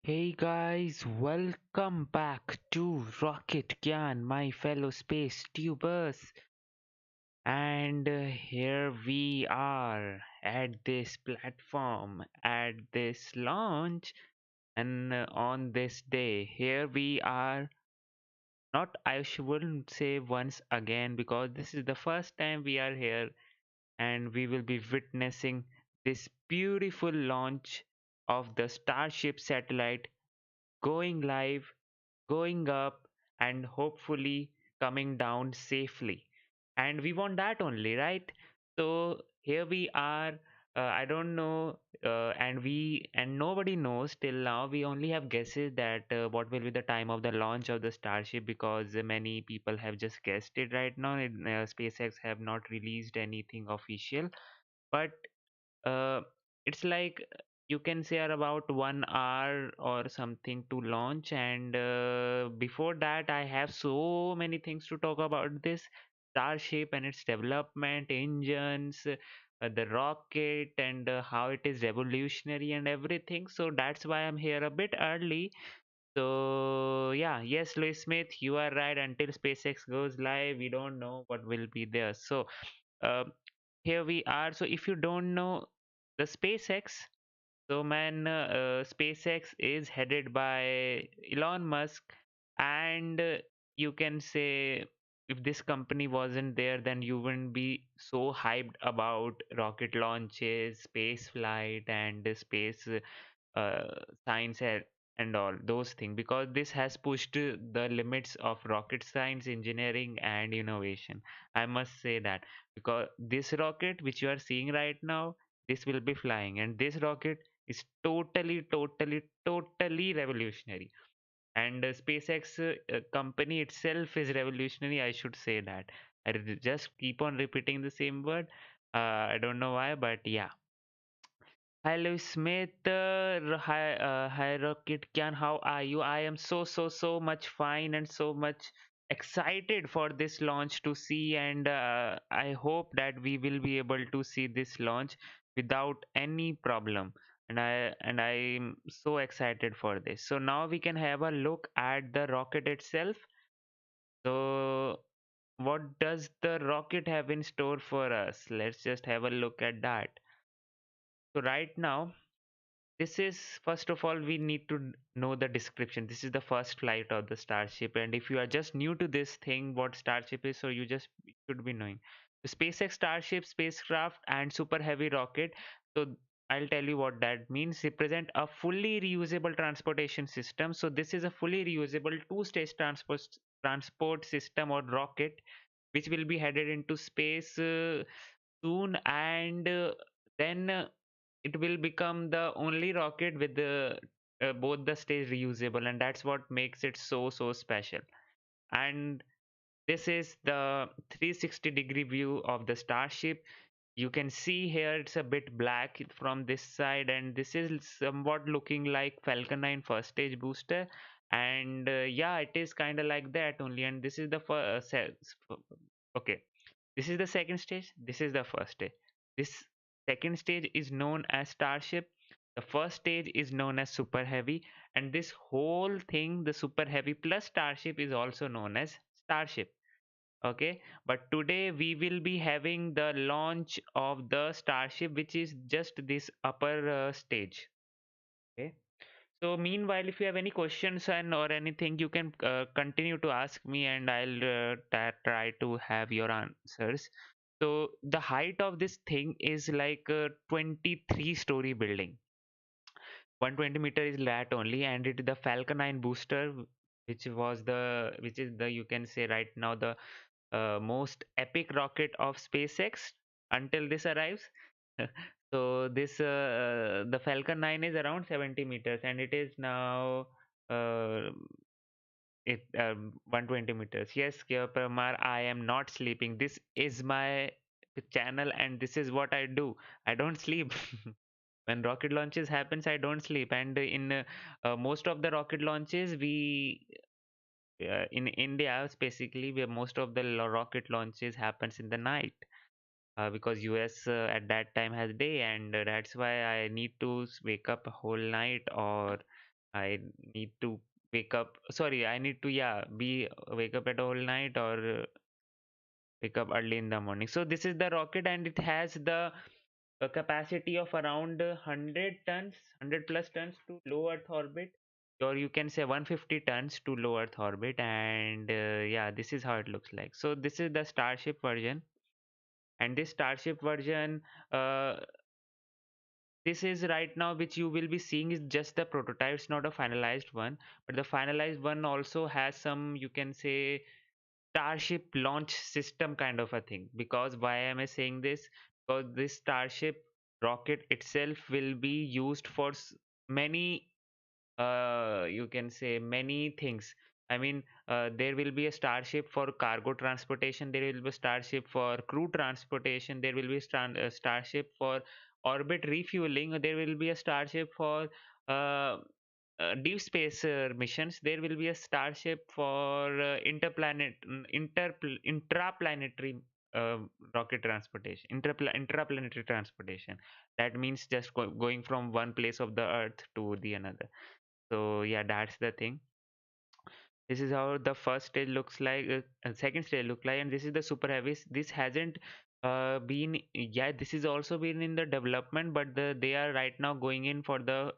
Hey guys, welcome back to Rocket Gyan, my fellow space tubers. And here we are at this platform, at this launch, and on this day. Here we are, not wouldn't say once again, because this is the first time we are here, and we will be witnessing this beautiful launch of the Starship satellite going live, going up, and hopefully coming down safely. And we want that only, right? So here we are. I don't know, and nobody knows till now. We only have guesses that what will be the time of the launch of the Starship, because many people have just guessed it right now. SpaceX have not released anything official, but uh, it's like you can say are about 1 hour or something to launch, and before that I have so many things to talk about this Starship and its development, engines, the rocket, and how it is revolutionary and everything. So that's why I'm here a bit early. So yeah, yes, Louis Smith, you are right. Until SpaceX goes live, we don't know what will be there. So uh, here we are. So if you don't know the SpaceX, so man, SpaceX is headed by Elon Musk, and you can say if this company wasn't there, then you wouldn't be so hyped about rocket launches, space flight, and space uh, science and all those things, because this has pushed the limits of rocket science, engineering, and innovation. I must say that, because this rocket which you are seeing right now, this will be flying, and this rocket is totally revolutionary. And SpaceX company itself is revolutionary, I should say that. Just keep on repeating the same word. I don't know why, but yeah. Hello, Smith. Hi, Rocket Kyan. How are you? I am so much fine and so much excited for this launch to see, and I hope that we will be able to see this launch without any problem. And I'm so excited for this. So now we can have a look at the rocket itself. So what does the rocket have in store for us? Let's just have a look at that. So right now, this is, first of all, we need to know the description. This is the first flight of the Starship, and if you are just new to this thing, what Starship is, so you just should be knowing the SpaceX Starship spacecraft and super heavy rocket. So I'll tell you what that means. Represent a fully reusable transportation system. So this is a fully reusable two-stage transport system or rocket, which will be headed into space soon, and then it will become the only rocket with the both the stage reusable, and that's what makes it so special. And this is the 360-degree view of the Starship. You can see here it's a bit black from this side, and this is somewhat looking like Falcon 9 first stage booster. And yeah, it is kind of like that only. And this is the first okay, this is the second stage, this is the first stage. This second stage is known as Starship. The first stage is known as Super Heavy, and this whole thing, the Super Heavy plus Starship, is also known as Starship. Okay, but today we will be having the launch of the Starship, which is just this upper stage. Okay, so meanwhile, if you have any questions and or anything, you can continue to ask me, and I'll try to have your answers. So the height of this thing is like a 23-story building. 120-meter is that only, and it is the Falcon 9 booster, which is the, you can say right now, the most epic rocket of SpaceX until this arrives. So this the Falcon 9 is around 70 meters, and it is now uh, 120 meters. Yes, Kyo Pramar, I am not sleeping. This is my channel, and this is what I do. I don't sleep. When rocket launches happens, I don't sleep, and in most of the rocket launches, we in India specifically, where most of the rocket launches happens in the night, because US at that time has day, and that's why I need to wake up a whole night, or I need to wake up. Sorry, I need to, yeah, be wake up at all night or wake up early in the morning. So this is the rocket, and it has the capacity of around 100 tons, 100 plus tons to low Earth orbit, or you can say 150 tons to low Earth orbit. And yeah, this is how it looks like. So this is the Starship version, and this Starship version, uh, this is right now which you will be seeing is just the prototype. It's not a finalized one, but the finalized one also has some, you can say, Starship launch system kind of a thing. Because why am I saying this? Because this Starship rocket itself will be used for many, you can say, many things. I mean, there will be a Starship for cargo transportation, there will be a Starship for crew transportation, there will be a Starship for orbit refueling, there will be a Starship for uh, deep space missions, there will be a Starship for intraplanetary uh, rocket transportation, intraplanetary transportation. That means just going from one place of the Earth to the another. So yeah, that's the thing. This is how the first stage looks like, and second stage look like, and this is the super heavy. This hasn't been, yeah, this is also been in the development, but they are right now going in for the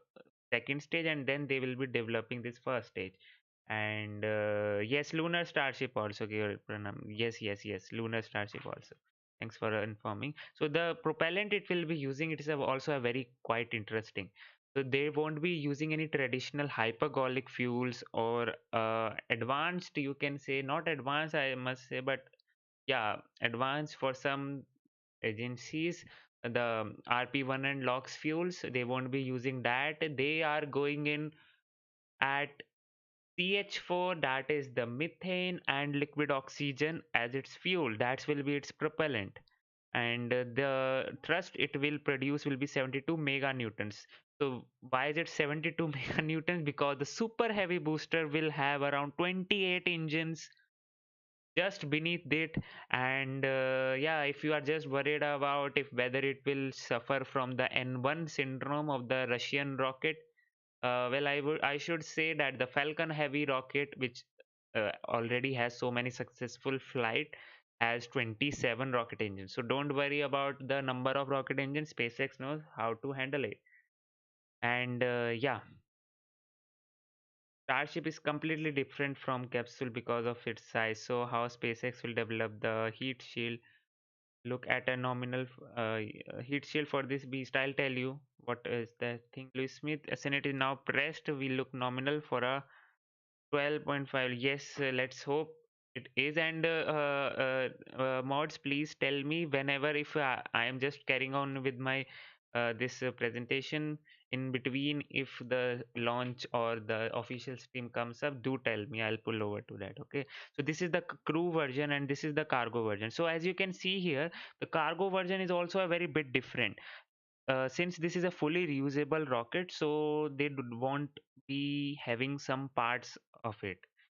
second stage, and then they will be developing this first stage. And yes, lunar starship also, Pranam. Yes, lunar starship also. Thanks for informing. So the propellant it will be using, it is also a very quite interesting. So they won't be using any traditional hypergolic fuels or advanced, you can say, not advanced, I must say, but yeah, advanced for some agencies, the RP1 and LOX fuels, they won't be using that. They are going in at CH4, that is the methane, and liquid oxygen as its fuel. That will be its propellant. And the thrust it will produce will be 72 meganewtons. So why is it 72 meganewtons? Because the super heavy booster will have around 28 engines just beneath it. And yeah, if you are just worried about if whether it will suffer from the N1 syndrome of the Russian rocket, well, I should say that the Falcon Heavy rocket, which already has so many successful flight, has 27 rocket engines. So don't worry about the number of rocket engines. SpaceX knows how to handle it. And yeah, Starship is completely different from Capsule because of its size. So how SpaceX will develop the heat shield? Look at a nominal heat shield for this beast. I'll tell you what is the thing. Louis Smith SN8 is now pressed. We look nominal for a 12.5. Yes, let's hope it is. And mods, please tell me whenever, if I am just carrying on with my this presentation in between, if the launch or the official stream comes up, do tell me. I'll pull over to that. Okay. So this is the crew version and this is the cargo version. So as you can see here, the cargo version is also a very bit different. Since this is a fully reusable rocket, so they won't be having some parts of it.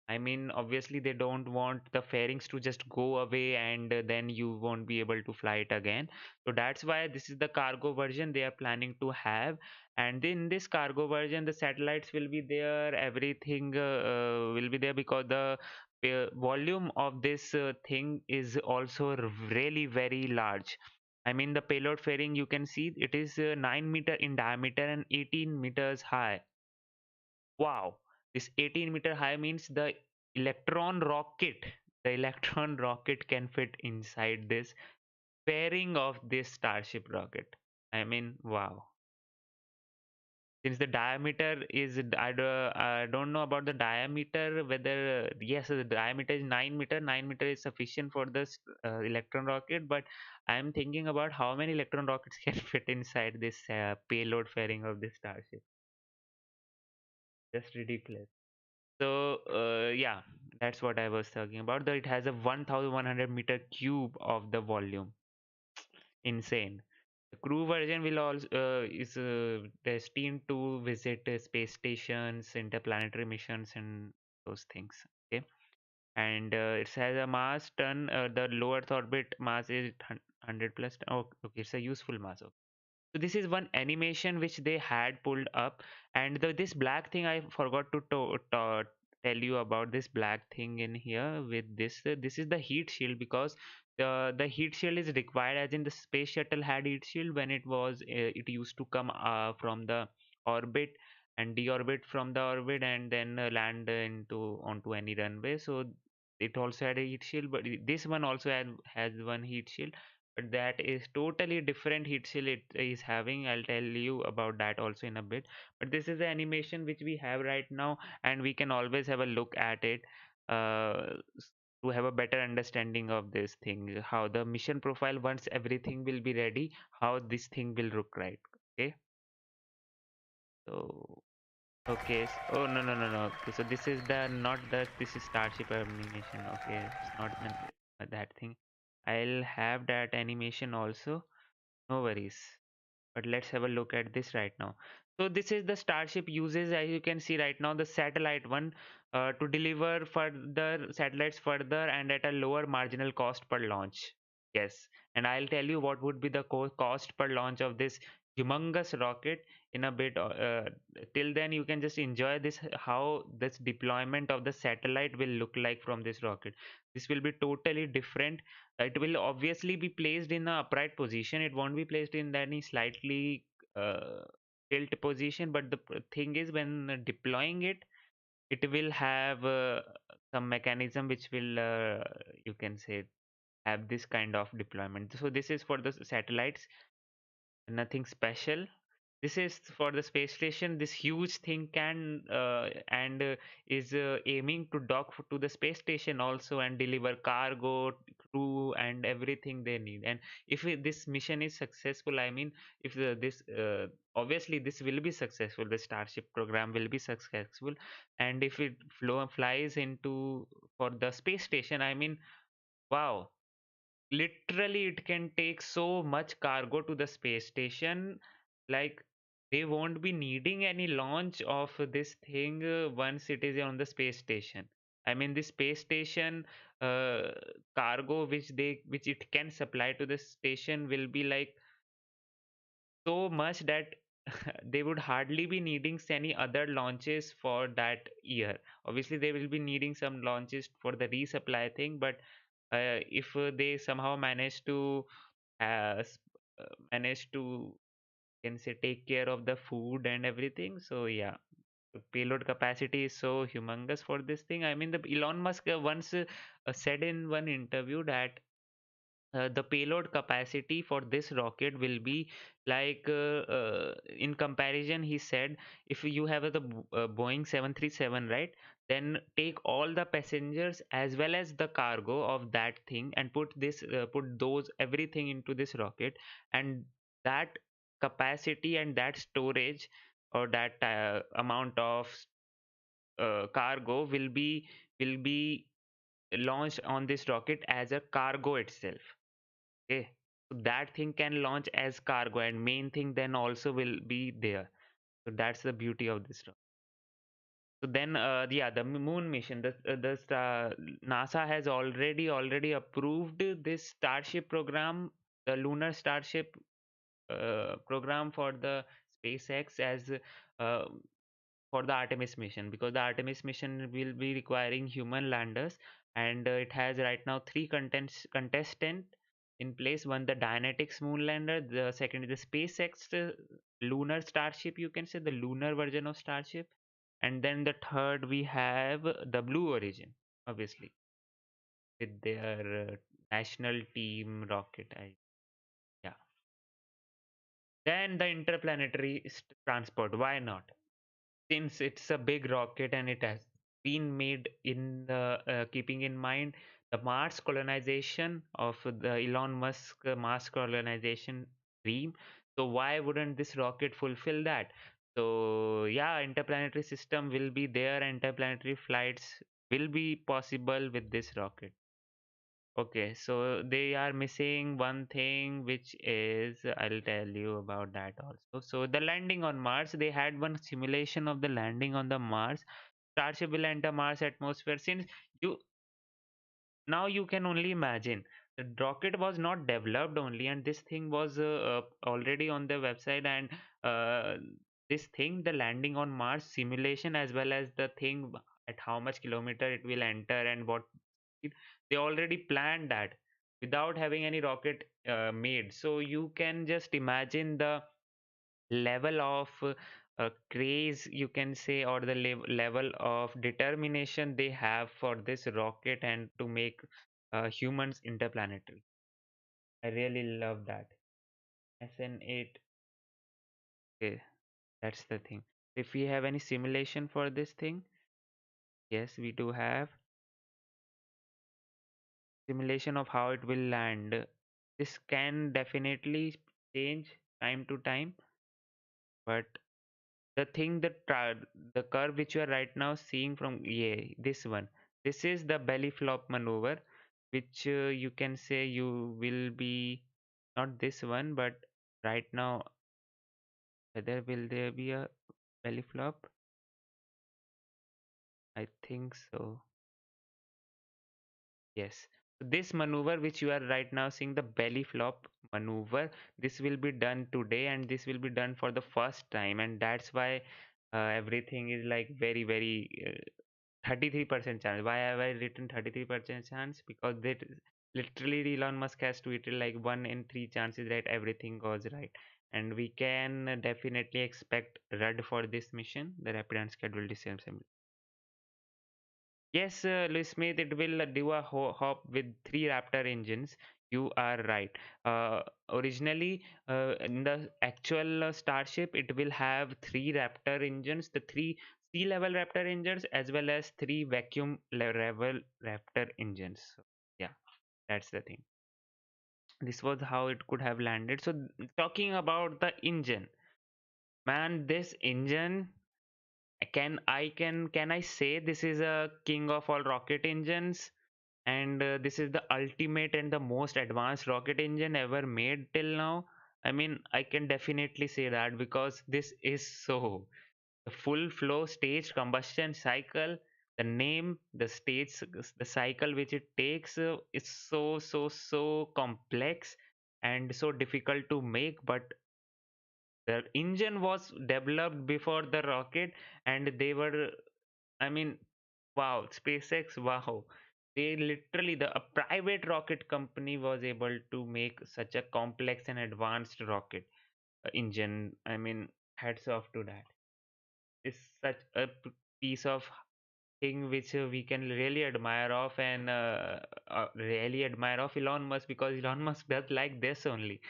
I mean, obviously, they don't want the fairings to just go away and then you won't be able to fly it again. So that's why this is the cargo version they are planning to have. And in this cargo version, the satellites will be there, everything will be there, because the volume of this thing is also really very large. I mean, the payload fairing, you can see it is 9 meter in diameter and 18 meters high. Wow. This 18-meter high means electron rocket, the electron rocket can fit inside this fairing of this Starship rocket. I mean, wow. Since the diameter is, I don't know about the diameter, whether, yes, the diameter is 9 meter. 9 meter is sufficient for this electron rocket, but I'm thinking about how many electron rockets can fit inside this payload fairing of this Starship. Just ridiculous. So yeah, that's what I was talking about. That it has a 1,100-meter cube of the volume. Insane. The crew version will also is destined to visit space stations, interplanetary missions, and those things. Okay, and it has a mass ton. The low Earth orbit mass is 100 plus. Oh, okay, it's a useful mass. Okay. So this is one animation which they had pulled up, and this black thing I forgot to tell you about this black thing in here with this. This is the heat shield, because the heat shield is required, as in the space shuttle had heat shield when it used to come from the orbit and deorbit from the orbit and then land into onto any runway. So it also had a heat shield, but this one also has one heat shield, but that is totally different heat shield it is having. I'll tell you about that also in a bit. But this is the animation which we have right now, and we can always have a look at it to have a better understanding of this thing, how the mission profile, once everything will be ready, how this thing will look, right? Okay. So okay. Oh, no, no, no, no. Okay, so this is the not the this is Starship animation. Okay, it's not that thing. I'll have that animation also. No worries. But let's have a look at this right now. So this is the Starship uses, as you can see right now, the satellite one to deliver further satellites further and at a lower marginal cost per launch. Yes, and I'll tell you what would be the cost per launch of this humongous rocket in a bit. Till then, you can just enjoy this, how this deployment of the satellite will look like from this rocket. This will be totally different. It will obviously be placed in a upright position. It won't be placed in any slightly uh, tilt position. But the thing is, when deploying it, it will have some mechanism which will, you can say, have this kind of deployment. So this is for the satellites, nothing special. This is for the space station. This huge thing can and is aiming to dock to the space station also and deliver cargo, crew, and everything they need. And if this mission is successful, I mean, if this obviously this will be successful, the Starship program will be successful, and if it flies into for the space station, I mean, wow, literally it can take so much cargo to the space station, like they won't be needing any launch of this thing once it is on the space station. I mean, the space station uh, cargo which it can supply to the station will be like so much that they would hardly be needing any other launches for that year. Obviously they will be needing some launches for the resupply thing, but if they somehow uh, s- manage to, can say, take care of the food and everything, so yeah, the payload capacity is so humongous for this thing. I mean, the Elon Musk once said in one interview that the payload capacity for this rocket will be like in comparison, he said, if you have the Boeing 737, right, then take all the passengers as well as the cargo of that thing and put those everything into this rocket, and that capacity and that storage or that amount of cargo will be launched on this rocket as a cargo itself. Okay, so that thing can launch as cargo, and main thing then also will be there. So that's the beauty of this rocket. So then, yeah, the moon mission. NASA has already approved this Starship program, the Lunar Starship program for the SpaceX as uh, for the Artemis mission, because the Artemis mission will be requiring human landers, and it has right now three contestant in place. One, the Dynetics moon lander. The second is the SpaceX lunar Starship. You can say the lunar version of Starship, and then the third we have the Blue Origin, obviously with their national team rocket. Yeah. Then the interplanetary transport. Why not? Since it's a big rocket and it has been made in the keeping in mind the Mars colonization of the Elon Musk Mars colonization dream, so why wouldn't this rocket fulfill that? So yeah, interplanetary system will be there, interplanetary flights will be possible with this rocket. Okay, so they are missing one thing, which is, I'll tell you about that also. So the landing on Mars, they had one simulation of the landing on the Mars. Starship will enter Mars atmosphere. Since you now you can only imagine. the rocket was not developed only, and this thing was already on the website. And uh, this thing, the landing on Mars simulation, as well as the thing at how much kilometer it will enter and what they already planned that without having any rocket made. So you can just imagine the level of craze, you can say, or the level of determination they have for this rocket and to make humans interplanetary. I really love that. SN8. Okay, that's the thing. If we have any simulation for this thing, yes, we do have simulation of how it will land. This can definitely change time to time, but the thing that the curve which you are right now seeing from, yeah, this one, this is the belly flop maneuver, which you can say you will be, not this one, but right now, whether will there be a belly flop? I think so. Yes. So this maneuver which you are right now seeing, the belly flop maneuver, this will be done today, and this will be done for the first time, and that's why everything is like very, very 33% chance. Why have I written 33% chance? Because that literally Elon Musk has tweeted like 1 in 3 chances that everything goes right. And we can definitely expect RUD for this mission, the Rapid Unscheduled Disassembly. Yes, Louis Smith, it will do a hop with 3 Raptor engines. You are right. Originally, in the actual Starship, it will have 3 Raptor engines, the 3 sea-level Raptor engines, as well as 3 vacuum level Raptor engines. So, yeah, that's the thing. This was how it could have landed. So, talking about the engine, man, this engine, can I say this is a king of all rocket engines? And this is the ultimate and the most advanced rocket engine ever made till now. I mean, I can definitely say that because this is so, the full flow staged combustion cycle, the name, the stage, the cycle which it takes is so complex and so difficult to make. But the engine was developed before the rocket, and they were, I mean, wow, SpaceX, wow. They literally, a private rocket company was able to make such a complex and advanced rocket engine. I mean, hats off to that. It's such a piece of thing which we can really admire of, and really admire of Elon Musk, because Elon Musk does like this only.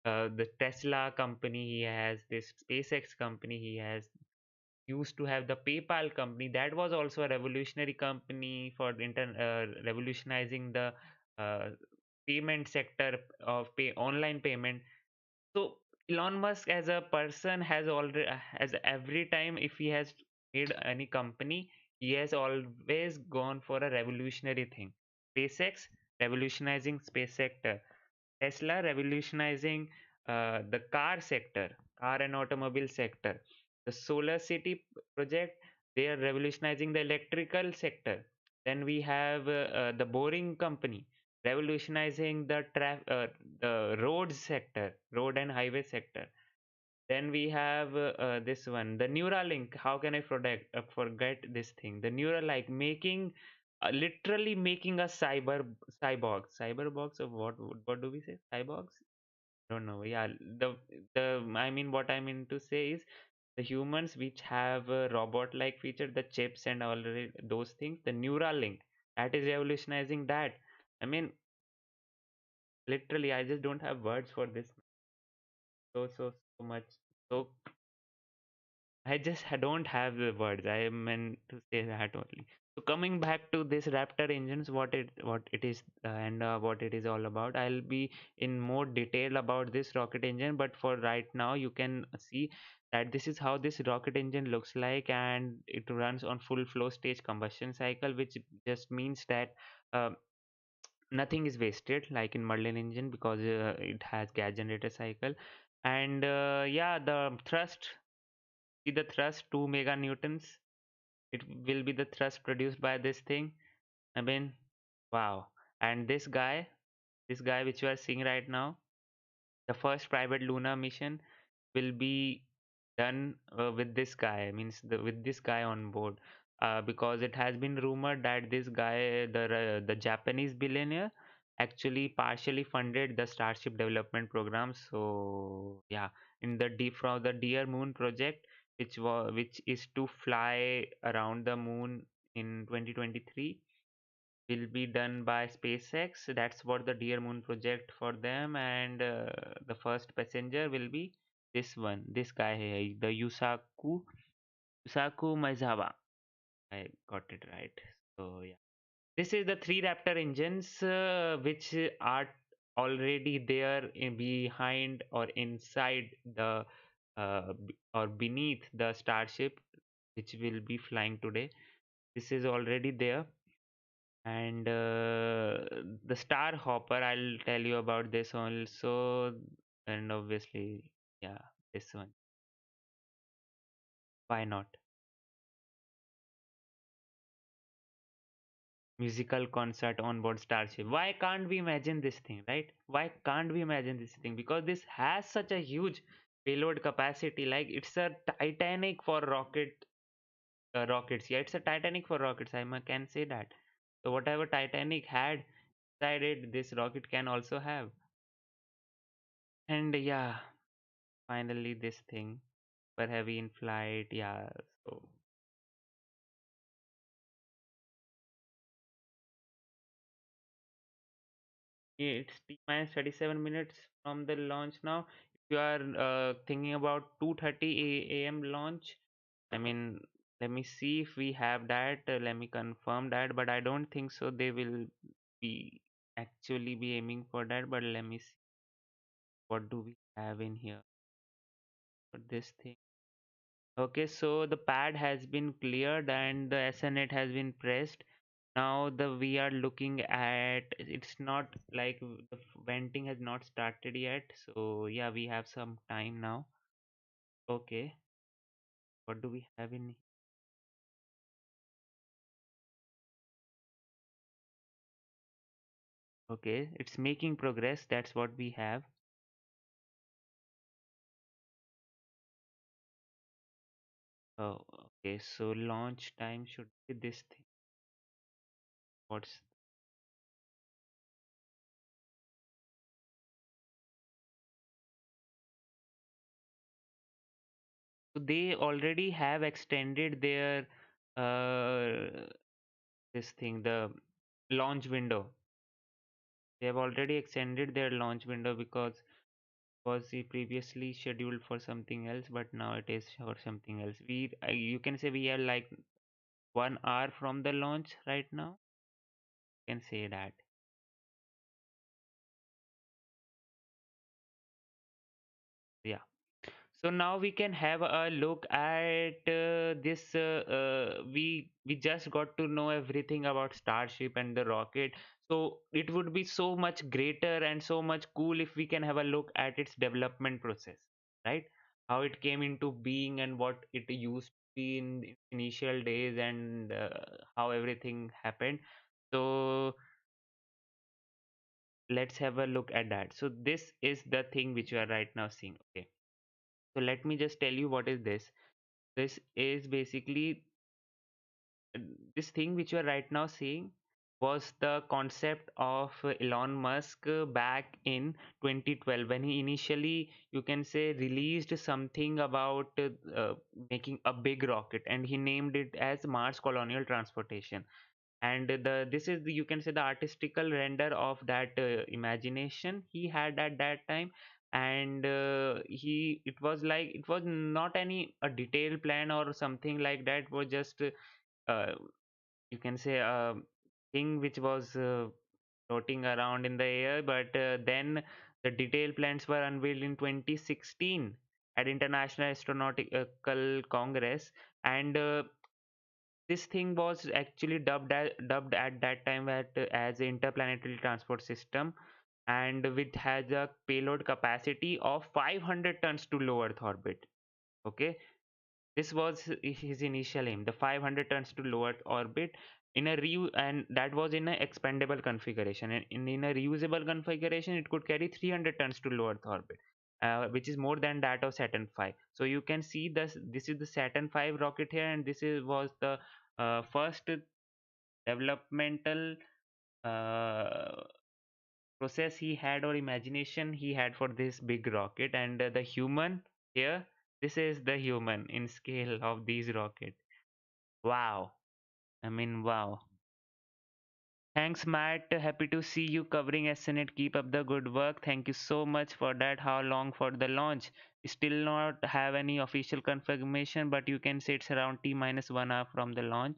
The Tesla company he has, this SpaceX company he has, used to have the PayPal company. That was also a revolutionary company for revolutionizing the uh, payment sector of online payment. So Elon Musk as a person has already, as every time if he has made any company, he has always gone for a revolutionary thing. SpaceX revolutionizing space sector. Tesla revolutionizing the car sector, car and automobile sector. The Solar City project, they are revolutionizing the electrical sector. Then we have the Boring Company revolutionizing the roads sector, road and highway sector. Then we have this one, the Neuralink. How can I forget this thing? The Neuralink making, literally making a cyborgs of what do we say? Cyborgs? Don't know. Yeah, the I mean, what I mean to say is the humans which have a robot-like feature, the chips and all those things. The Neuralink, that is revolutionizing that. I mean, literally, I just don't have words for this. So much. So I don't have the words. I meant to say that only. So coming back to this Raptor engines, what it is and what it is all about. I'll be in more detail about this rocket engine, but for right now, you can see that this is how this rocket engine looks like, and it runs on full flow stage combustion cycle, which just means that uh, nothing is wasted like in Merlin engine, because it has gas generator cycle. And yeah, the thrust, see the thrust, 2 meganewtons. It will be the thrust produced by this thing. I mean, wow. And this guy, This guy which you are seeing right now, the first private lunar mission will be done with this guy, means with this guy on board, because it has been rumored that this guy, the Japanese billionaire, actually partially funded the Starship development program. So yeah, in the from the Dear Moon project, which is to fly around the moon in 2023, will be done by SpaceX. That's what the Dear Moon project for them, and the first passenger will be this one, this guy here, the Yusaku Maezawa. I got it right. So yeah, this is the three Raptor engines which are already there in behind or inside the or beneath the Starship, which will be flying today. This is already there. And the Star Hopper, I'll tell you about this also. And obviously, yeah, this one. Why not? Musical concert on board Starship. Why can't we imagine this thing, right? Why can't we imagine this thing? Because this has such a huge payload capacity. Like it's a Titanic for rockets. Yeah, it's a Titanic for rockets. Can say that. So whatever Titanic had inside it, this rocket can also have. And yeah, finally this thing super heavy in flight. Yeah, so it's T minus 37 minutes from the launch now. If you are thinking about 2:30 a.m. launch, I mean, let me see if we have that. Let me confirm that, but I don't think so. They will be actually be aiming for that. But let me see what do we have in here for this thing. Okay, so the pad has been cleared and the SN8 has been pressed. Now the we are looking at, it's not like the venting has not started yet. So yeah, we have some time now. Okay, what do we have in? Okay, it's making progress. That's what we have. Oh, okay. So launch time should be this thing. What's so they already have extended their uh this thing, the launch window. They have already extended their launch window because was he previously scheduled for something else, but now it is for something else. You can say we are like 1 hour from the launch right now. You can say that. Yeah. So now we can have a look at this. We just got to know everything about Starship and the rocket. So it would be so much greater and so much cool if we can have a look at its development process, right? How it came into being and what it used to be in its initial days and how everything happened. So let's have a look at that. So this is the thing which you are right now seeing. Okay. So let me just tell you what is this. This is basically this thing which you are right now seeing was the concept of Elon Musk back in 2012 when he initially, you can say, released something about making a big rocket, and he named it as Mars Colonial Transportation. And this is the, you can say, the artistical render of that imagination he had at that time. And it was like, it was not any a detailed plan or something like that. It was just uh, you can say a thing which was floating around in the air. But then the detailed plans were unveiled in 2016 at International Astronautical Congress. And this thing was actually dubbed at that time as interplanetary transport system, and which has a payload capacity of 500 tons to low Earth orbit. Okay, this was his initial aim, the 500 tons to low Earth orbit. in a and that was in an expandable configuration, and in a reusable configuration it could carry 300 tons to low earth orbit, which is more than that of Saturn V. So you can see this is the Saturn V rocket here, and this is was the first developmental uh, process he had, or imagination he had, for this big rocket. And the human here, this is the human in scale of these rockets. Wow. I mean, wow. Thanks, Matt. Happy to see you covering SN8. Keep up the good work. Thank you so much for that. How long for the launch? Still not have any official confirmation, but you can say it's around T minus 1 hour from the launch.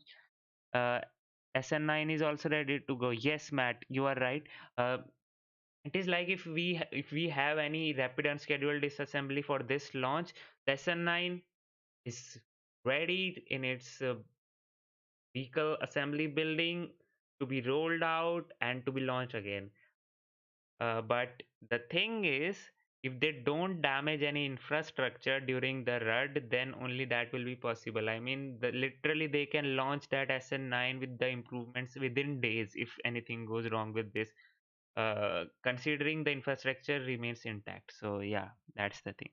Uh, SN9 is also ready to go. Yes, Matt, you are right. Uh, it is like if we have any rapid unscheduled disassembly for this launch, the SN9 is ready in its vehicle assembly building to be rolled out and to be launched again. But the thing is, if they don't damage any infrastructure during the RUD, then only that will be possible. I mean, literally they can launch that SN9 with the improvements within days if anything goes wrong with this, considering the infrastructure remains intact. So yeah, that's the thing.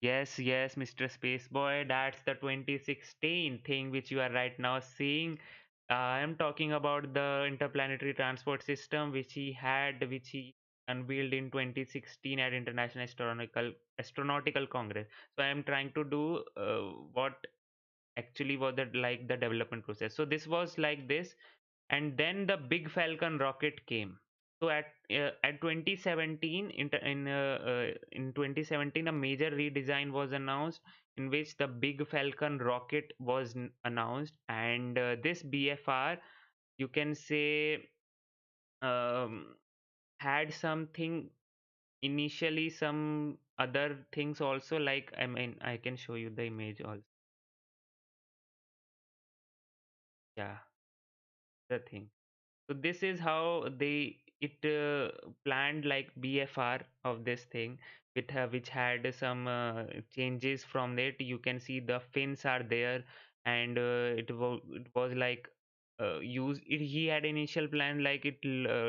Yes, yes, Mr. Spaceboy, that's the 2016 thing which you are right now seeing. I'm talking about the interplanetary transport system which he unveiled in 2016 at International Astronautical Congress. So I am trying to do what actually was the development process. So this was like this, and then the Big Falcon rocket came. So at 2017, in 2017, a major redesign was announced in which the Big Falcon rocket was announced, and this BFR, you can say, um, had something initially, some other things also, like, I mean, I can show you the image also. Yeah, the thing. So this is how they it planned like BFR of this thing, which had some changes from it. You can see the fins are there, and it was like he had initial plan like it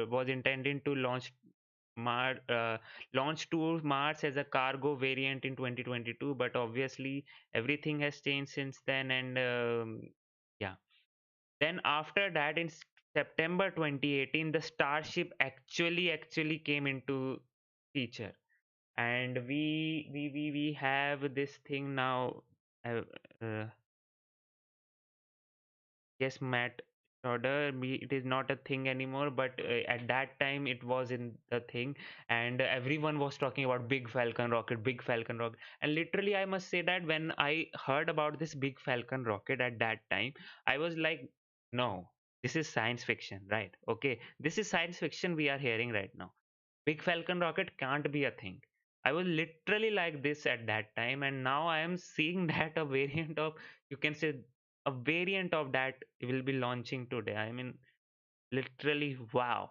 was intended to Mar launch to Mars as a cargo variant in 2022, but obviously everything has changed since then, and yeah. Then after that, in September 2018, the Starship actually came into feature, and we have this thing now. Uh, uh, yes, Matt Schroeder, it is not a thing anymore, but at that time it was in the thing, and everyone was talking about Big Falcon rocket, Big Falcon rocket. And literally, I must say that when I heard about this Big Falcon rocket at that time, I was like, no, this is science fiction, right? Okay, this is science fiction we are hearing right now. Big Falcon rocket can't be a thing. I was literally like this at that time, and now I am seeing that a variant of, you can say, a variant of that will be launching today. I mean, literally, wow.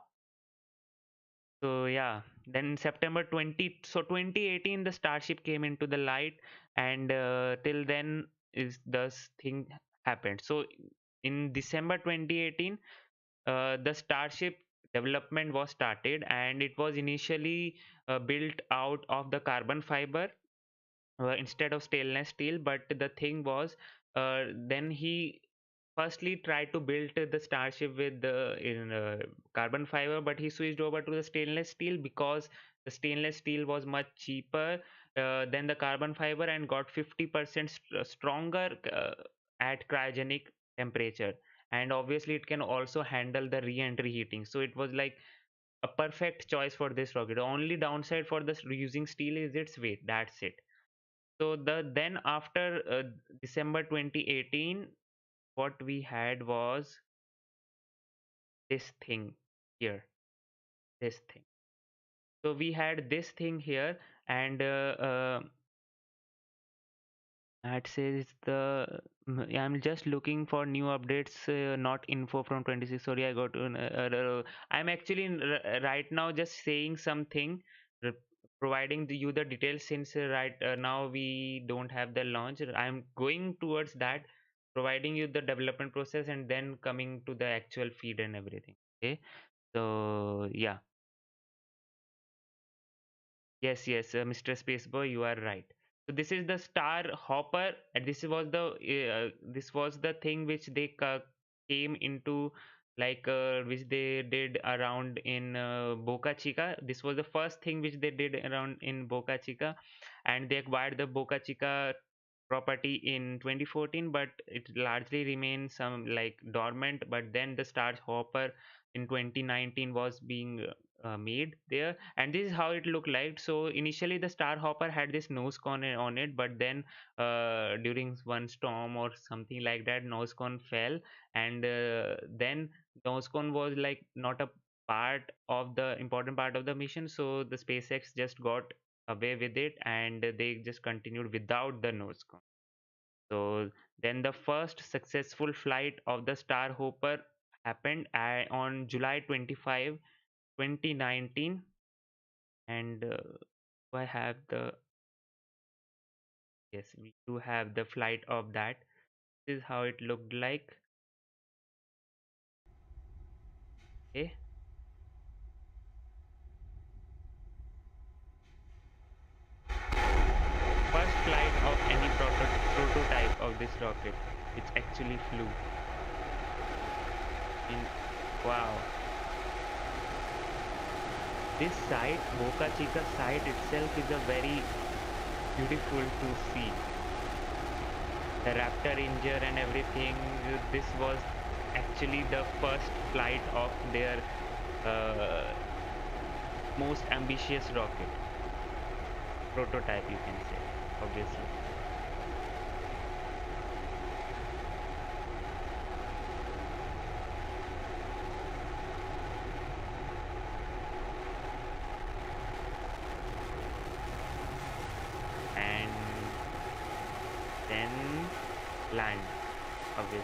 So yeah, then September 20, so 2018, the Starship came into the light, and till then is this thing happened. So in December 2018, the Starship development was started, and it was initially built out of the carbon fiber instead of stainless steel. But the thing was, then he firstly tried to build the Starship with the in carbon fiber, but he switched over to the stainless steel because the stainless steel was much cheaper than the carbon fiber and got 50% stronger at cryogenic temperature. And obviously it can also handle the re-entry heating, so it was like a perfect choice for this rocket. The only downside for this using steel is its weight, that's it. So then after December 2018, what we had was this thing here, this thing. So we had this thing here, and that says I'm just looking for new updates, not info from 26. Sorry, I got I'm actually right now just saying something, uh, providing you the details, since right now we don't have the launch. I'm going towards that. providing you the development process and then coming to the actual feed and everything. Okay, so yeah. Yes, yes, Mr. Spaceboy, you are right. So this is the Star Hopper, and this was the thing which they came into, like which they did around in Boca Chica. This was the first thing which they did around in Boca Chica, and they acquired the Boca Chica property in 2014, but it largely remains some like dormant. But then the Star Hopper in 2019 was being made there, and this is how it looked like. So initially the Star Hopper had this nose cone on it, but then during one storm or something like that, nose cone fell, and then nose cone was like not a part of the important part of the mission, so the SpaceX just got away with it and they just continued without the nose cone. So then the first successful flight of the Star Hopper happened on July 25, 2019, and I have the yes, we do have the flight of that. This is how it looked like. Okay, first flight of any prototype of this rocket, which actually flew in. Wow, this site, Boca Chica site itself, is a very beautiful to see. The Raptor Engine and everything. This was actually the first flight of their uh, most ambitious rocket prototype, you can say, obviously. And then land, obviously.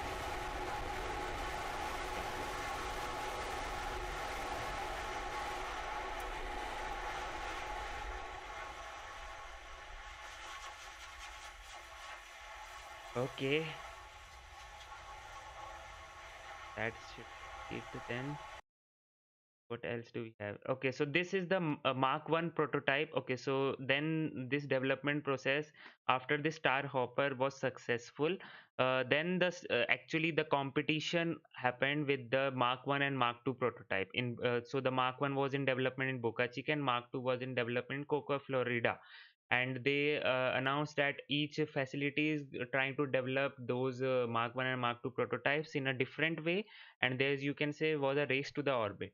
Okay, that should be it then. What else do we have? Okay, so this is the Mark 1 prototype. Okay, so then this development process after the Star Hopper was successful, then actually the competition happened with the Mark 1 and Mark 2 prototype. So the Mark 1 was in development in Boca Chica and Mark 2 was in development in Cocoa, Florida. And they announced that each facility is trying to develop those Mark 1 and Mark 2 prototypes in a different way, and there's, you can say, was a race to the orbit.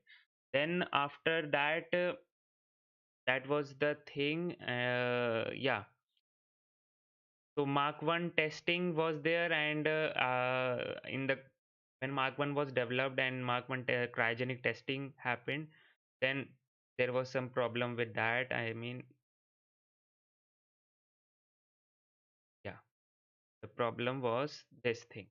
Then after that, that was the thing. Yeah, so Mark 1 testing was there, and in the when Mark 1 was developed and Mark 1 cryogenic testing happened, then there was some problem with that. I mean, yeah, the problem was this thing.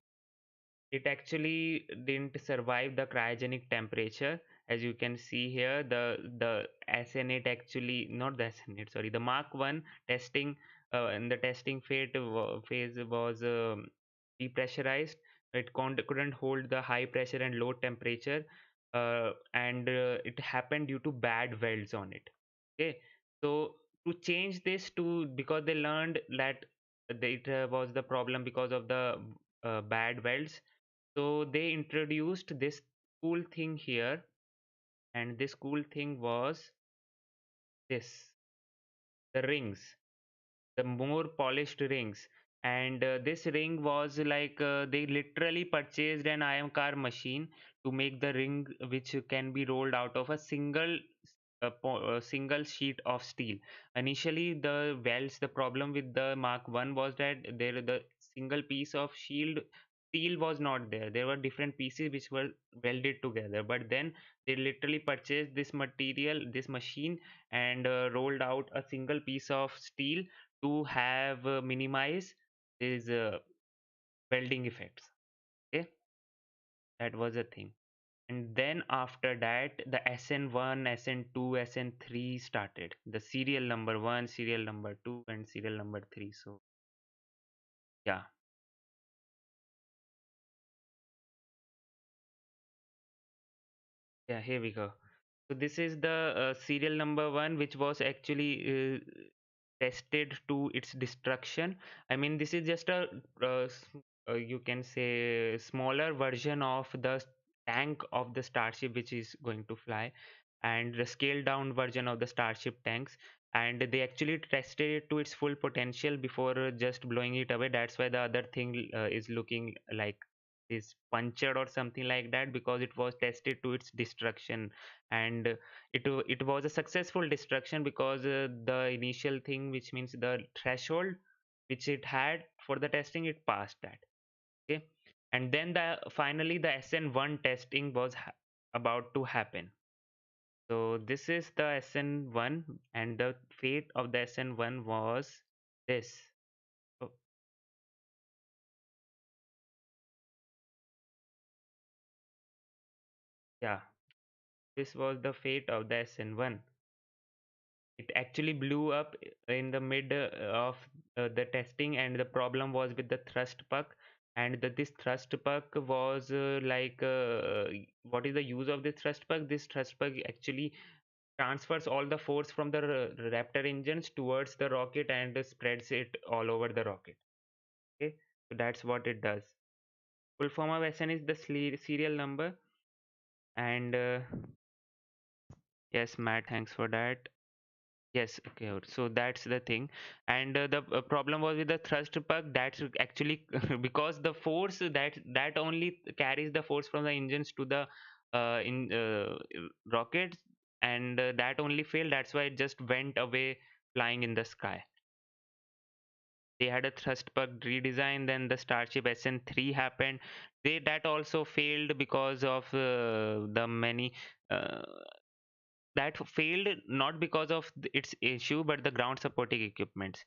It actually didn't survive the cryogenic temperature. As you can see here, the SN8 actually, not the SN8, sorry, the Mark 1 testing, in the testing phase was depressurized. It couldn't hold the high pressure and low temperature, and it happened due to bad welds on it. Okay, so to change this, to because they learned that it was the problem because of the bad welds, so they introduced this cool thing here, and this cool thing was this, the rings, the more polished rings. And this ring was like they literally purchased an iron car machine to make the ring, which can be rolled out of a single sheet of steel. Initially, the welds, the problem with the Mark 1 was that there the single piece of shield steel was not there. There were different pieces which were welded together. But then they literally purchased this material, this machine, and rolled out a single piece of steel to have minimize these welding effects. Okay, that was a thing. And then after that, the SN1, SN2, SN3 started. The serial number 1, serial number 2, and serial number 3. So yeah, Yeah, here we go. So this is the serial number one, which was actually tested to its destruction. I mean, this is just a you can say smaller version of the tank of the Starship, which is going to fly, and the scaled down version of the Starship tanks. And they actually tested it to its full potential before just blowing it away. That's why the other thing is looking like is punctured or something like that, because it was tested to its destruction. And it was a successful destruction, because the initial thing, which means the threshold which it had for the testing, it passed that. Okay. And then finally the SN1 testing was about to happen. So this is the SN1, and the fate of the SN1 was this. Oh, yeah, this was the fate of the SN1. It actually blew up in the mid of the testing, and the problem was with the thrust puck. And this thrust puck was what is the use of this thrust puck? This thrust puck actually transfers all the force from the Raptor engines towards the rocket and spreads it all over the rocket. Okay, so that's what it does. Full form of SN is the serial number. And yes, Matt, thanks for that. Yes, okay. So that's the thing. And the problem was with the thrust puck. That's actually because the force that only carries the force from the engines to the in rockets, and that only failed. That's why it just went away flying in the sky. They had a thrust puck redesign. Then the Starship SN3 happened. They that also failed because of the many. Uh, that failed not because of its issue, but the ground supporting equipments.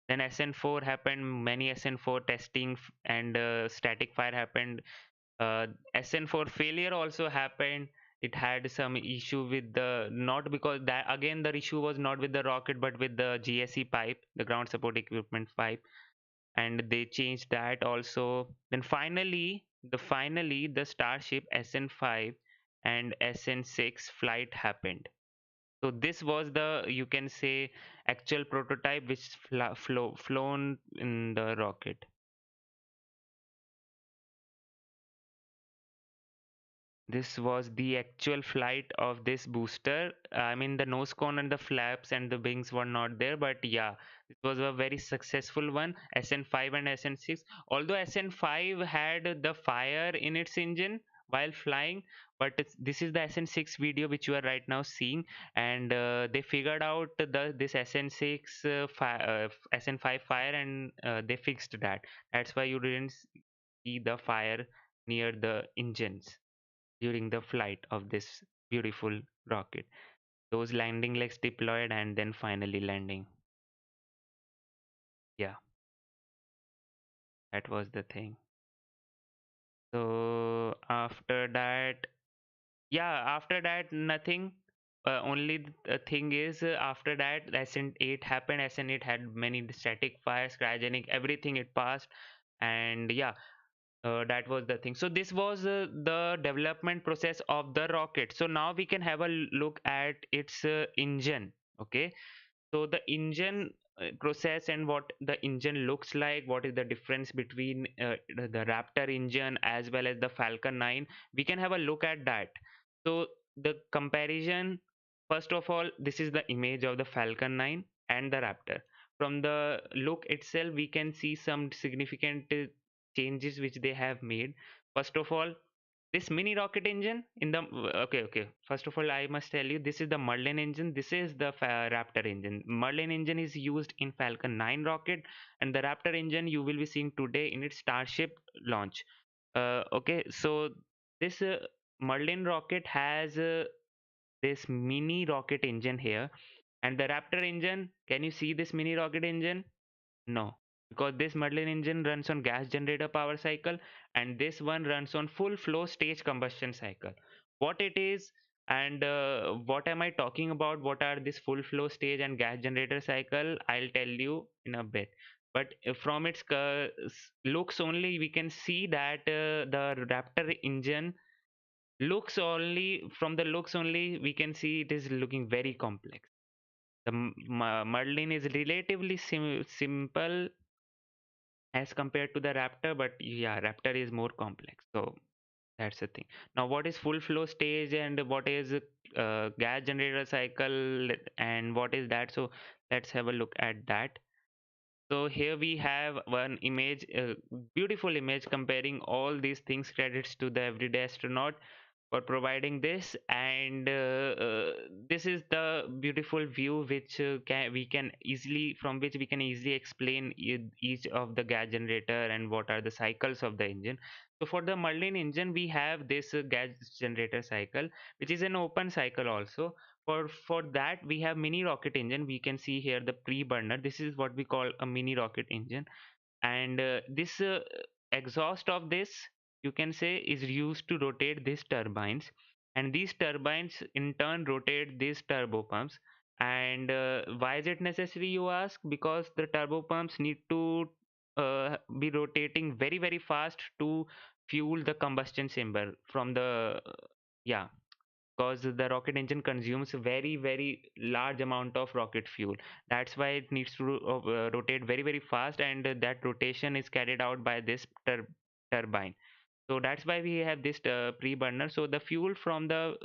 Then SN4 happened, many SN4 testing and static fire happened. SN4 failure also happened. It had some issue with the, not because that, again the issue was not with the rocket but with the GSE pipe, the ground support equipment pipe, and they changed that also. Then finally the Starship SN5 and SN6 flight happened. So this was the, you can say, actual prototype which flown in the rocket. This was the actual flight of this booster. I mean, the nose cone and the flaps and the wings were not there, but yeah, it was a very successful one. SN5 and SN6. Although SN5 had the fire in its engine while flying, but this is the SN6 video which you are right now seeing, and they figured out this SN6 SN5 fire, and they fixed that. That's why you didn't see the fire near the engines during the flight of this beautiful rocket. Those landing legs deployed and then finally landing. Yeah, that was the thing. So after that, yeah, after that, nothing. Only the thing is, after that, SN8 happened. SN8 had many static fires, cryogenic, everything it passed. And yeah, that was the thing. So this was the development process of the rocket. So now we can have a look at its engine. Okay, so the engine process and what the engine looks like, what is the difference between the Raptor engine as well as the Falcon 9, we can have a look at that. So the comparison, first of all, this is the image of the Falcon 9 and the Raptor. From the look itself, we can see some significant changes which they have made. First of all, this mini rocket engine in the, okay, first of all I must tell you, this is the Merlin engine, this is the Raptor engine. Merlin engine is used in Falcon 9 rocket, and the Raptor engine you will be seeing today in its Starship launch. Okay, so this Merlin rocket has this mini rocket engine here, and the Raptor engine, can you see this mini rocket engine? No, because this Merlin engine runs on gas generator power cycle, and this one runs on full flow stage combustion cycle. What it is, and what am I talking about? What are this full flow stage and gas generator cycle? I'll tell you in a bit. But from its looks only, we can see that the Raptor engine looks only, from the looks only we can see it is looking very complex. The Merlin is relatively simple as compared to the Raptor, but yeah, Raptor is more complex. So that's the thing. Now, what is full flow stage and what is gas generator cycle and what is that? So let's have a look at that. So here we have one image, beautiful image comparing all these things. Credits to the everyday astronaut for providing this, and this is the beautiful view which we can easily, from which we can easily explain each of the gas generator and what are the cycles of the engine. So for the Merlin engine we have this gas generator cycle, which is an open cycle also. For that we have mini rocket engine. We can see here the pre-burner. This is what we call a mini rocket engine, and this exhaust of this, you can say, is used to rotate these turbines, and these turbines in turn rotate these turbo pumps. And why is it necessary, you ask? Because the turbo pumps need to be rotating very very fast to fuel the combustion chamber from the yeah, because the rocket engine consumes a very very large amount of rocket fuel. That's why it needs to rotate very very fast, and that rotation is carried out by this turbine. So that's why we have this pre-burner. So the fuel from the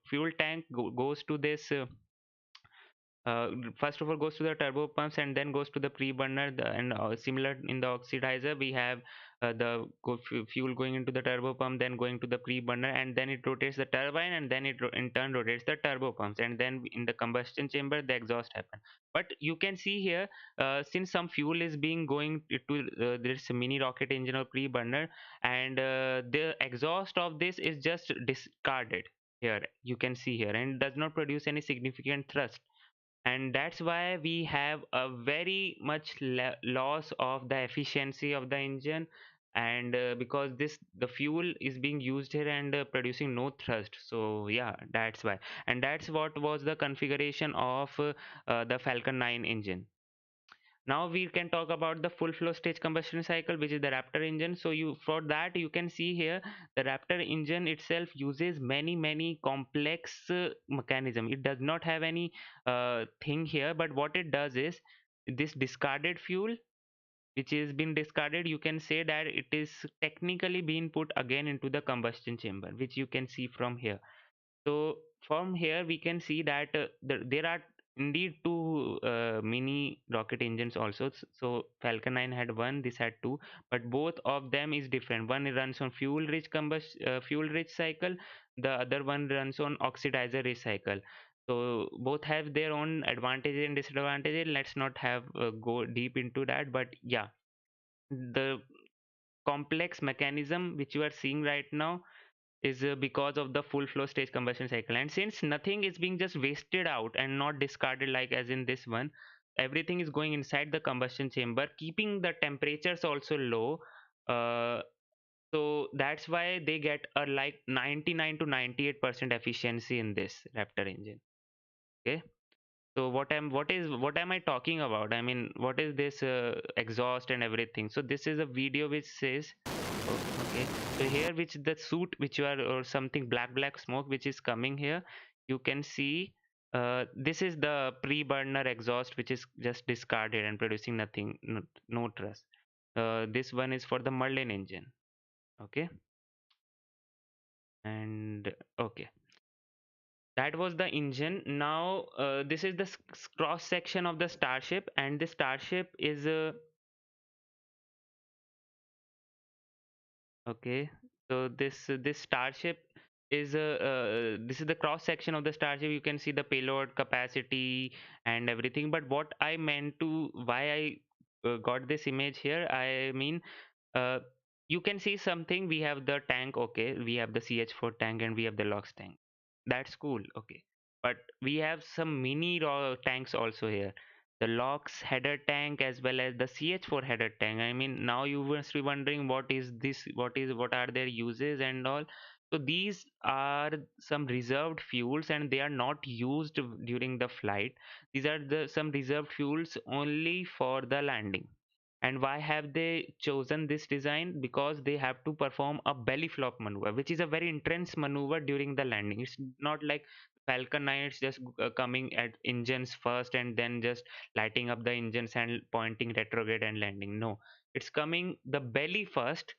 fuel tank goes to this first of all goes to the turbo pumps and then goes to the pre-burner. And similar in the oxidizer, we have the fuel going into the turbo pump, then going to the pre-burner, and then it rotates the turbine, and then it in turn rotates the turbo pumps, and then in the combustion chamber the exhaust happen. But you can see here, since some fuel is being going to this mini rocket engine or pre-burner, and the exhaust of this is just discarded here, you can see here, and does not produce any significant thrust. And that's why we have a very much loss of the efficiency of the engine. And because this the fuel is being used here and producing no thrust. So yeah, that's why. And that's what was the configuration of the Falcon 9 engine. Now we can talk about the full flow stage combustion cycle, which is the Raptor engine. So you, for that you can see here, the Raptor engine itself uses many complex mechanism. It does not have any thing here, but what it does is this discarded fuel which is been discarded, you can say that it is technically being put again into the combustion chamber, which you can see from here. So from here we can see that there are indeed two mini rocket engines also. So Falcon 9 had one, this had two, but both of them is different. One runs on fuel rich cycle, the other one runs on oxidizer rich cycle. So both have their own advantages and disadvantages. Let's not have go deep into that, but yeah, the complex mechanism which you are seeing right now is because of the full flow stage combustion cycle. And since nothing is being just wasted out and not discarded like as in this one, everything is going inside the combustion chamber, keeping the temperatures also low. uh, so that's why they get a like 99 to 98% efficiency in this Raptor engine. Okay, so what am I talking about? I mean, what is this exhaust and everything? So this is a video which says, oh, okay. So here, which the suit which you are, or something black smoke which is coming here, you can see. This is the pre-burner exhaust which is just discarded and producing nothing, no thrust. This one is for the Merlin engine. Okay, and okay. That was the engine. Now this is the cross section of the Starship, and the Starship is okay. So this Starship is this is the cross section of the Starship. You can see the payload capacity and everything. But what I meant to, why I got this image here, I mean, uh, you can see something. We have the tank, okay, we have the CH4 tank, and we have the LOX tank. That's cool, okay, but we have some mini raw tanks also here, the LOX header tank as well as the CH4 header tank. I mean, now you must be wondering what is this, what are their uses and all. So these are some reserved fuels, and they are not used during the flight. These are the some reserved fuels only for the landing. And why have they chosen this design? Because they have to perform a belly flop maneuver, which is a very intense maneuver during the landing. It's not like Falcon 9, it's just coming at engines first and then just lighting up the engines and pointing retrograde and landing. No, it's coming the belly first,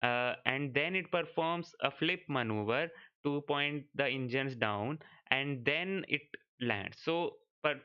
and then it performs a flip maneuver to point the engines down, and then it lands. So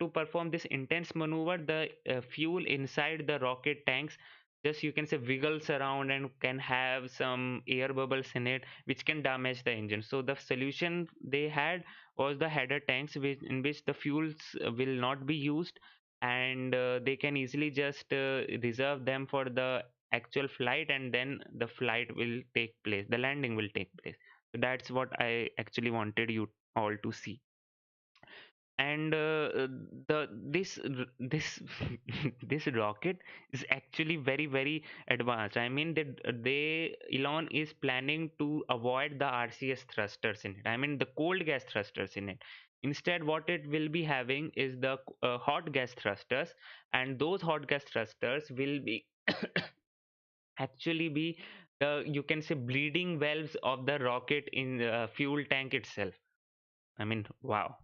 to perform this intense maneuver, the fuel inside the rocket tanks just, you can say, wiggles around and can have some air bubbles in it which can damage the engine. So the solution they had was the header tanks, in which the fuels will not be used, and they can easily just reserve them for the actual flight, and then the flight will take place, the landing will take place. So that's what I actually wanted you all to see. And the this this rocket is actually very, very advanced. I mean, they Elon is planning to avoid the RCS thrusters in it, I mean the cold gas thrusters in it. Instead, what it will be having is the hot gas thrusters, and those hot gas thrusters will be actually be the, you can say, bleeding valves of the rocket in the fuel tank itself. I mean, wow.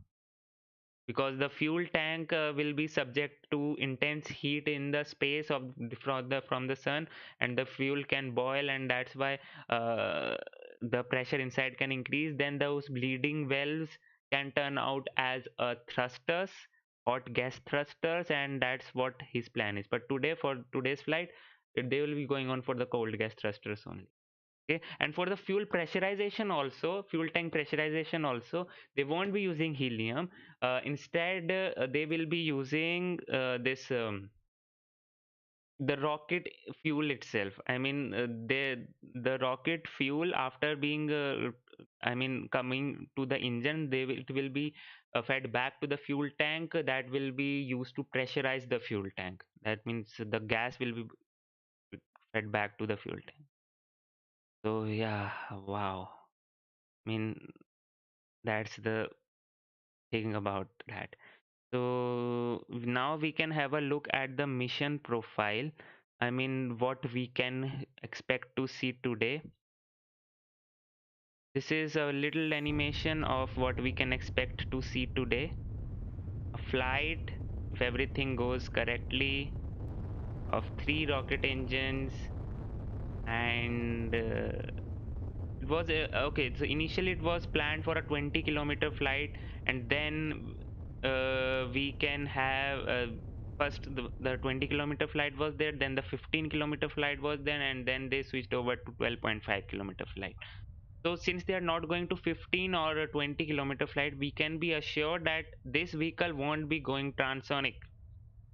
Because the fuel tank will be subject to intense heat in the space of from the sun, and the fuel can boil, and that's why the pressure inside can increase. Then those bleeding valves can turn out as thrusters, hot gas thrusters, and that's what his plan is. But today, for today's flight, they will be going on for the cold gas thrusters only. Okay, and for the fuel pressurization also, fuel tank pressurization also, they won't be using helium. Instead, they will be using this the rocket fuel itself. I mean, the rocket fuel, after being I mean, coming to the engine, it will be fed back to the fuel tank, that will be used to pressurize the fuel tank. That means the gas will be fed back to the fuel tank. So yeah, wow. I mean, that's the thing about that. So now we can have a look at the mission profile. I mean, what we can expect to see today. This is a little animation of what we can expect to see today. A flight, if everything goes correctly, of 3 rocket engines, and it was okay. So initially it was planned for a 20-kilometer flight, and then we can have first the 20-kilometer flight was there, then the 15-kilometer flight was there, and then they switched over to 12.5-kilometer flight. So since they are not going to 15 or a 20-kilometer flight, we can be assured that this vehicle won't be going transonic,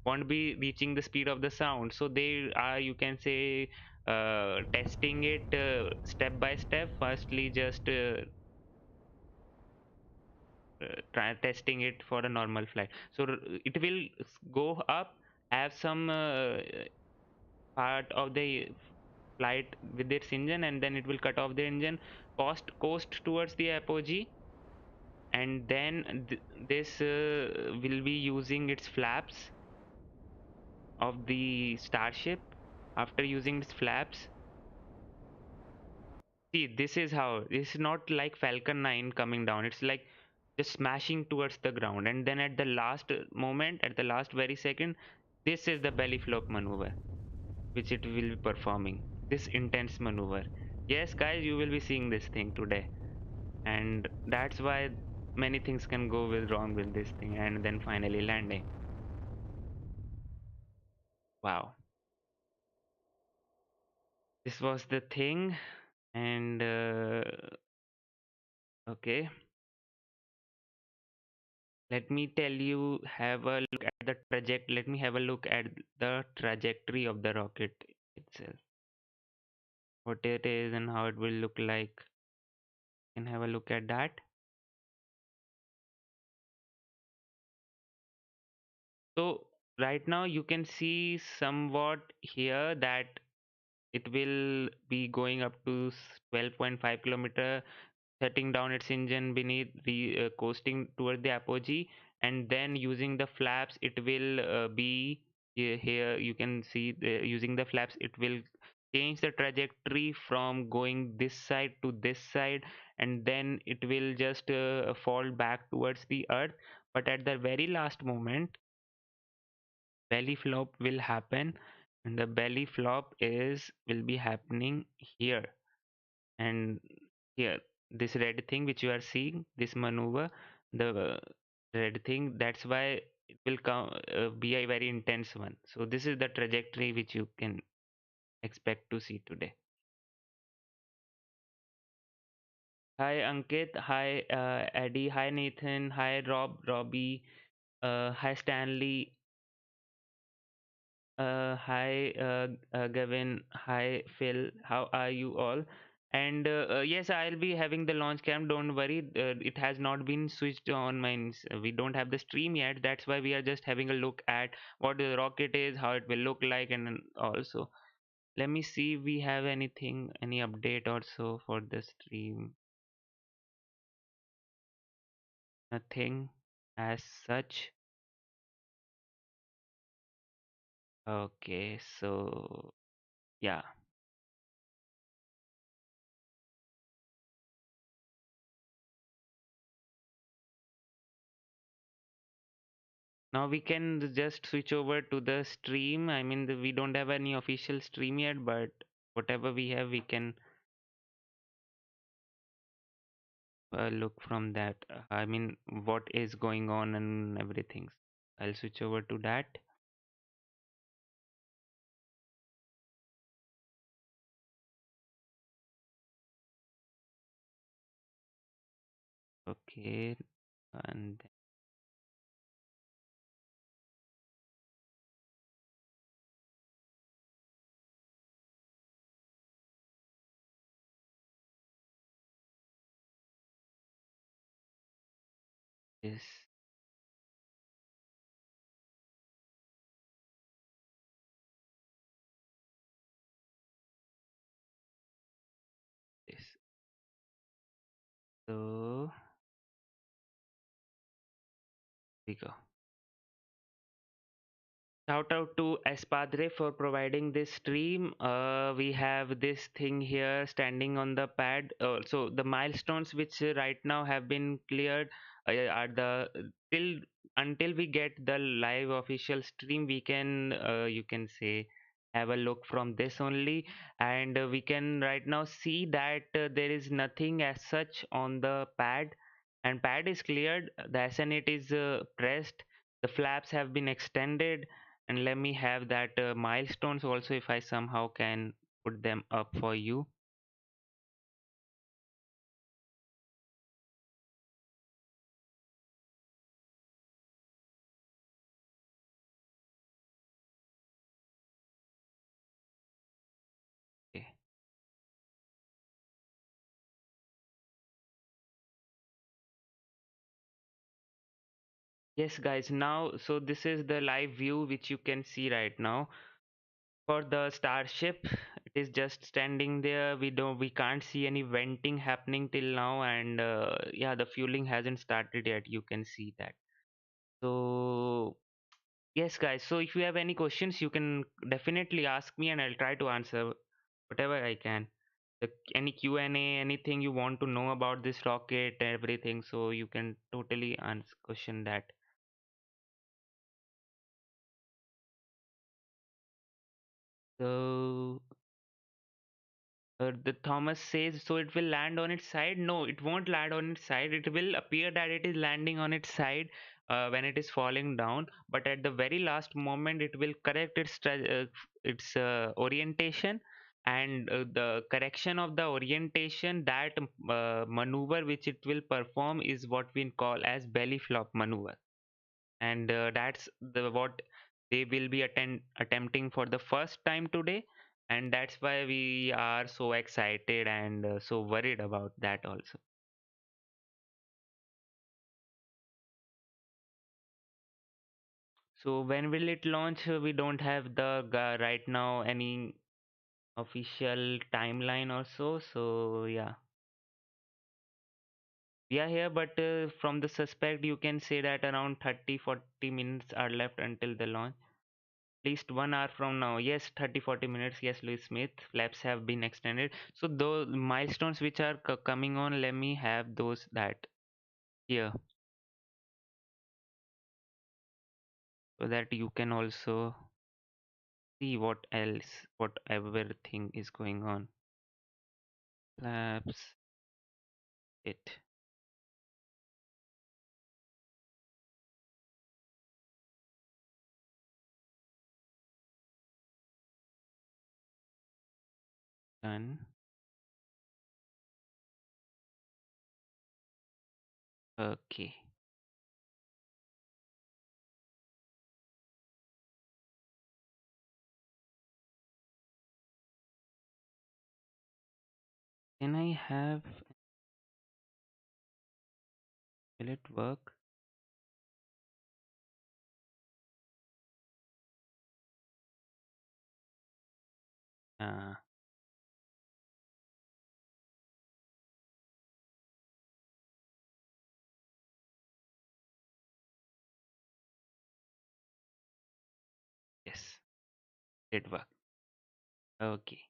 won't be reaching the speed of the sound. So they are, you can say, testing it step by step. Firstly, just try testing it for a normal flight. So it will go up, have some part of the flight with its engine, and then it will cut off the engine, coast towards the apogee, and then this will be using its flaps of the Starship. After using its flaps, see, this is how, this is not like Falcon 9 coming down. It's like just smashing towards the ground. And then at the last moment, at the last very second, this is the belly flop maneuver, which it will be performing. This intense maneuver. Yes, guys, you will be seeing this thing today. And that's why many things can go wrong with this thing, and then finally landing. Wow. This was the thing. And okay. Let me tell you, have a look at the let me have a look at the trajectory of the rocket itself. What it is and how it will look like. You can have a look at that. So right now you can see somewhat here that it will be going up to 12.5 kilometer, shutting down its engine beneath the coasting toward the apogee, and then using the flaps it will be, here you can see using the flaps, it will change the trajectory from going this side to this side, and then it will just fall back towards the earth. But at the very last moment, belly flop will happen, and the belly flop is will be happening here and here. This red thing which you are seeing, this maneuver, the red thing, that's why it will come be a very intense one. So this is the trajectory which you can expect to see today. Hi Ankit, hi Eddie, hi Nathan, hi Robbie, hi Stanley, hi Gavin, hi Phil, how are you all? And yes, I'll be having the launch cam. Don't worry, it has not been switched on. Mine, we don't have the stream yet. That's why we are just having a look at what the rocket is, how it will look like, and then also let me see if we have anything, any update also for the stream. Nothing as such. Okay, so yeah. Now we can just switch over to the stream. I mean, we don't have any official stream yet, but whatever we have, we can look from that. I mean, what is going on and everything. I'll switch over to that. Okay, and this, this. So we go. Shout out to Espadre for providing this stream. We have this thing here standing on the pad. So the milestones which right now have been cleared are the till until we get the live official stream. We can you can say have a look from this only, and we can right now see that there is nothing as such on the pad, and pad is cleared. The SN8 is pressed. The flaps have been extended, and let me have that milestones also if I somehow can put them up for you. Okay. Yes guys, now so this is the live view which you can see right now for the Starship. It is just standing there. We can't see any venting happening till now, and yeah, the fueling hasn't started yet. You can see that. So yes guys, so if you have any questions, you can definitely ask me and I'll try to answer whatever I can. Any Q&A, anything you want to know about this rocket, everything, so you can totally answer question that. So the Thomas says, so it will land on its side. No, it won't land on its side. It will appear that it is landing on its side when it is falling down, but at the very last moment it will correct its orientation, and the correction of the orientation, that maneuver which it will perform is what we call as belly flop maneuver, and that's the what they will be attempting for the first time today, and that's why we are so excited and so worried about that also. So when will it launch? We don't have the right now any official timeline or so yeah, we are here, but from the suspect you can say that around 30-40 minutes are left until the launch. least 1 hour from now. Yes, 30-40 minutes. Yes, Louis Smith. Flaps have been extended. So those milestones which are coming on, let me have those that here so that you can also see what else, what everything is going on. Flaps it done. Okay. Can I have? Will it work? Uh, yes, it worked. Okay.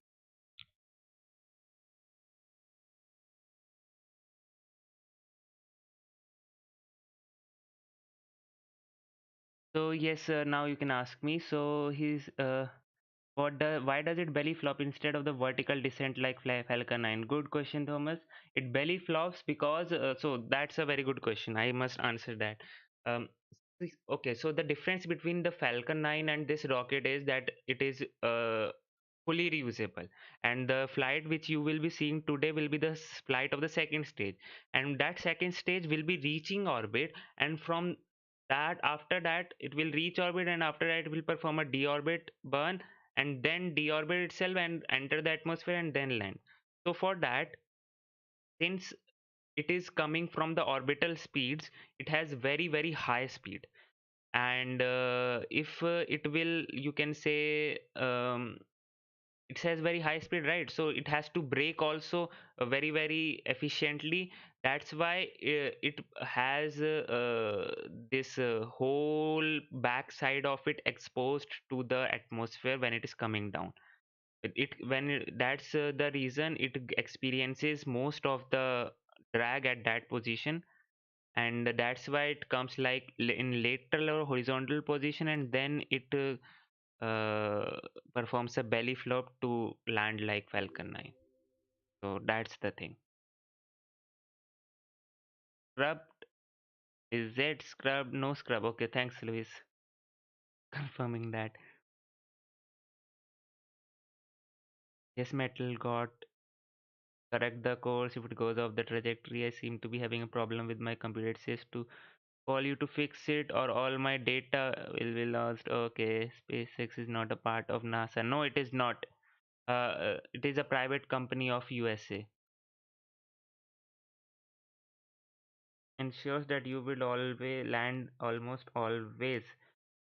So yes, now you can ask me. So he's why does it belly flop instead of the vertical descent like Falcon 9? Good question, Thomas. It belly flops because so that's a very good question. I must answer that. Um, okay, so the difference between the Falcon 9 and this rocket is that it is fully reusable, and the flight which you will be seeing today will be the flight of the second stage, and that second stage will be reaching orbit, and from that after that it will reach orbit, and after that it will perform a deorbit burn and then deorbit itself and enter the atmosphere and then land. So for that, since it is coming from the orbital speeds, it has very high speed, and if it will, you can say, it has very high speed, right? So it has to brake also very efficiently. That's why it has this whole backside of it exposed to the atmosphere when it is coming down. That's the reason it experiences most of the drag at that position, and that's why it comes like in lateral or horizontal position, and then it performs a belly flop to land like Falcon 9. So that's the thing. Scrubbed, is it scrubbed? No scrub. Okay, thanks, Luis, confirming that. Yes, metal got correct the course. If it goes off the trajectory, I seem to be having a problem with my computer. It says to call you to fix it or all my data will be lost. Okay, SpaceX is not a part of NASA. No, it is not. It is a private company of USA. Ensures that you will always land almost always.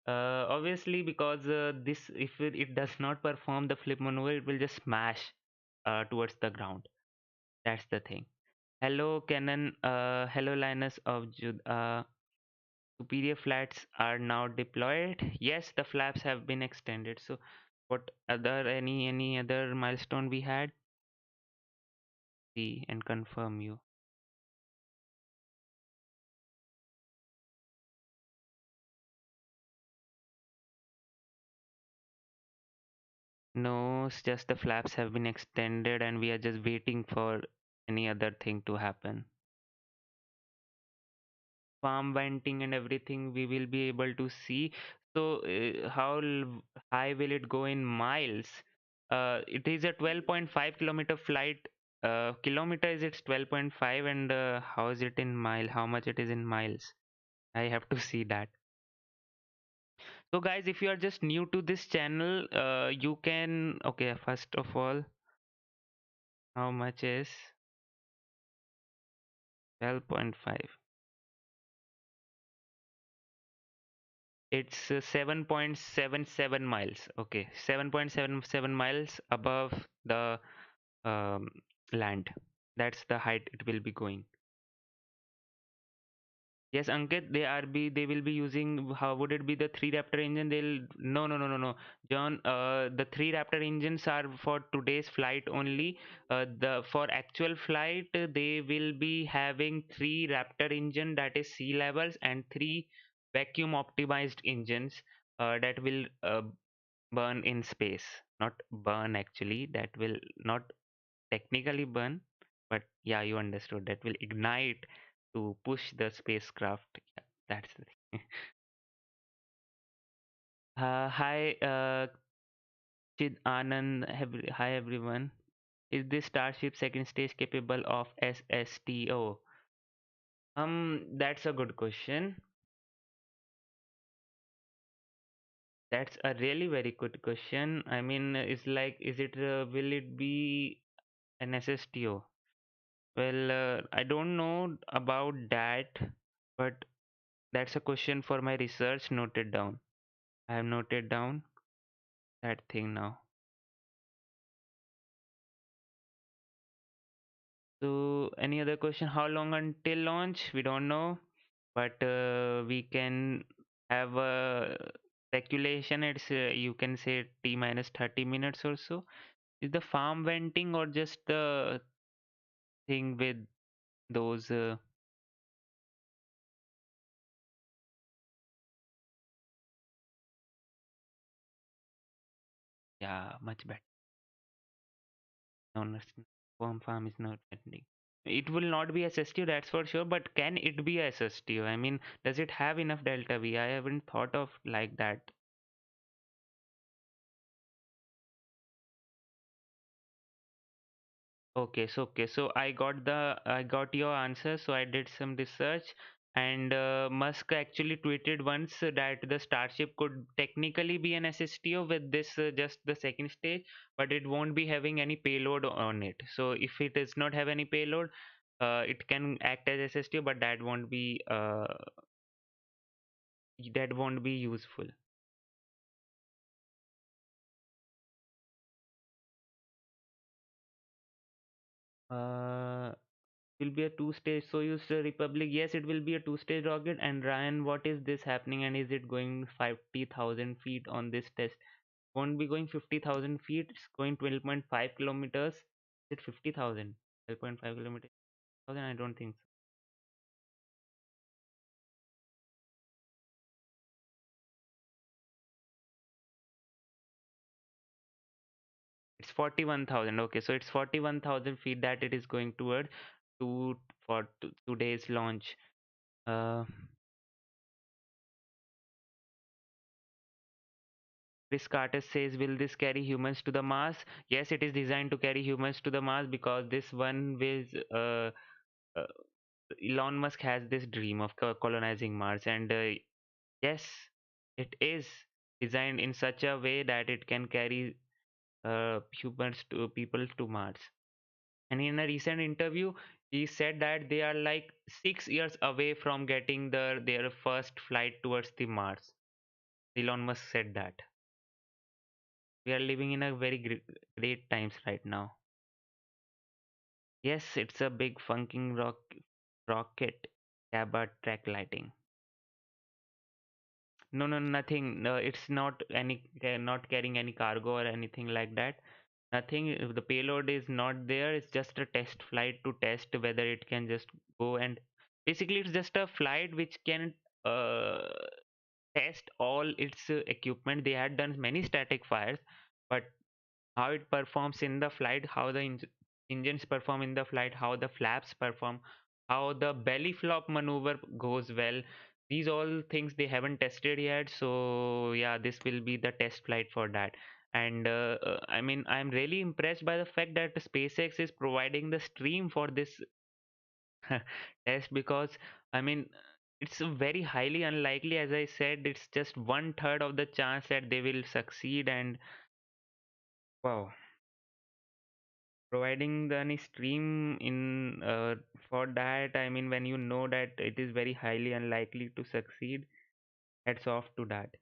Obviously, because this, if it does not perform the flip maneuver, it will just smash towards the ground. That's the thing. Hello, Canon. Hello, Linus of Jud. Superior flats are now deployed. Yes, the flaps have been extended. So, what other any other milestone we had? See and confirm you. No, it's just the flaps have been extended, and we are just waiting for any other thing to happen. Farm venting and everything we will be able to see. So how high will it go in miles? It is a 12.5 kilometer flight. Kilometer is it's 12.5, and how is it in mile? How much it is in miles? I have to see that. So guys, if you are just new to this channel, you can, okay, first of all, how much is 12.5? It's 7.77 miles. Okay, 7.77 miles above the land. That's the height it will be going. Yes, Ankit, they will be using, how would it be, the three Raptor engine? They'll no, John. The three Raptor engines are for today's flight only. The for actual flight, they will be having three Raptor engine, that is sea levels, and three vacuum optimized engines that will burn in space. Not burn actually. That will not technically burn, but yeah, you understood. That will ignite to push the spacecraft. Yeah, that's the thing. Hi, Chid Anand. Hi, everyone. Is this Starship second stage capable of SSTO? That's a good question. That's a really very good question. I mean, it's like, will it be an SSTO? Well, I don't know about that, but that's a question for my research. Noted down. I have noted down that thing now. So, any other question? How long until launch? We don't know, but we can have a speculation. It's you can say T minus 30 minutes or so. Is the farm venting or just the thing with those? Yeah, much better. No, no, farm is not venting. It will not be SSTO, that's for sure. But can it be SSTO? I mean, does it have enough delta V? I haven't thought of like that. Okay, so I got your answer. So I did some research, and Musk actually tweeted once that the Starship could technically be an SSTO with this just the second stage, but it won't be having any payload on it. So if it does not have any payload, it can act as SSTO, but that won't be useful. Uh, will be a two-stage Soyuz Republic. Yes, it will be a two-stage rocket. And Ryan, what is this happening? And is it going 50,000 feet on this test? Won't be going 50,000 feet. It's going 12.5 kilometers. Is it 50,000? 12.5 kilometers? I don't think so. It's 41,000. Okay, so it's 41,000 feet that it is going toward for today's launch. Uh, Chris Carter says, will this carry humans to the Mars? Yes, it is designed to carry humans to the Mars because this one will. Uh, Elon Musk has this dream of colonizing Mars, and yes, it is designed in such a way that it can carry humans to people to Mars. And in a recent interview, he said that they are like 6 years away from getting their first flight towards the Mars. Elon Musk said that. We are living in a very great times right now. Yes, it's a big funking rocket. Cabot track lighting. No, no, nothing. No, it's not not carrying any cargo or anything like that. Nothing. The payload is not there. It's just a test flight to test whether it can just go, and basically it's just a flight which can uh, test all its equipment. They had done many static fires, but how it performs in the flight, how the engines perform in the flight, how the flaps perform, how the belly flop maneuver goes well. These all things they haven't tested yet. So yeah, this will be the test flight for that. And I mean, I'm really impressed by the fact that SpaceX is providing the stream for this test because I mean, it's very highly unlikely. As I said, it's just 1/3 of the chance that they will succeed. And wow, providing any stream in for that, I mean, when you know that it is very highly unlikely to succeed, hats off to that.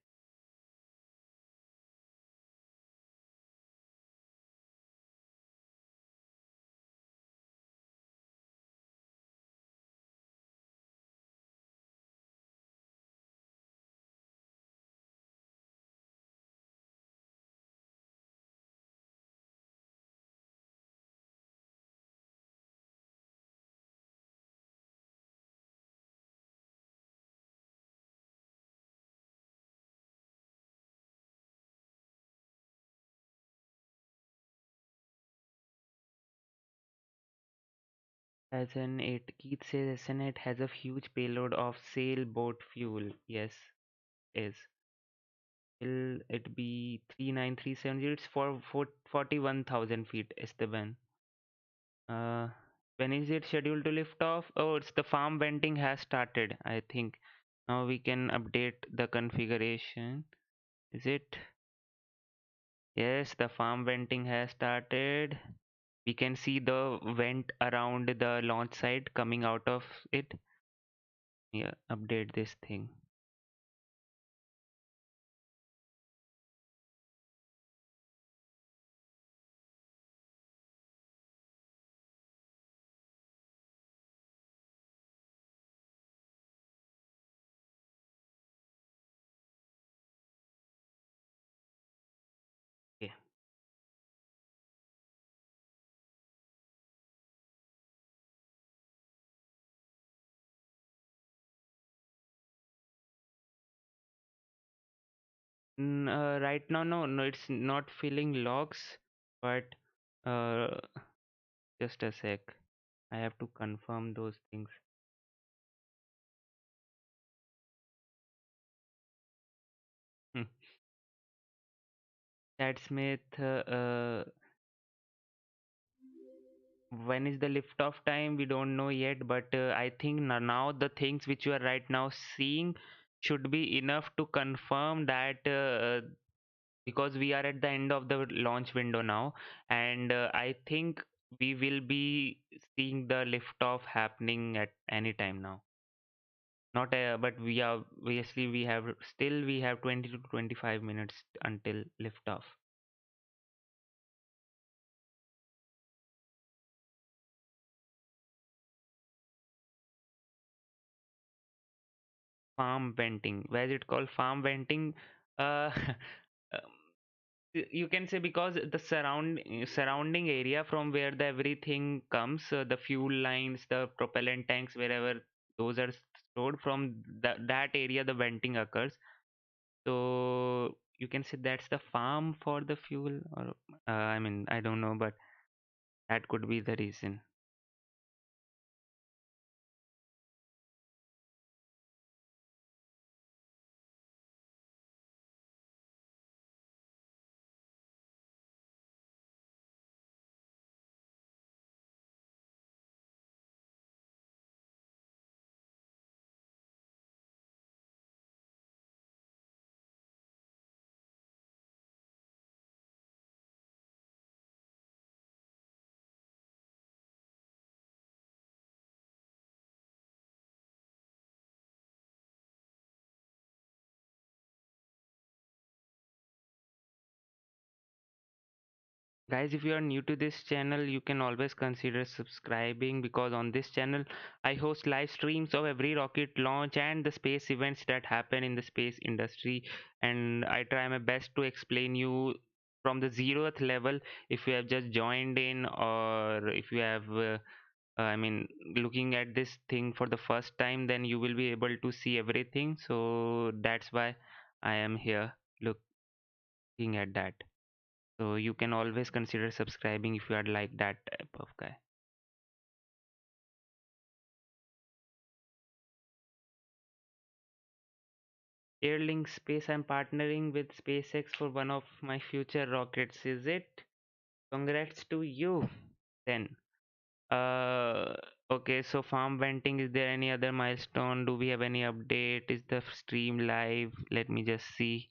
SN8. Keith says SN8 has a huge payload of sailboat fuel. Yes, is. Will it be 39370? It's for 41,000 feet, Esteban. Uh, when is it scheduled to lift off? Oh, it's the farm venting has started, I think. Now we can update the configuration. Is it? Yes, the farm venting has started. We can see the vent around the launch site coming out of it. Yeah, update this thing. Okay. Right now, no, it's not filling logs, but uh, just a sec. I have to confirm those things. Hmm. Chad Smith, when is the liftoff time? We don't know yet, but I think now the things which you are right now seeing should be enough to confirm that because we are at the end of the launch window now, and I think we will be seeing the liftoff happening at any time now. Not but we are obviously we have 20 to 25 minutes until liftoff. Farm venting. Why is it called farm venting? Uh, um, you can say because the surrounding area from where the everything comes, the fuel lines, the propellant tanks, wherever those are stored, from that area the venting occurs. So you can say that's the farm for the fuel, or I mean, I don't know, but that could be the reason. Guys, if you are new to this channel, you can always consider subscribing, because on this channel I host live streams of every rocket launch and the space events that happen in the space industry, and I try my best to explain you from the 0th level. If you have just joined in, or if you have I mean, looking at this thing for the first time, then you will be able to see everything. So that's why I am here looking at that. So you can always consider subscribing if you are like that type of guy. Airlink Space, I'm partnering with SpaceX for one of my future rockets. Is it? Congrats to you. Then, uh, okay. So farm venting. Is there any other milestone? Do we have any update? Is the stream live? Let me just see.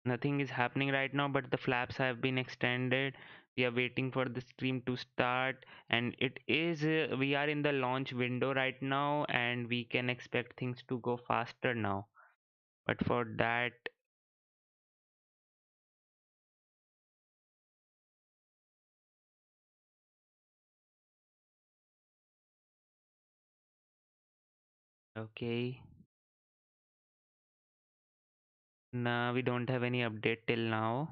Nothing is happening right now, but the flaps have been extended. We are waiting for the stream to start, and it is we are in the launch window right now, and we can expect things to go faster now. But for that, okay, no, we don't have any update till now.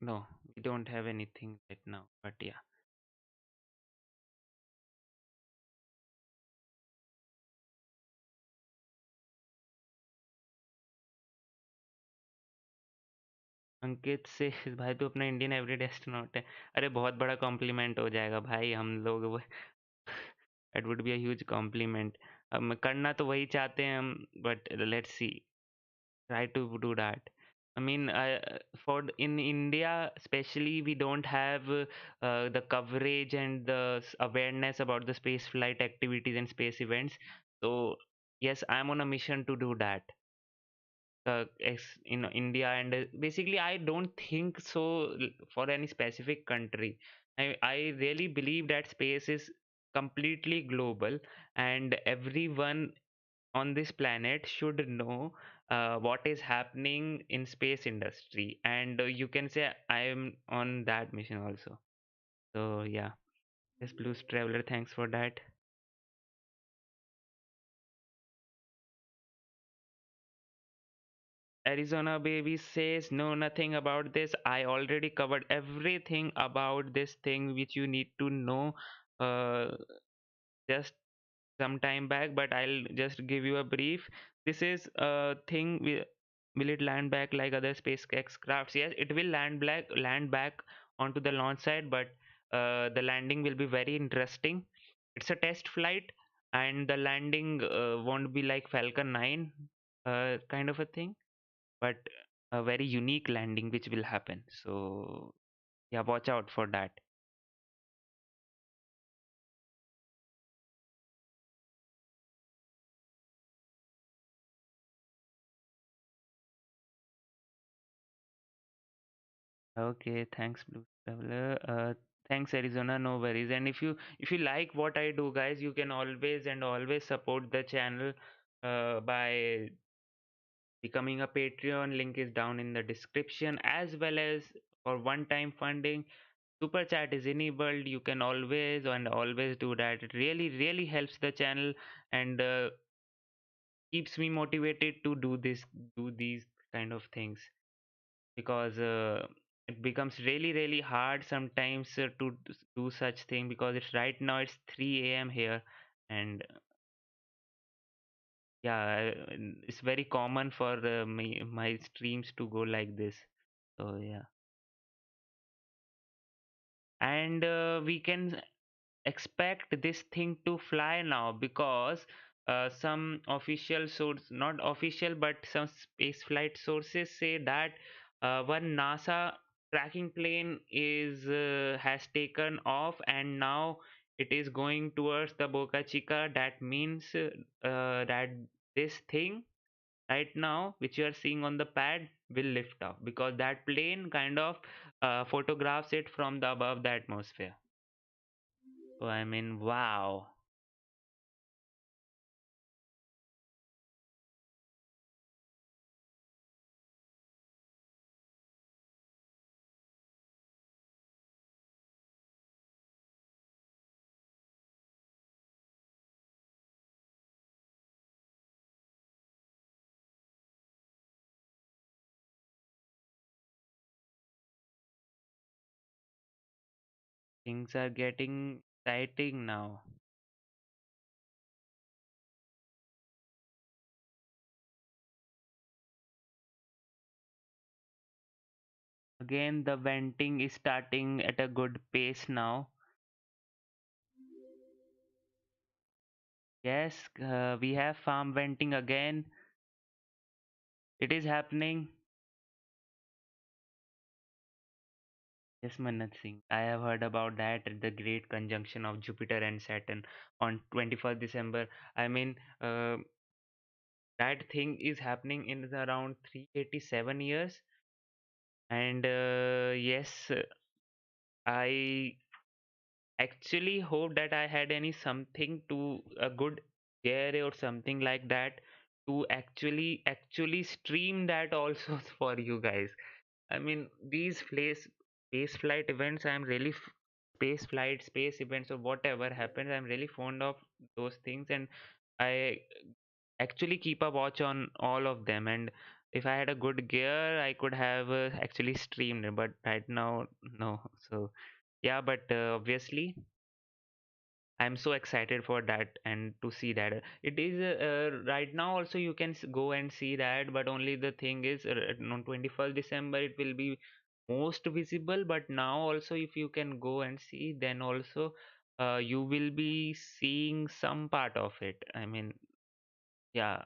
No, we don't have anything right now. But yeah, अंकित से भाई तू अपना Indian average astronaut है। अरे बहुत बड़ा complement हो जाएगा भाई, हम लोग वो it would be a huge complement. हम करना तो वही चाहते हैं हम, but let's see, try to do that. I mean, for in India especially, we don't have the coverage and the awareness about the space flight activities and space events. So yes, I'm on a mission to do that in India, and basically I don't think so for any specific country. I really believe that space is completely global, and everyone on this planet should know what is happening in space industry, and you can say I am on that mission also. So yeah, yes, Blues Traveler, thanks for that. Arizona Baby says, no, nothing about this. I already covered everything about this thing which you need to know uh, just some time back, but I'll just give you a brief. This is a thing. Will it land back like other SpaceX crafts? Yes, it will land back onto the launch site, but the landing will be very interesting. It's a test flight, and the landing won't be like Falcon 9 kind of a thing, but a very unique landing which will happen. So yeah, watch out for that. Okay, thanks, Blue Traveler. Thanks, Arizona. No worries. And if you like what I do, guys, you can always support the channel by becoming a Patreon. Link is down in the description, as well as for one-time funding. Super chat is enabled. You can always do that. It really helps the channel, and keeps me motivated to do these kind of things, because it becomes really hard sometimes to do such thing, because it's right now it's 3 a.m. here, and yeah, it's very common for my streams to go like this. So yeah, and we can expect this thing to fly now, because some official source, not official, but some space flight sources say that one NASA tracking plane is has taken off, and now it is going towards the Boca Chica. That means that this thing right now which you are seeing on the pad will lift off, because that plane kind of photographs it from the above the atmosphere. So I mean, wow. Things are getting exciting now. Again, the venting is starting at a good pace now. Yes, we have farm venting again. It is happening. Yes, Manat Singh. I have heard about that at the great conjunction of Jupiter and Saturn on 21st December. I mean, that thing is happening in around 387 years. And yes, I actually hope that I had any something to a good gear or something like that to actually stream that also for you guys. I mean, these space flight events, I'm really space flight, space events, or whatever happens, I'm really fond of those things, and I actually keep a watch on all of them. And if I had a good gear, I could have actually streamed it, but right now, no. So yeah, but obviously I'm so excited for that and to see that. It is right now also you can go and see that, but only the thing is on 21st December it will be most visible. But now also if you can go and see, then also you will be seeing some part of it. I mean, yeah,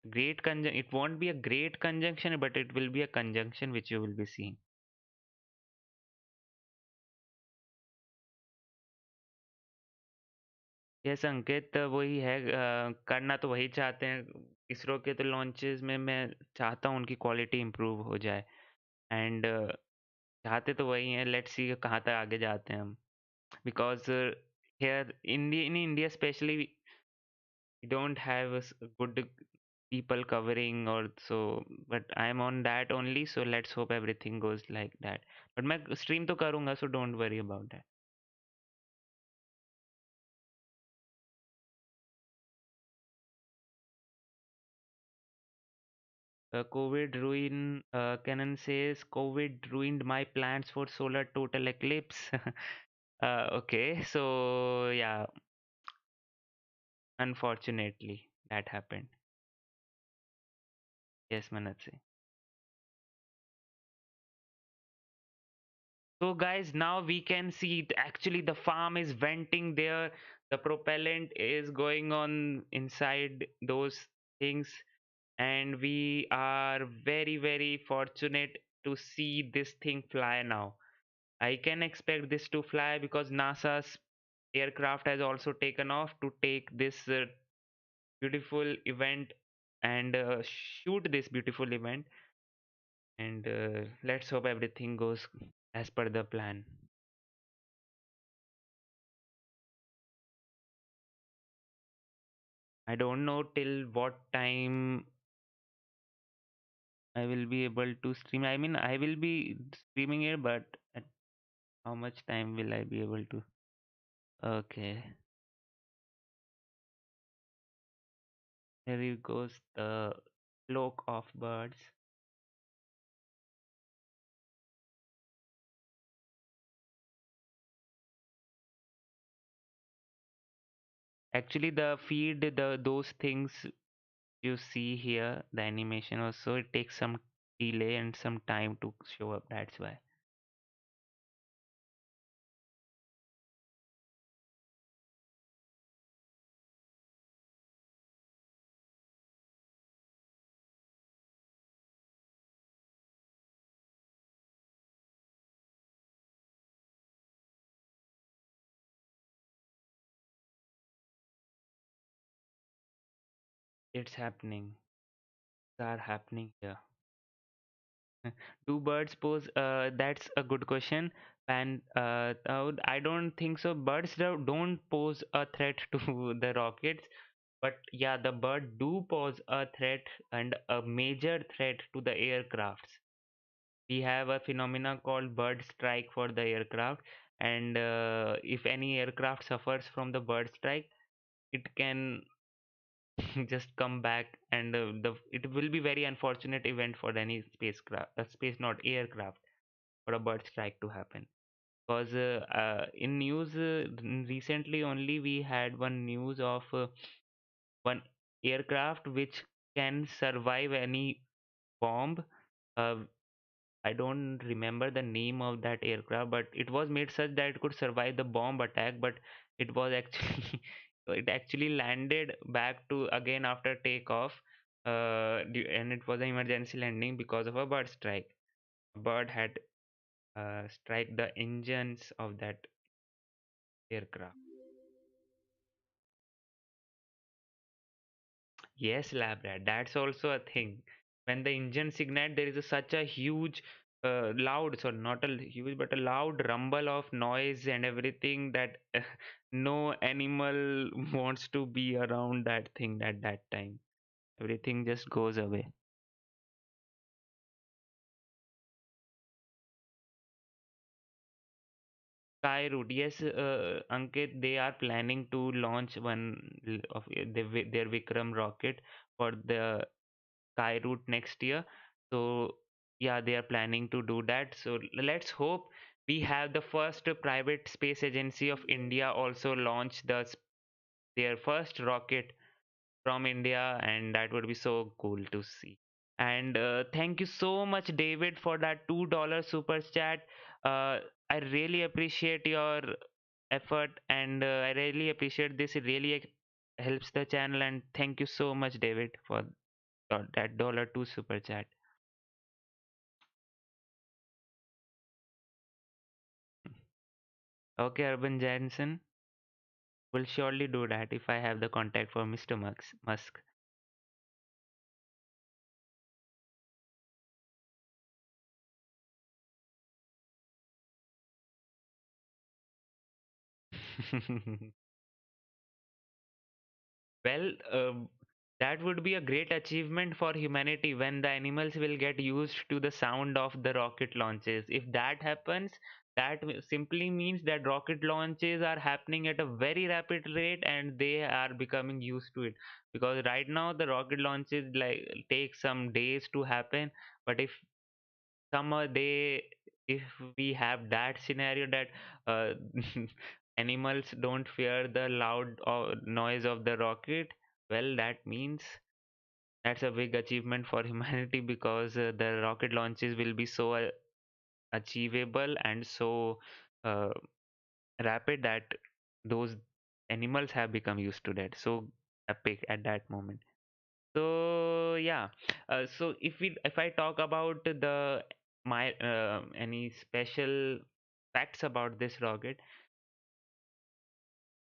great conjunction. It won't be a great conjunction, but it will be a conjunction which you will be seeing. Yes Ankit, वही है, करना तो वही चाहते हैं इसरो के। तो launches में मैं चाहता हूँ उनकी क्वालिटी इंप्रूव हो जाए। एंड चाहते तो वही हैं, लेट्स सी कहाँ तक आगे जाते हैं हम। Because here India, in India specially, we don't have good people covering or so, but I'm on that only, so let's hope everything goes like that. But मैं stream तो करूँगा, so don't worry about that. Canon says COVID ruined my plans for solar total eclipse. Okay, so yeah, unfortunately that happened. Yes, Manatsi. So guys, now we can see it. Actually the farm is venting there. The propellant is going on inside those things, and we are very, very fortunate to see this thing fly now. I can expect this to fly because NASA's aircraft has also taken off to take this beautiful event and shoot this beautiful event. And let's hope everything goes as per the plan. I don't know till what time I will be able to stream. I mean, I will be streaming it, but at how much time will I be able to? Okay, here goes the flock of birds. Actually, the feed, the those things you see here, the animation also, it takes some delay and some time to show up. That's why. It's happening. Are happening here. Do birds pose? That's a good question. And I don't think so. Birds don't pose a threat to the rockets, but yeah, the bird do pose a threat and a major threat to the aircrafts. We have a phenomena called bird strike for the aircraft, and if any aircraft suffers from the bird strike, it can just come back, and the it will be very unfortunate event for any spacecraft, space not aircraft, for a bird strike to happen. Because in news recently only we had one news of one aircraft which can survive any bomb. uh, I don't remember the name of that aircraft, but it was made such that it could survive the bomb attack. But it was actually it actually landed back to again after takeoff, and it was an emergency landing because of a bird strike. A bird had strike the engines of that aircraft. Yes, lab rat. That's also a thing. When the engine ignite, there is such a huge, loud, so not a huge, but a loud rumble of noise and everything that no animal wants to be around that thing at that time. Everything just goes away. Skyroot, yes, Ankit, they are planning to launch one of their Vikram rocket for the Sky route next year. So yeah, they are planning to do that. So let's hope. We have the first private space agency of India also launched their first rocket from India, and that would be so cool to see. And thank you so much, David, for that $2 super chat. I really appreciate your effort, and I really appreciate this. It really helps the channel, and thank you so much, David, for that $2 super chat. Okay, Urban Jansen will surely do that if I have the contact for Mr. Musk. Well, that would be a great achievement for humanity when the animals will get used to the sound of the rocket launches. If that happens, that simply means that rocket launches are happening at a very rapid rate and they are becoming used to it. Because right now the rocket launches like take some days to happen, but if we have that scenario that uh, animals don't fear the loud noise of the rocket, well, that means that's a big achievement for humanity because the rocket launches will be so achievable and so uh, rapid that those animals have become used to that. So epic at that moment. So yeah, so if I talk about the my any special facts about this rocket,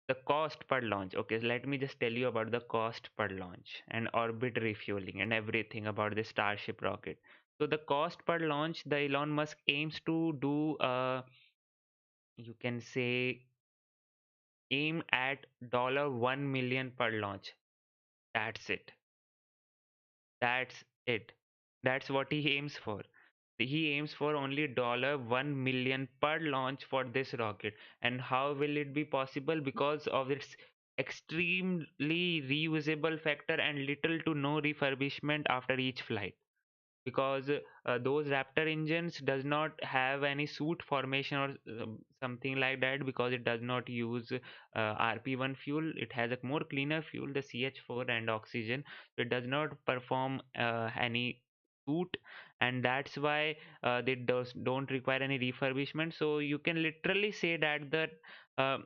the cost per launch. Okay, so let me just tell you about the cost per launch and orbit refueling and everything about the Starship rocket. So the cost per launch, the Elon Musk aims to do, you can say, aim at $1 million per launch. That's it. That's it. That's what he aims for. He aims for only $1 million per launch for this rocket. And how will it be possible? Because of its extremely reusable factor and little to no refurbishment after each flight, because those Raptor engines does not have any soot formation or something like that, because it does not use RP1 fuel. It has a more cleaner fuel, the CH4 and oxygen. It does not perform any soot, and that's why they don't require any refurbishment. So you can literally say that uh,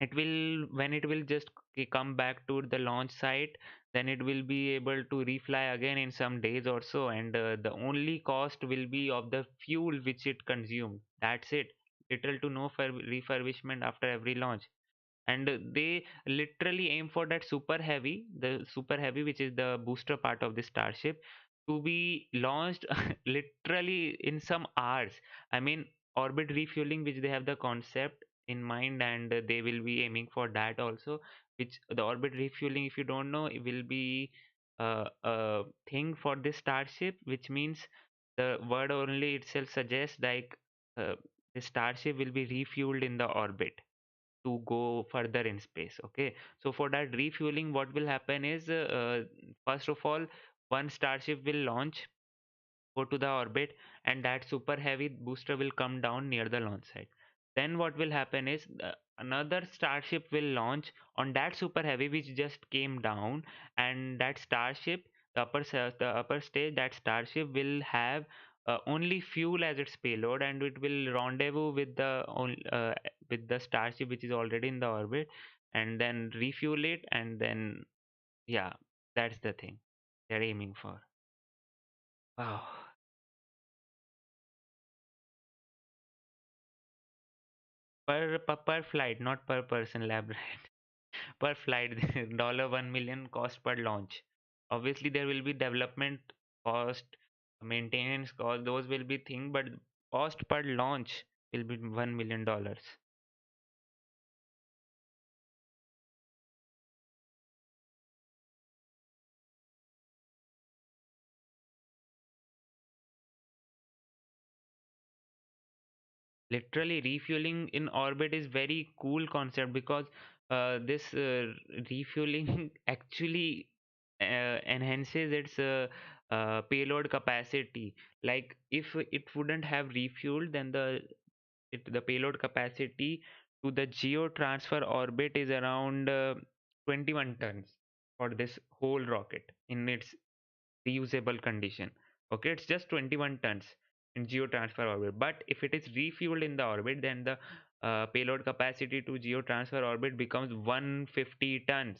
it will, when it will just come back to the launch site, then it will be able to refly again in some days or so, and the only cost will be of the fuel which it consumed. That's it. Little to no refurbishment after every launch. And they literally aim for that super heavy, which is the booster part of the Starship, to be launched literally in some hours. I mean, orbit refueling, which they have the concept in mind, and they will be aiming for that also. Which the orbit refueling, if you don't know, it will be a thing for this Starship, which means the word only itself suggests like the Starship will be refueled in the orbit to go further in space. Okay, so for that refueling, what will happen is, first of all, one Starship will launch, go to the orbit, and that super heavy booster will come down near the launch site. Then what will happen is, another Starship will launch on that super heavy which just came down, and that Starship, the upper stage, that Starship will have only fuel as its payload, and it will rendezvous with the Starship which is already in the orbit, and then refuel it, and then yeah, that's the thing they're aiming for. Wow. Per flight, not per person, lab rat. Per flight, $1 million cost per launch. Obviously, there will be development cost, maintenance cost, those will be thing, but cost per launch will be $1 million. Literally, refueling in orbit is very cool concept, because this refueling actually enhances its payload capacity. Like if it wouldn't have refueled, then the the payload capacity to the geo transfer orbit is around 21 tons for this whole rocket in its reusable condition. Okay, it's just 21 tons in geo transfer orbit. But if it is refueled in the orbit, then the payload capacity to geo transfer orbit becomes 150 tons.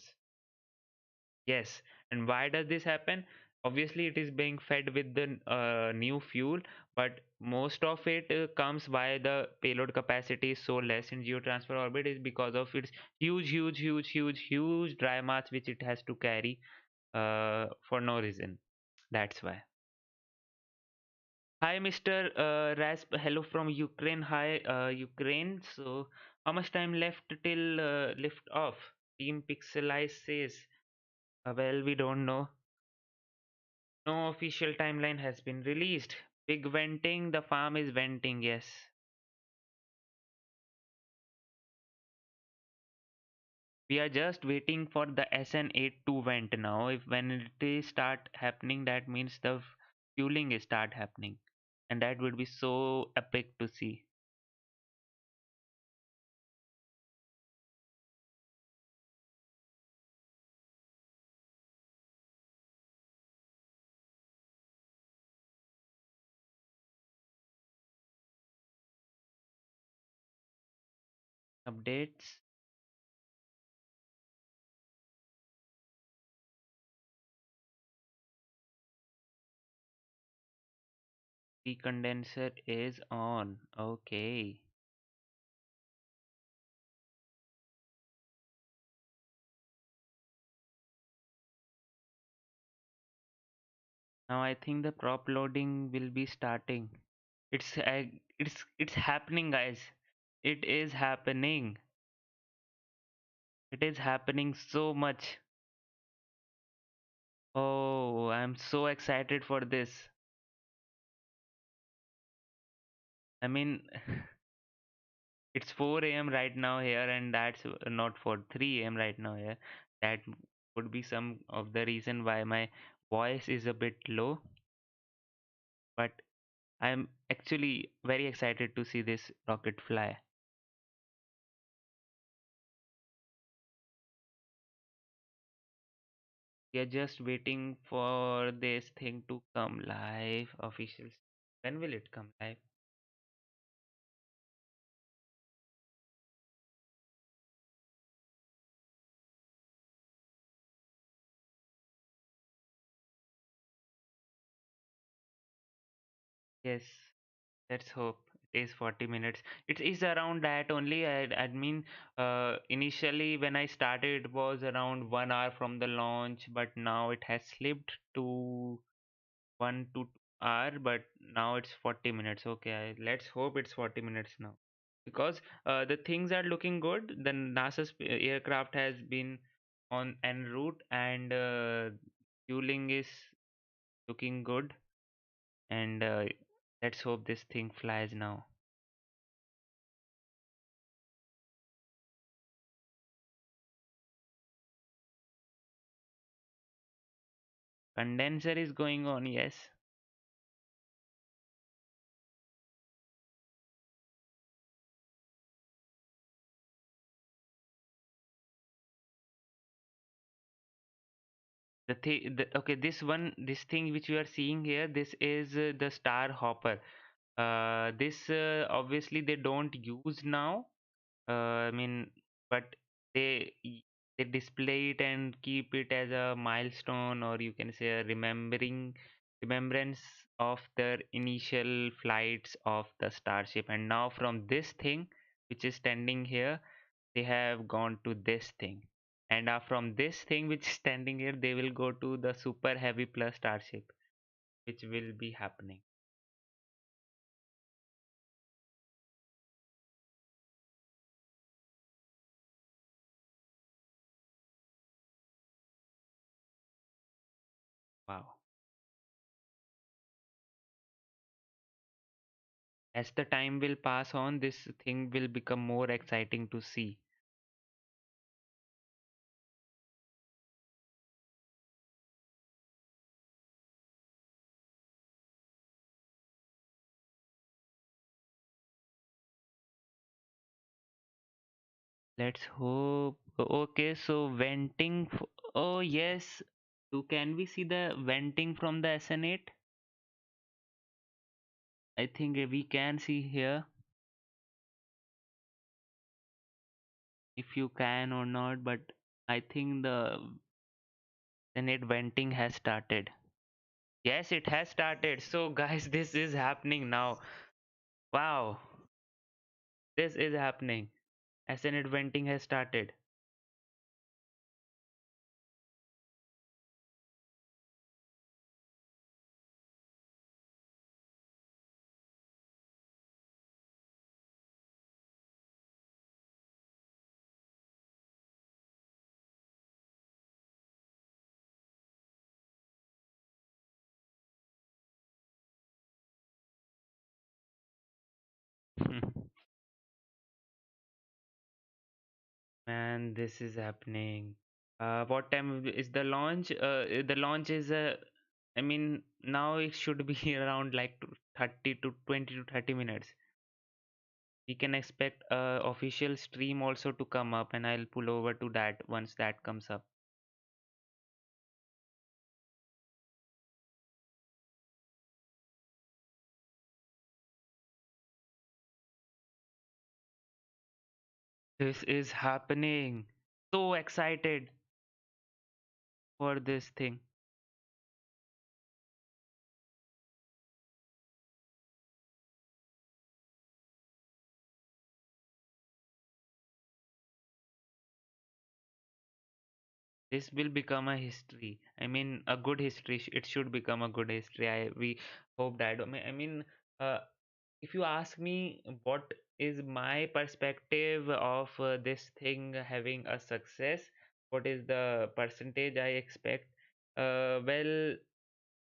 Yes, and why does this happen? Obviously, it is being fed with the new fuel, but most of it comes why the payload capacity is so less in geotransfer orbit is because of its huge dry mass which it has to carry for no reason. That's why. Hi, Mr. Rasp. Hello from Ukraine. Hi, Ukraine. So, how much time left till lift off? Team Pixelize says. Well, we don't know. No official timeline has been released. Big venting, the farm is venting, yes. We are just waiting for the SN8 to vent now. If when it is start happening, that means the fueling is start happening. And that would be so epic to see. Updates. The condenser is on. Okay. Now I think the prop loading will be starting. It's happening, guys. It is happening. It is happening so much. Oh, I'm so excited for this. I mean, it's 4 a.m. right now here, and that's not for 3 a.m. right now here. That would be some of the reason why my voice is a bit low, but I'm actually very excited to see this rocket fly. We are just waiting for this thing to come live, officials. When will it come live? Yes. Let's hope it is 40 minutes. It is around that only. I mean, initially when I started, it was around 1 hour from the launch, but now it has slipped to 1 to 2 hour. But now it's 40 minutes. Okay, let's hope it's 40 minutes now, because the things are looking good. The NASA aircraft has been on en route, and fueling is looking good. And let's hope this thing flies now. Condenser is going on, yes. Okay, this thing which you are seeing here, this is the Star Hopper. This obviously they don't use now. I mean, but they they display it and keep it as a milestone, or you can say a remembrance of their initial flights of the Starship. And now from this thing, which is standing here, they have gone to this thing, and from this thing which is standing here, they will go to the super heavy plus Starship, which will be happening. Wow. As the time will pass on, this thing will become more exciting to see. Let's hope. Okay, so venting. Oh yes. So can we see the venting from the SN8? I think we can see here if you can or not, but I think the SN8 venting has started. Yes, it has started. So guys, this is happening now. Wow, this is happening. SN8 venting has started. Man, this is happening. What time is the launch? The launch is I mean, now it should be around like 30 to 20 to 30 minutes. We can expect a official stream also to come up, and I'll pull over to that once that comes up. This is happening. So excited for this thing. This will become a history. I mean, a good history. It should become a good history. We hope that. I mean, uh, if you ask me what is my perspective of this thing having a success, what is the percentage I expect? Well,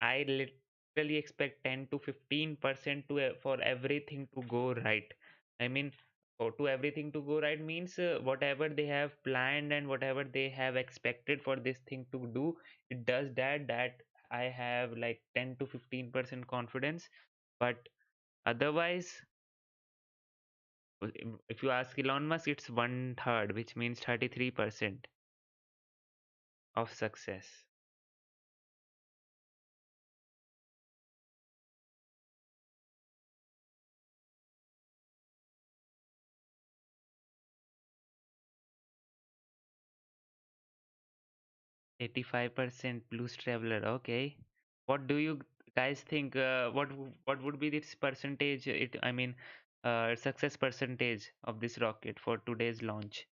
I literally expect 10 to 15% to for everything to go right. I mean, to everything to go right means whatever they have planned and whatever they have expected for this thing to do, it does that. That I have like 10 to 15% confidence. But otherwise, if you ask Elon Musk, it's one third, which means 33% of success. 85% blues traveler. Okay. What do you guys think? What would be this percentage? I mean, success percentage of this rocket for today's launch?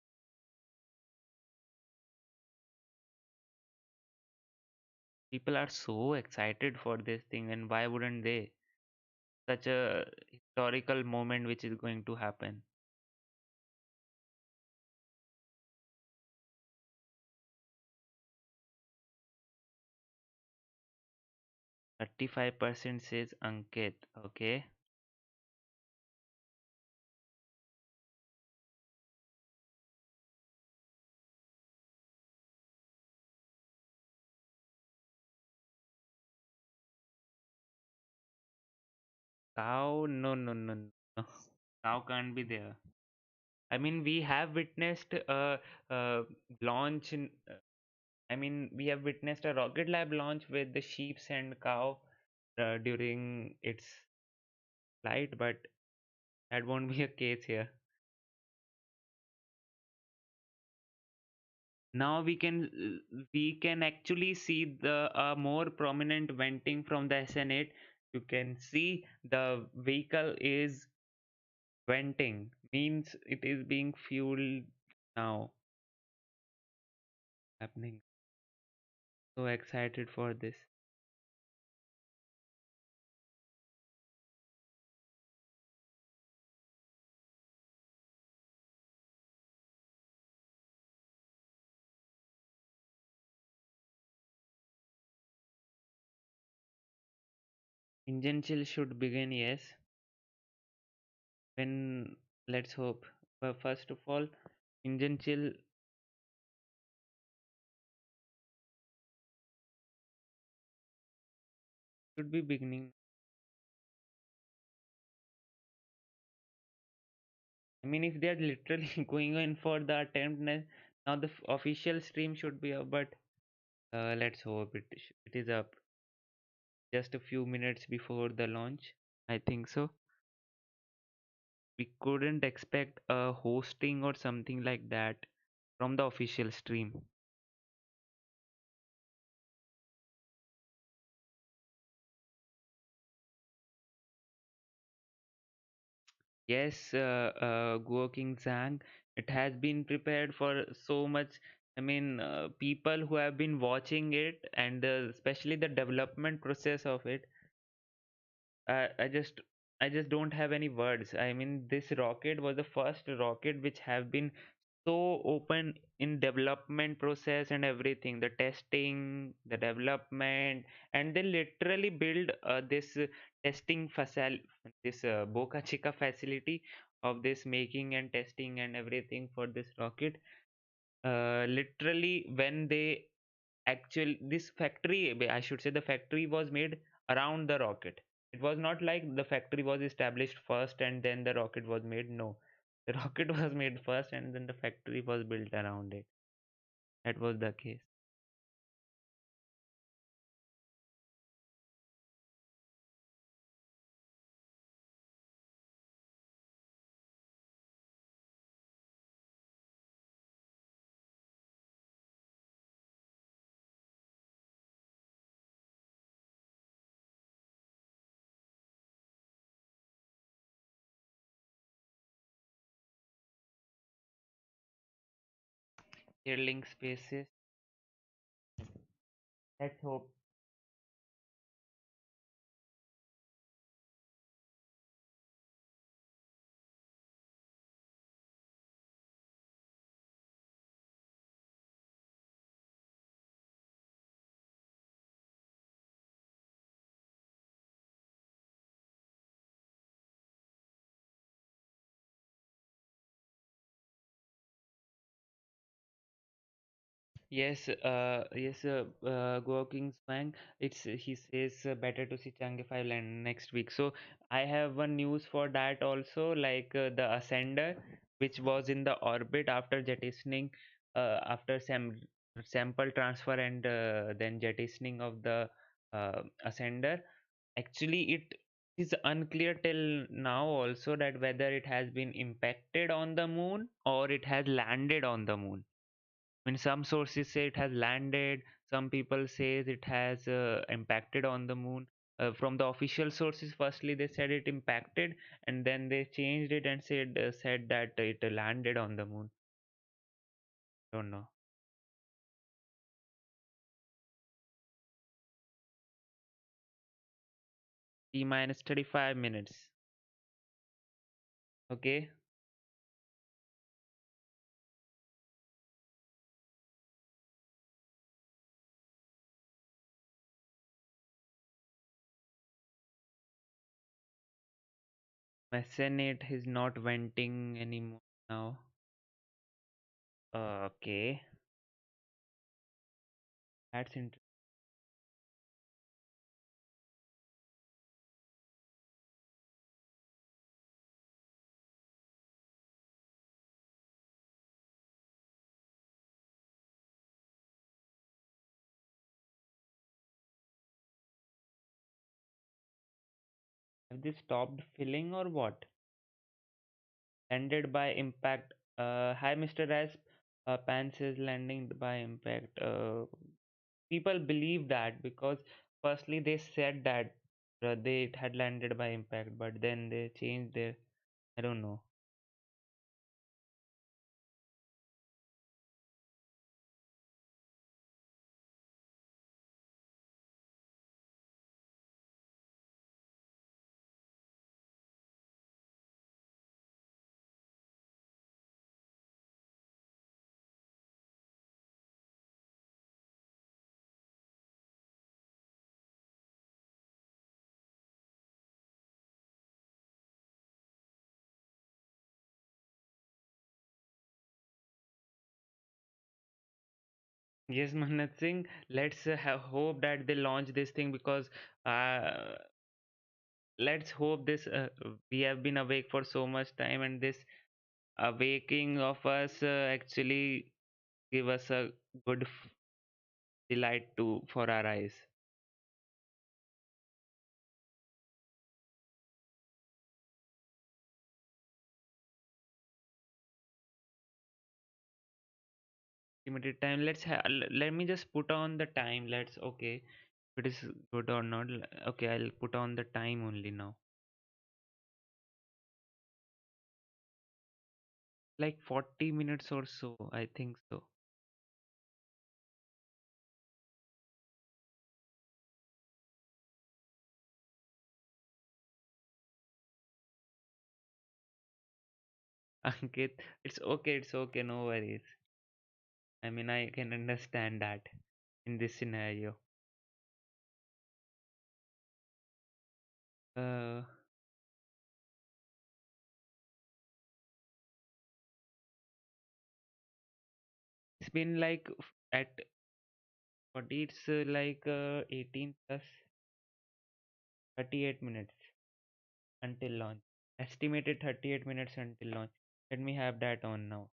People are so excited for this thing, and why wouldn't they? Such a historical moment which is going to happen. 35% says Ankit. Okay. Cow? No, no, no, no. Cow can't be there. I mean, we have witnessed a launch in. I mean, we have witnessed a Rocket Lab launch with the sheeps and cow during its flight, but that won't be a case here. Now we can actually see the more prominent venting from the SN8. You can see the vehicle is venting, means it is being fueled now. Happening. So excited for this. Engine chill should begin, yes. When let's hope. But first of all, engine chill should be beginning. I mean, if they're literally going in for the attempt, now the official stream should be up, but let's hope it is up just a few minutes before the launch. I think so. We couldn't expect a hosting or something like that from the official stream. Yes, Guo King Zhang, it has been prepared for so much. I mean, people who have been watching it, and especially the development process of it, I, I just I just don't have any words. I mean, this rocket was the first rocket which have been so open in development process and everything, the testing, the development, and they literally build this testing facility, this Boca Chica facility of this making and testing and everything for this rocket. Literally, when they actually this factory, I should say, the factory was made around the rocket. It was not like the factory was established first and then the rocket was made. No, the rocket was made first and then the factory was built around it. That was the case. Airlink spaces, let's hope. Yes, Goking's Wang. It's he says better to see Changify land next week. So I have one news for that also, like the ascender, which was in the orbit after jettisoning, after sample transfer and then jettisoning of the ascender. Actually, it is unclear till now also that whether it has been impacted on the moon or it has landed on the moon. When some sources say it has landed, some people say it has impacted on the moon. From the official sources, firstly they said it impacted, and then they changed it and said that it landed on the moon. Don't know. T minus 35 minutes. Okay. SN8 is not venting anymore now. Okay, that's interesting. Have they stopped filling or what? Ended by impact. Hi, Mr. Rasp. Pants is landing by impact. People believe that because firstly they said that they it had landed by impact, but then they changed their. I don't know. Yes, Manat Singh. Let's have hope that they launch this thing because uh, let's hope this. We have been awake for so much time, and this waking of us actually give us a good delight to for our eyes. Limited time. Let me just put on the time. Let's okay. If it is good or not. Okay, I'll put on the time only now. Like 40 minutes or so, I think so. Ankit, it's okay, no worries. I mean, I can understand that in this scenario. Uh, it's been like at 40, it's like 18 plus 38 minutes until launch. Estimated 38 minutes until launch. Let me have that on now.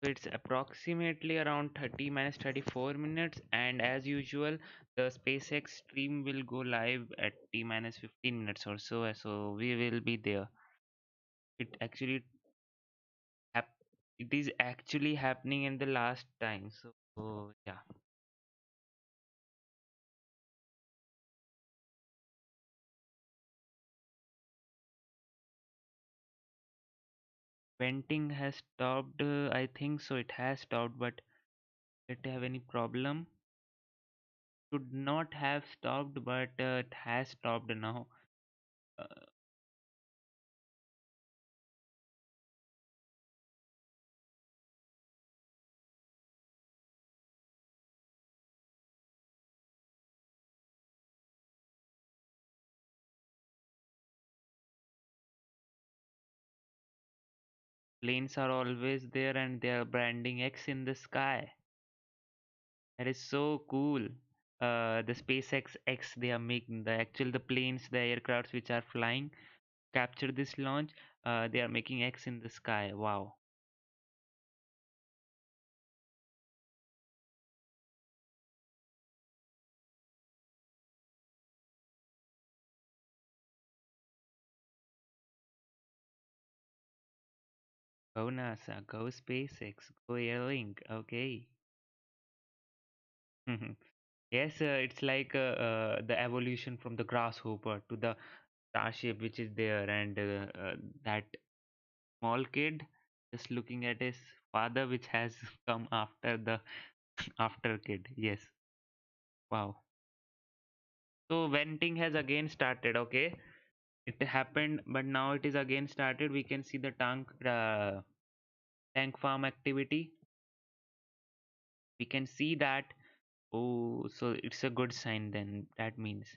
So it's approximately around 30 minus 34 minutes, and as usual, the SpaceX stream will go live at T minus 15 minutes or so. So we will be there. It actually hap- it is actually happening in the last time. So yeah, venting has stopped. I think so. It has stopped, but it have any problem? Should not have stopped, but it has stopped now. Uh, Planes are always there and they are branding X in the sky. That is so cool. The SpaceX X they are making the planes, the aircrafts which are flying capture this launch. They are making X in the sky. Wow. Go NASA, go SpaceX, go Airlink. Okay. Yes, it's like the evolution from the grasshopper to the starship which is there, and that small kid just looking at his father, which has come after the after kid. Yes. Wow. So venting has again started. Okay, it happened, but now it is again started. We can see the tank farm activity. We can see that. Oh, so it's a good sign then. That means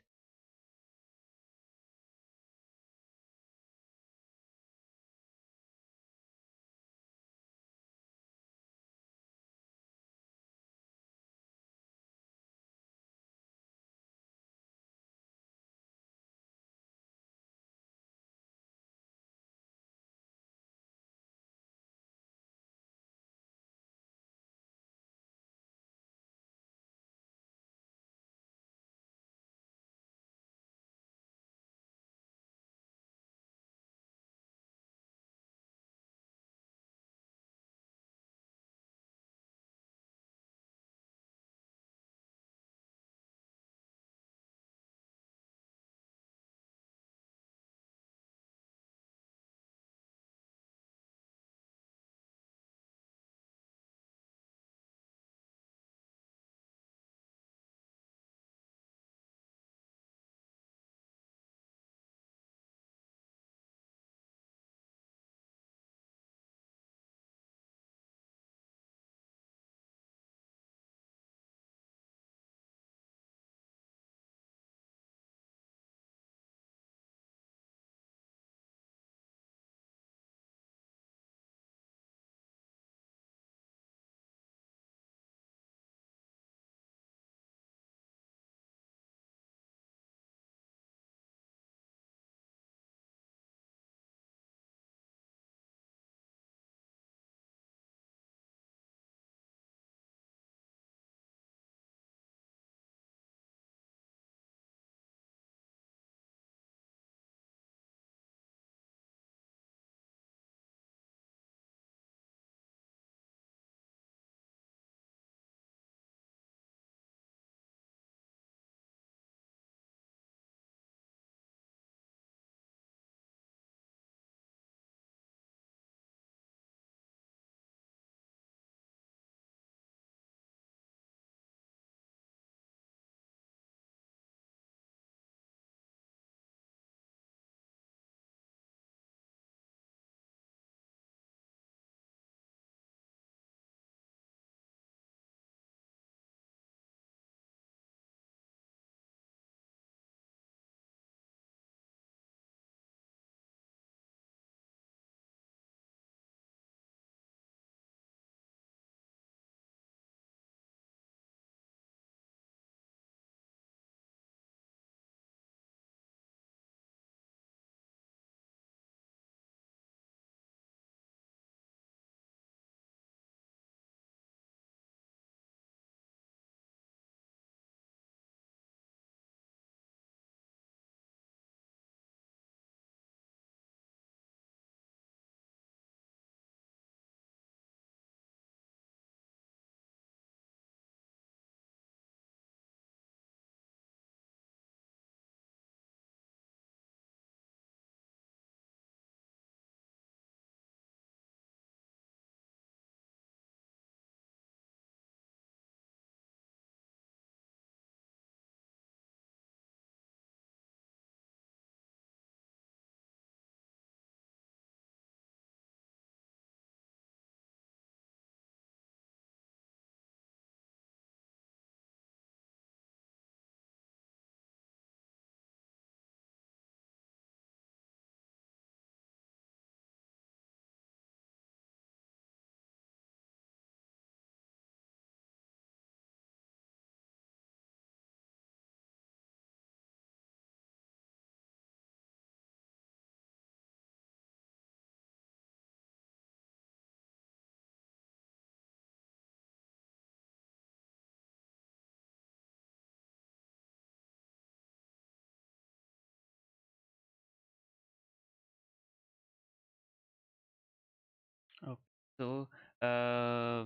So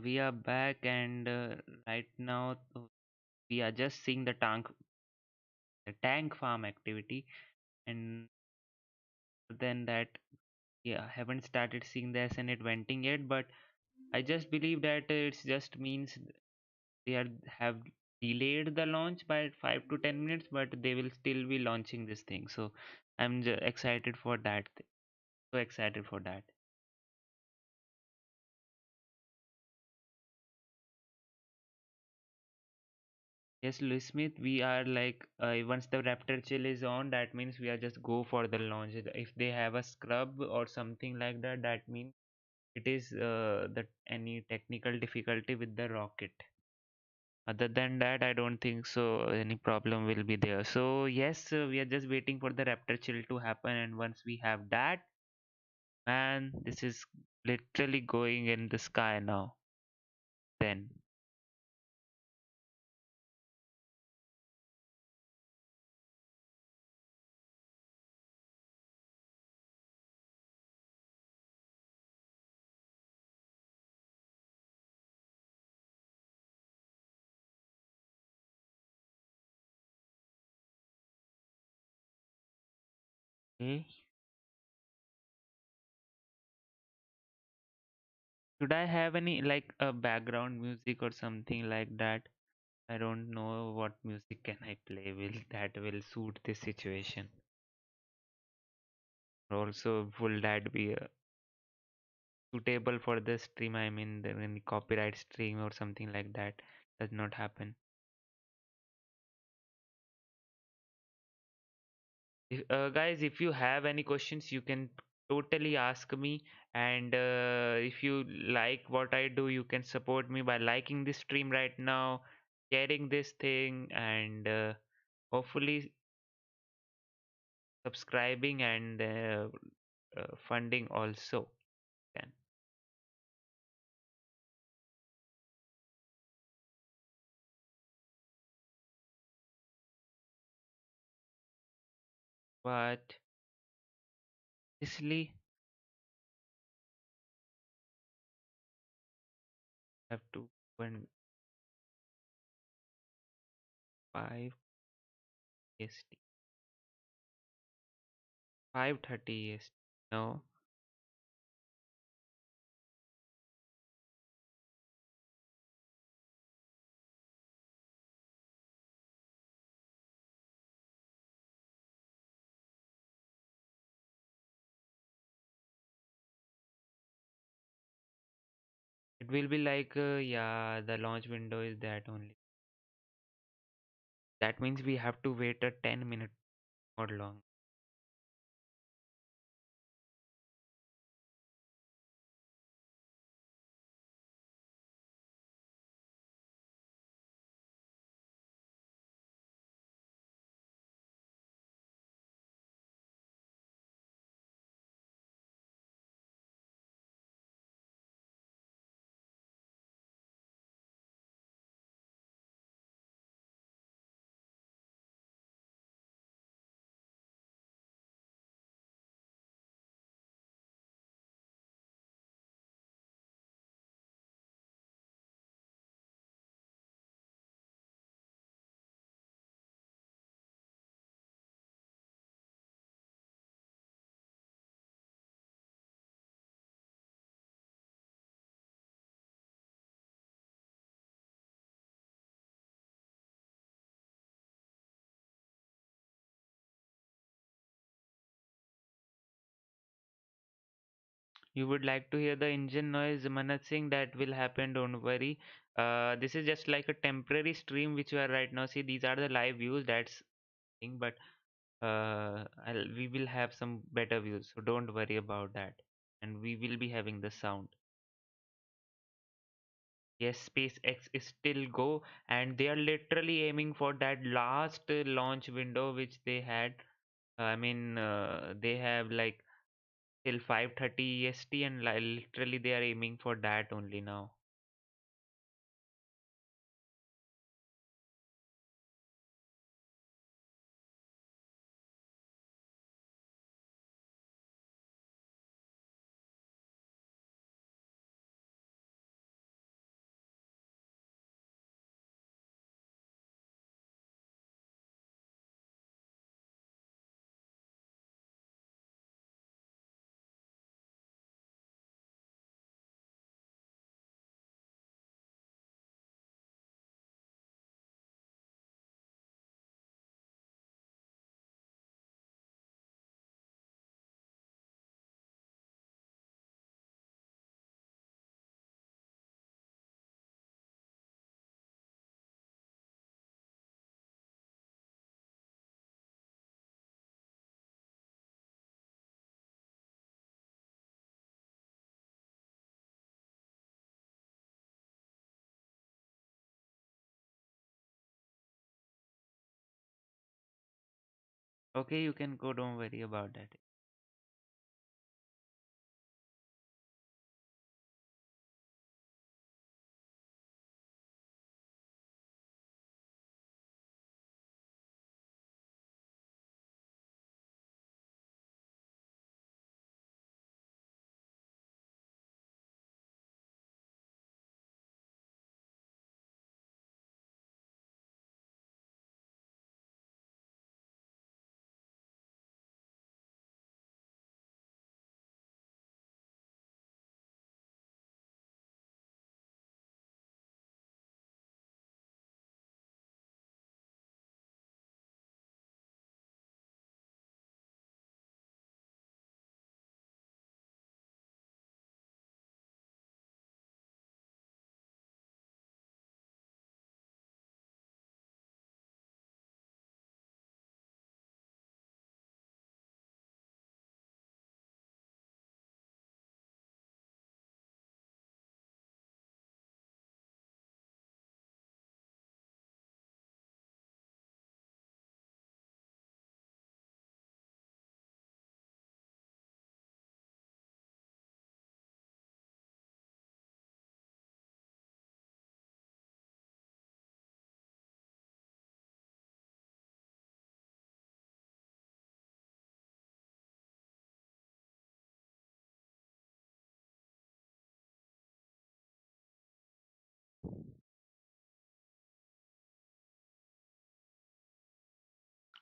we are back, and right now we are just seeing the tank farm activity, and then that, yeah, haven't started seeing the SN8 venting yet, but I just believe that it just means have delayed the launch by 5 to 10 minutes, but they will still be launching this thing. So I'm excited for that. So excited for that. Yes, Louis Smith, we are like, once the Raptor chill is on, that means we are just go for the launch. If they have a scrub or something like that, that means it is that any technical difficulty with the rocket. Other than that, I don't think so any problem will be there. So yes, we are just waiting for the Raptor chill to happen, and once we have that, man, this is literally going in the sky now. Then, okay. Should I have any like a background music or something like that? I don't know what music can I play will that will suit this situation. Also, will that be suitable for the stream? I mean, any copyright stream or something like that does not happen. Guys, if you have any questions, you can totally ask me. And if you like what I do, you can support me by liking this stream right now, sharing this thing, and hopefully subscribing and funding also can. But honestly, have to 1:05 EST, 5:30 EST. No, it will be like yeah, the launch window is that only. That means we have to wait a 10 minute or long. You would like to hear the engine noise, Manat Singh? That will happen, don't worry. This is just like a temporary stream which you are right now. See, these are the live views, that's thing, but we will have some better views, so don't worry about that. And we will be having the sound. Yes, SpaceX is still go, and they are literally aiming for that last launch window which they had. I mean, they have like till 5:30 EST, and literally they are aiming for that only now. Okay, you can go. Don't worry about that.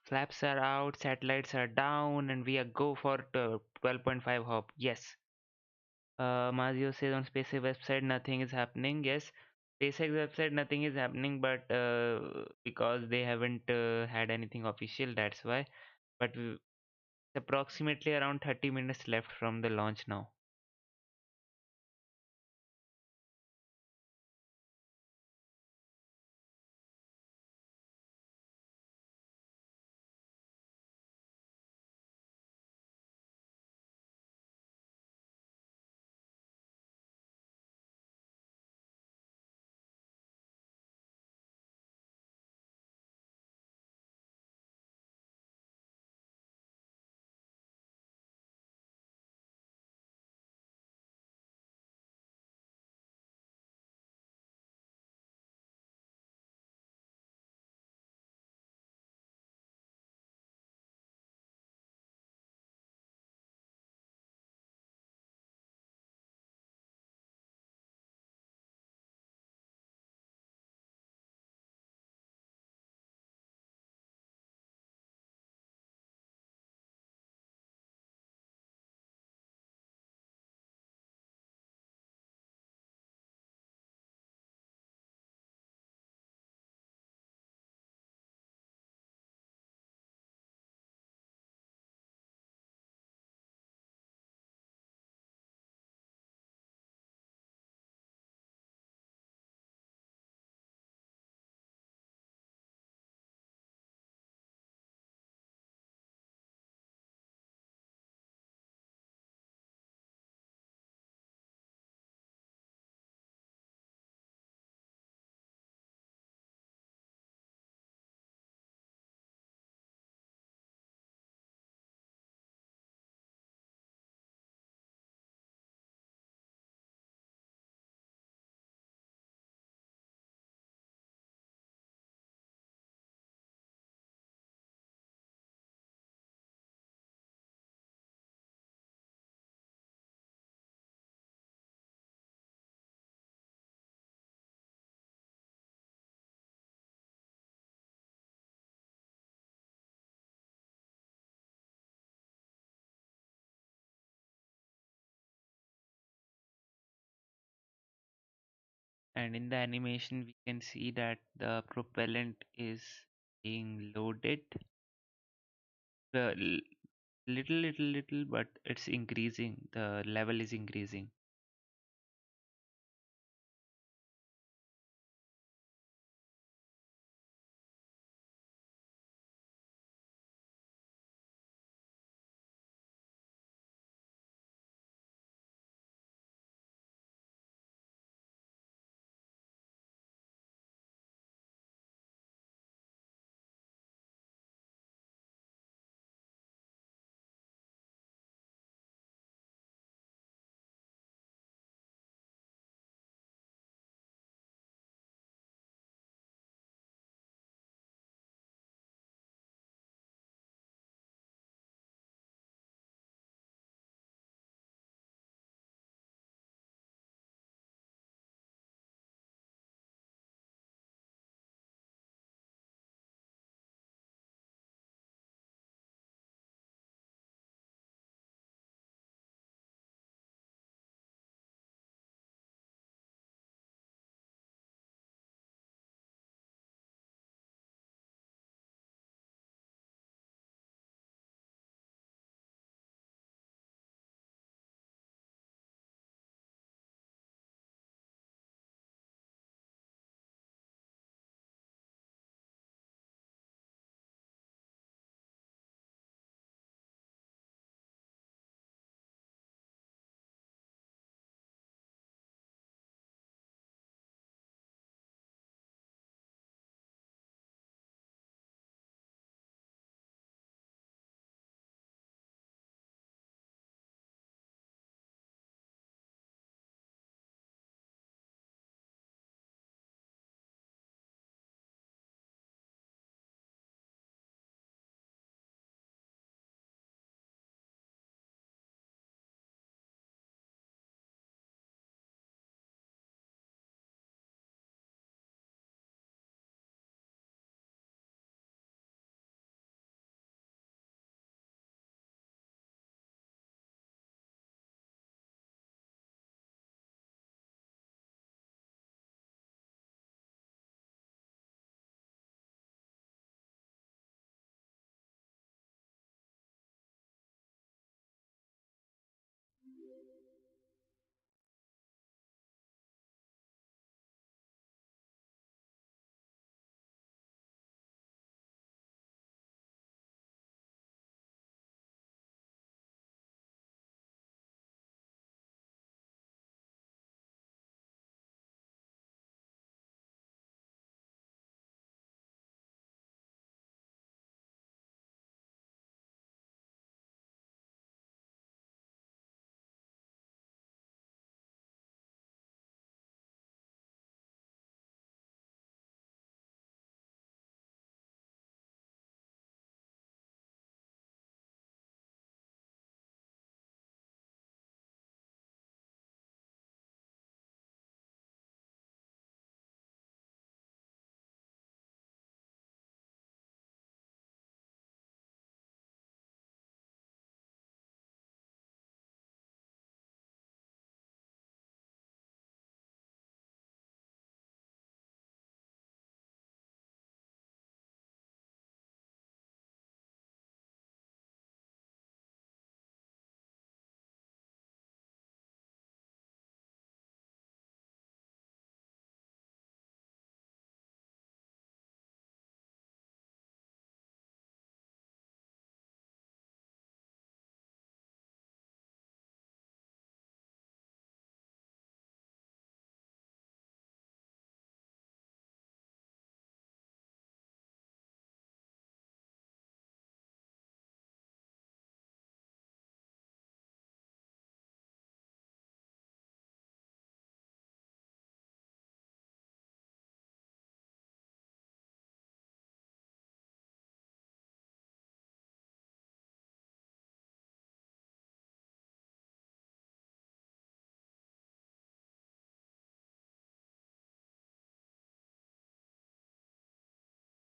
Flaps are out, satellites are down, and we are go for 12.5 hop. Yes. Mazio says on SpaceX website nothing is happening. Yes, SpaceX website nothing is happening, but because they haven't had anything official, that's why. But approximately around 30 minutes left from the launch now. And in the animation, we can see that the propellant is being loaded. Little, little, but it's increasing. The level is increasing.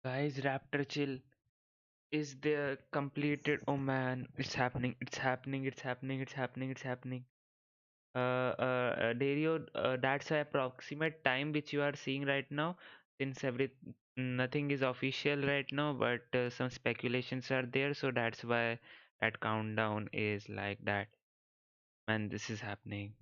Guys, Raptor chill. Is there completed? Oh man, it's happening. It's happening. It's happening. It's happening. It's happening. Dario, that's the approximate time which you are seeing right now. Since nothing is official right now, but some speculations are there, so that's why that countdown is like that. And this is happening.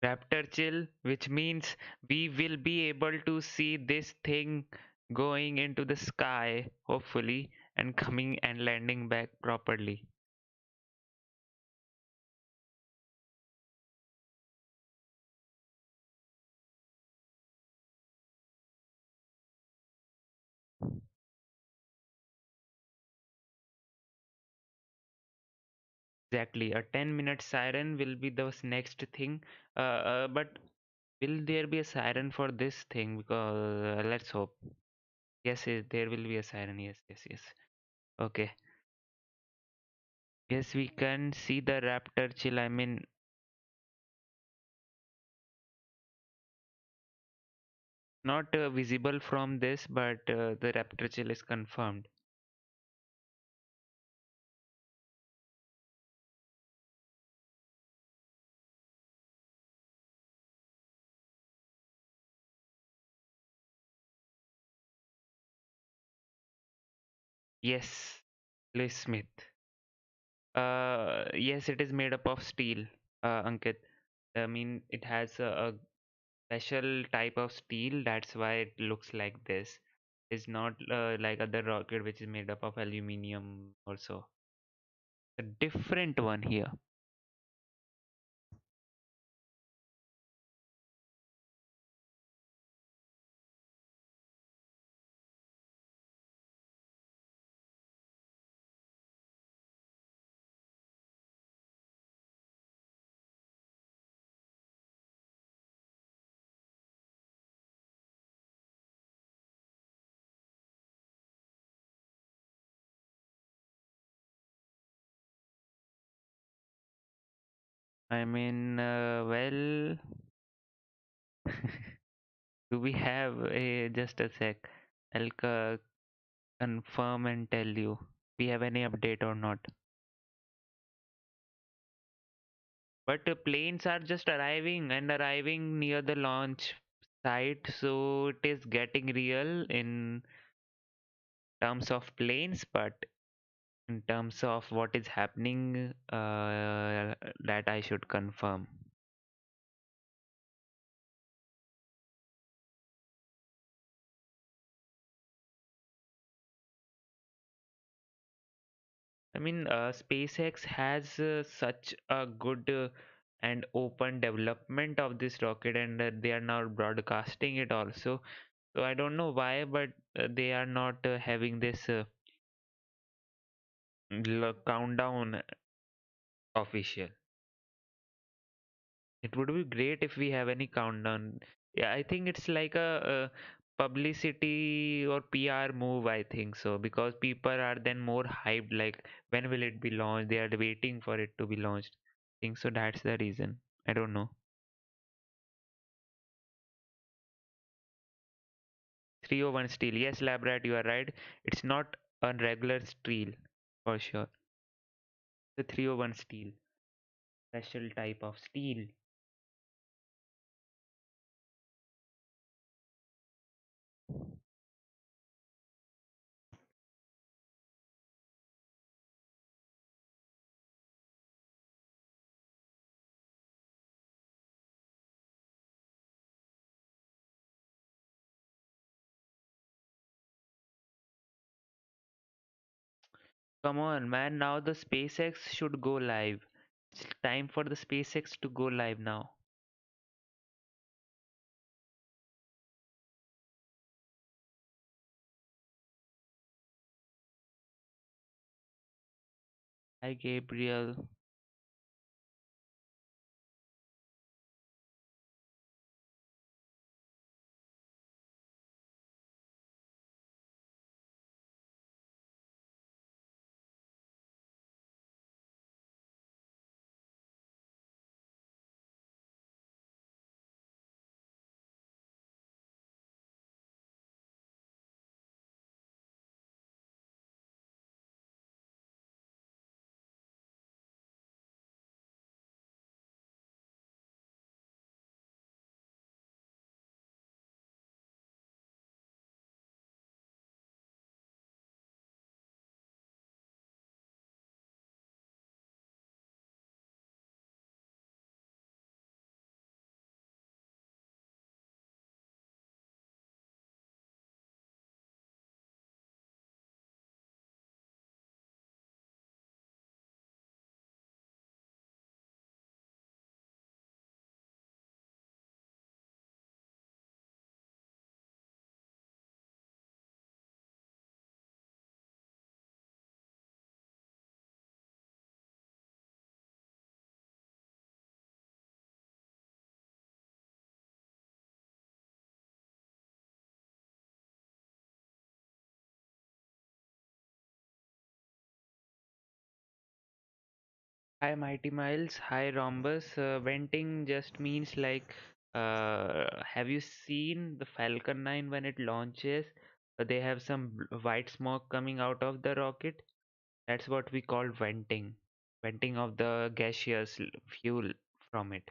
Raptor chill, which means we will be able to see this thing going into the sky, hopefully, and coming and landing back properly. Exactly, a 10-minute siren will be the next thing. But will there be a siren for this thing? Because let's hope. Yes, there will be a siren. Yes, yes, yes. Okay. Yes, we can see the raptor chill. I mean, not visible from this, but the raptor chill is confirmed. Yes, Liz Smith. Yes, it is made up of steel, Ankit. I mean, it has a special type of steel. That's why it looks like this. It's not like other rocket which is made up of aluminium also. A different one here. I mean, well, do we have a just a sec? I'll confirm and tell you. We have any update or not? But planes are just arriving and arriving near the launch site, so it is getting real in terms of planes, but in terms of what is happening, that I should confirm. I mean, SpaceX has such a good and open development of this rocket, and they are now broadcasting it also. So I don't know why, but they are not having this countdown official. It would be great if we have any countdown. Yeah, I think it's like a publicity or PR move, I think so, because people are then more hyped, like when will it be launched? They are waiting for it to be launched. I think so that's the reason. I don't know. 301 steel. Yes, Labrat, you are right. It's not a regular steel for sure. The 301 steel, special type of steel. Come on, man. Now the SpaceX should go live. It's time for the SpaceX to go live now. Hi, Gabriel. Hi, Mighty Miles. Hi, Rhombus. Venting just means like, have you seen the Falcon 9 when it launches? They have some white smoke coming out of the rocket. That's what we call venting. Venting of the gaseous fuel from it.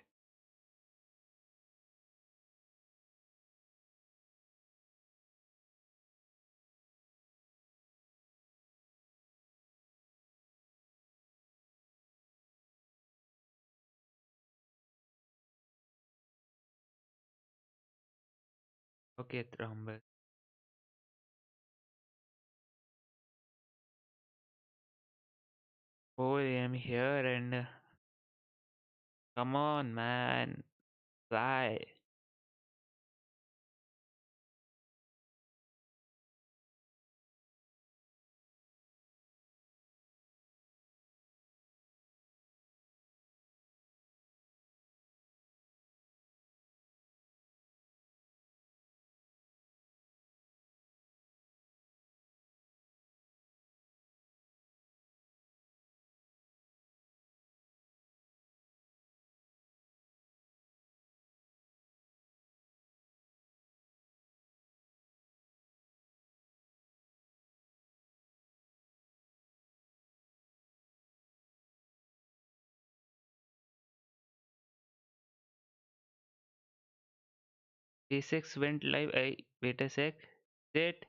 Okay, Rhombus. Oh, I am here and come on, man. Fly. SpaceX went live. Wait a sec. Is it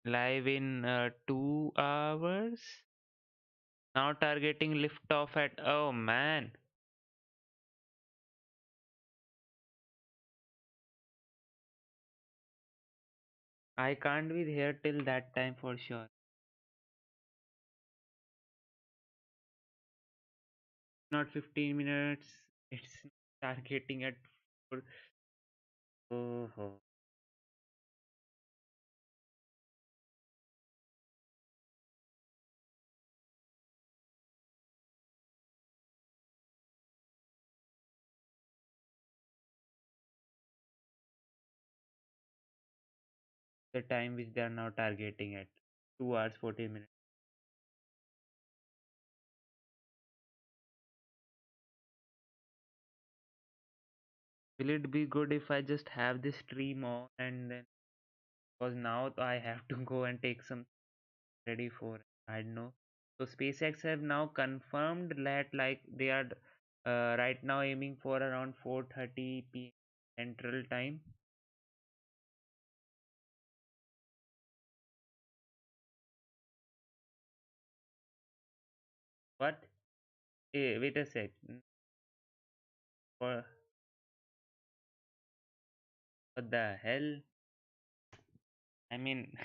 live in 2 hours? Now targeting liftoff at. Oh man, I can't be here till that time for sure. Not 15 minutes. It's targeting at 4. Oh, the time which they are now targeting at 2 hours 14 minutes. Will it be good if I just have this stream on and then because now I have to go and take some ready for I don't know. So SpaceX have now confirmed that like they are right now aiming for around 4:30 p.m. Central Time. What? Wait a sec. For what the hell? I mean,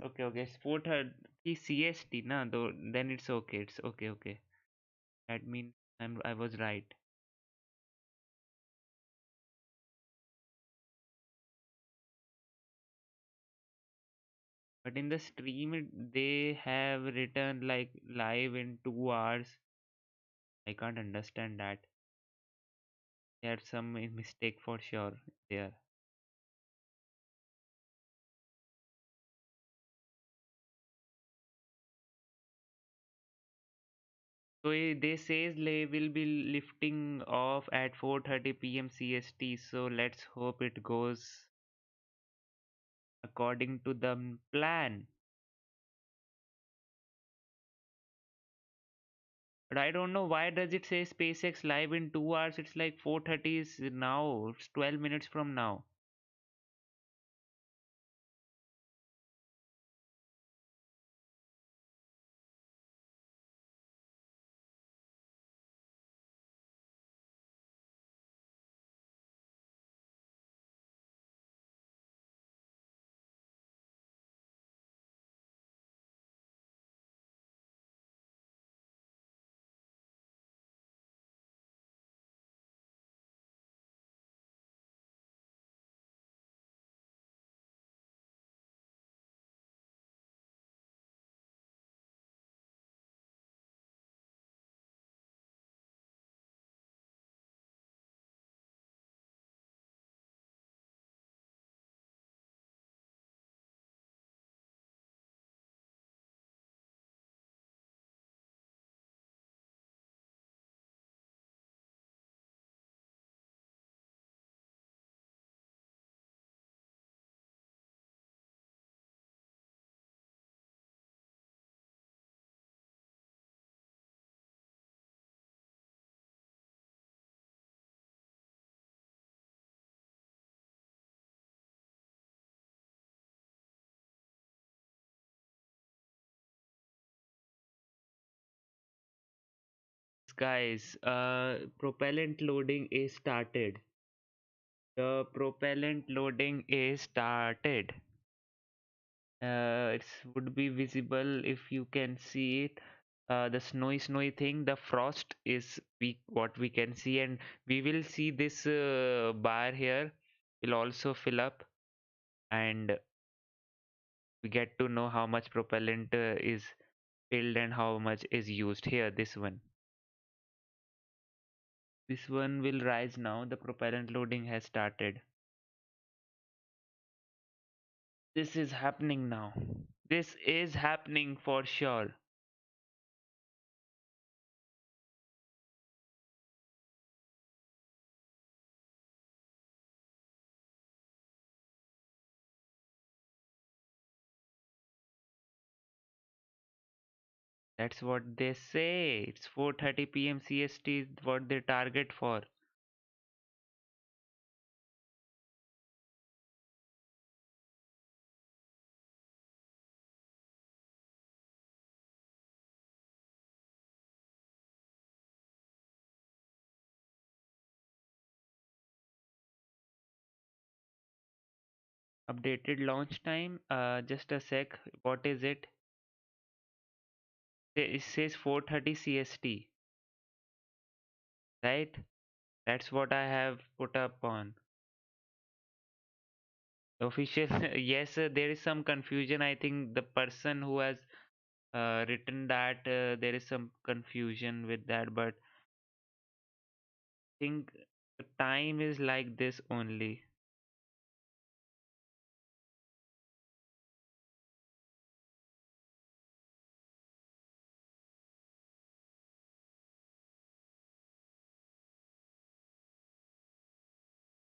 okay, okay. It's 4:30 CST, na? Though then it's okay. It's okay, okay. That means I was right. But in the stream, they have written like live in 2 hours. I can't understand that. There's some mistake for sure there. So they says they will be lifting off at 4:30 p.m. CST. So let's hope it goes according to the plan. But I don't know why does it say SpaceX live in 2 hours? It's like 4:30 is now. It's 12 minutes from now. Guys, propellant loading is started. The propellant loading is started. It would be visible if you can see it. The snowy thing, the frost is what we can see, and we will see this bar here will also fill up, and we get to know how much propellant is filled and how much is used here. This one will rise now. The propellant loading has started. This is happening now. This is happening for sure. That's what they say. It's 4:30 p.m. CST is what they target for. Updated launch time. Just a sec. What is it? It says 4:30 CST, right? That's what I have put up on official. Yes, there is some confusion. I think the person who has written that there is some confusion with that, but I think the time is like this only.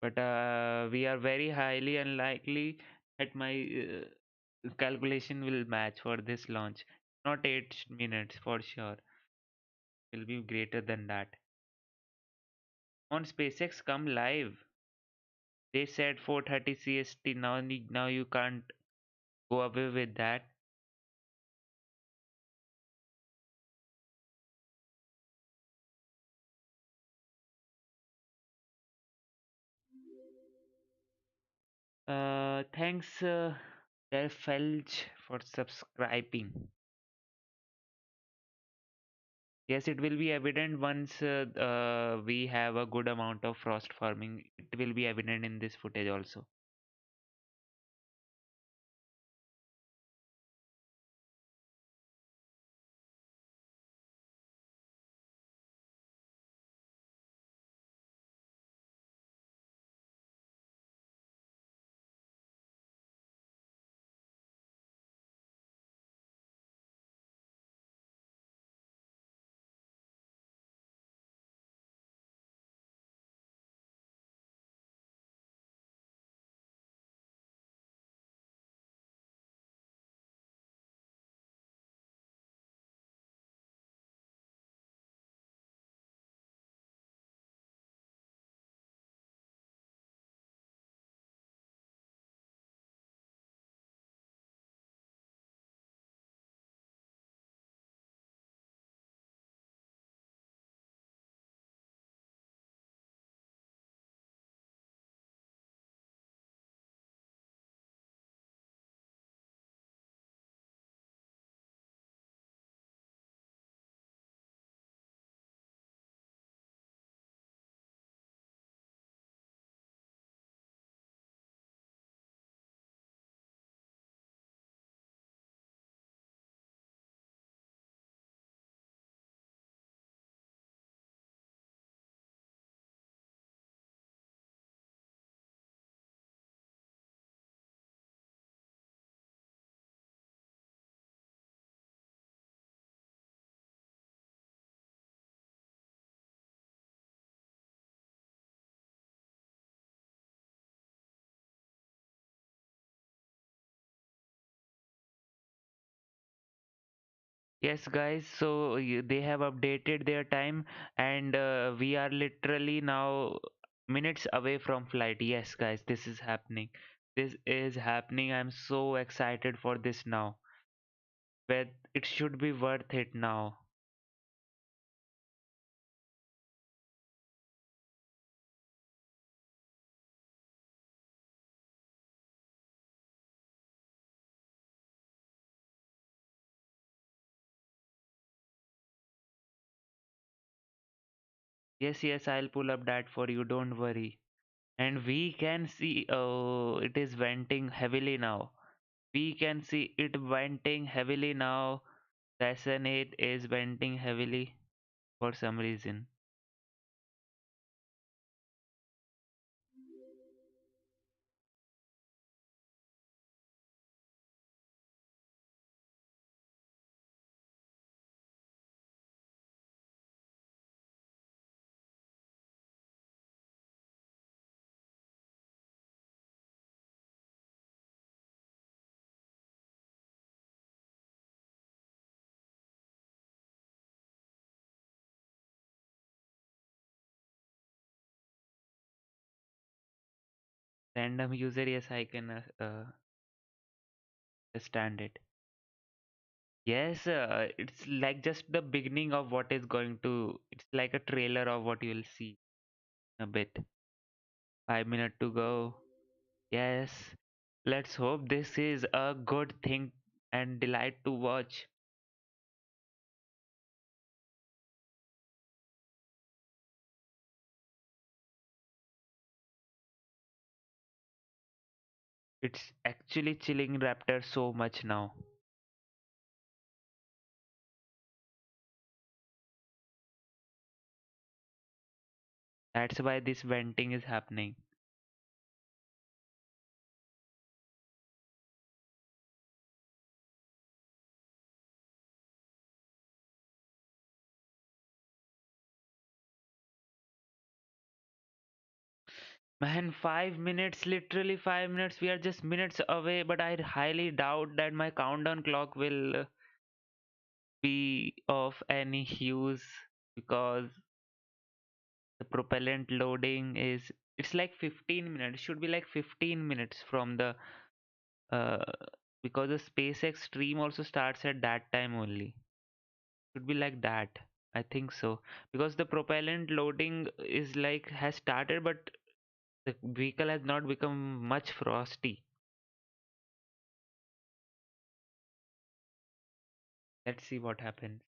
But we are very highly unlikely that my calculation will match for this launch. Not 8 minutes for sure. Will be greater than that. On SpaceX come live. They said 4:30 CST. Now you can't go away with that. Thanks, Del Felch, for subscribing. Yes, it will be evident once we have a good amount of frost forming. It will be evident in this footage also. Yes, guys, so they have updated their time, and we are literally now minutes away from flight. Yes, guys, this is happening. This is happening. I'm so excited for this now. But it should be worth it now. Yes, yes, I'll pull up that for you, don't worry. And we can see, oh, it is venting heavily now. We can see it venting heavily now. The SN8 is venting heavily for some reason. Random user, yes, I can understand it. Yes, it's like just the beginning of what is going to, it's like a trailer of what you will see a bit. 5 minutes to go. Yes, let's hope this is a good thing and delight to watch. It's actually chilling Raptor so much now. That's why this venting is happening. Man, 5 minutes, literally 5 minutes. We are just minutes away, but I highly doubt that my countdown clock will be of any use because the propellant loading is, it's like 15 minutes. It should be like 15 minutes from the uh, because the SpaceX stream also starts at that time only. Should be like that. I think so. Because the propellant loading is like has started, but the vehicle has not become much frosty. Let's see what happens.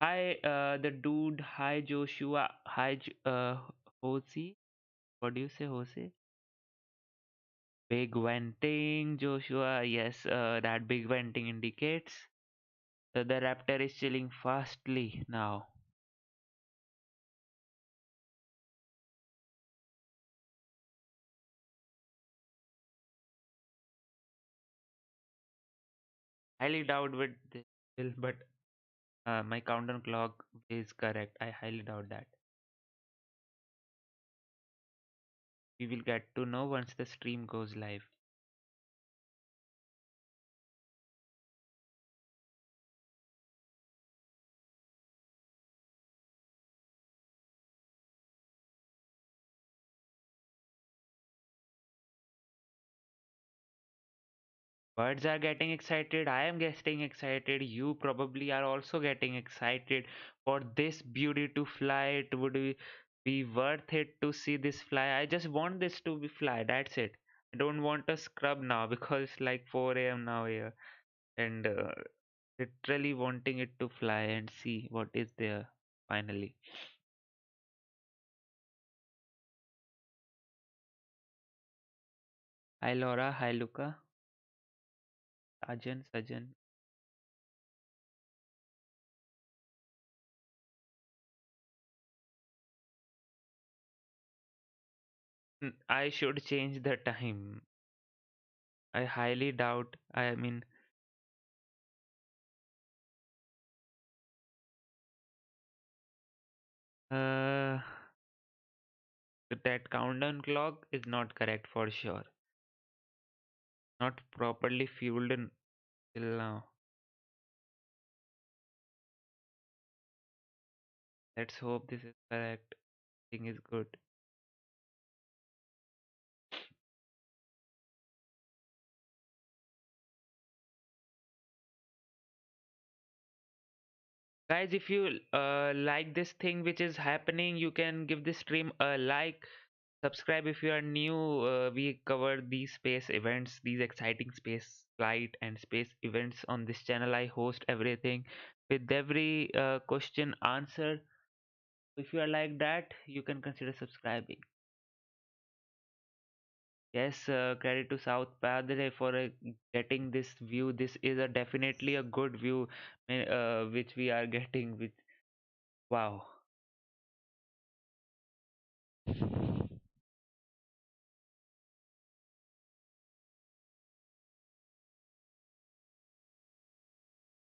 Hi, the dude. Hi, Joshua. Hi, Jose. What do you say, Jose? Big venting, Joshua. Yes, that big venting indicates the Raptor is chilling fastly now. Highly doubt with this, but my countdown clock is correct. I highly doubt that. We will get to know once the stream goes live. Birds are getting excited. I am getting excited. You probably are also getting excited for this beauty to fly. It would be worth it to see this fly. I just want this to be fly. That's it. I don't want a scrub now because it's like 4 a.m. now here. And literally wanting it to fly and see what is there finally. Hi Laura. Hi Luca. Sajan. Sajan. I should change the time. I highly doubt. I mean, uh, that countdown clock is not correct for sure. Not properly fueled till now. Let's hope this is correct. Thing is good. Guys, if you like this thing which is happening, you can give this stream a like. Subscribe if you are new. We cover these space events, these exciting space flight and space events on this channel. I host everything. with every question answered. If you are like that, you can consider subscribing. Yes, credit to South Padre for getting this view. This is a definitely a good view, which we are getting. With wow,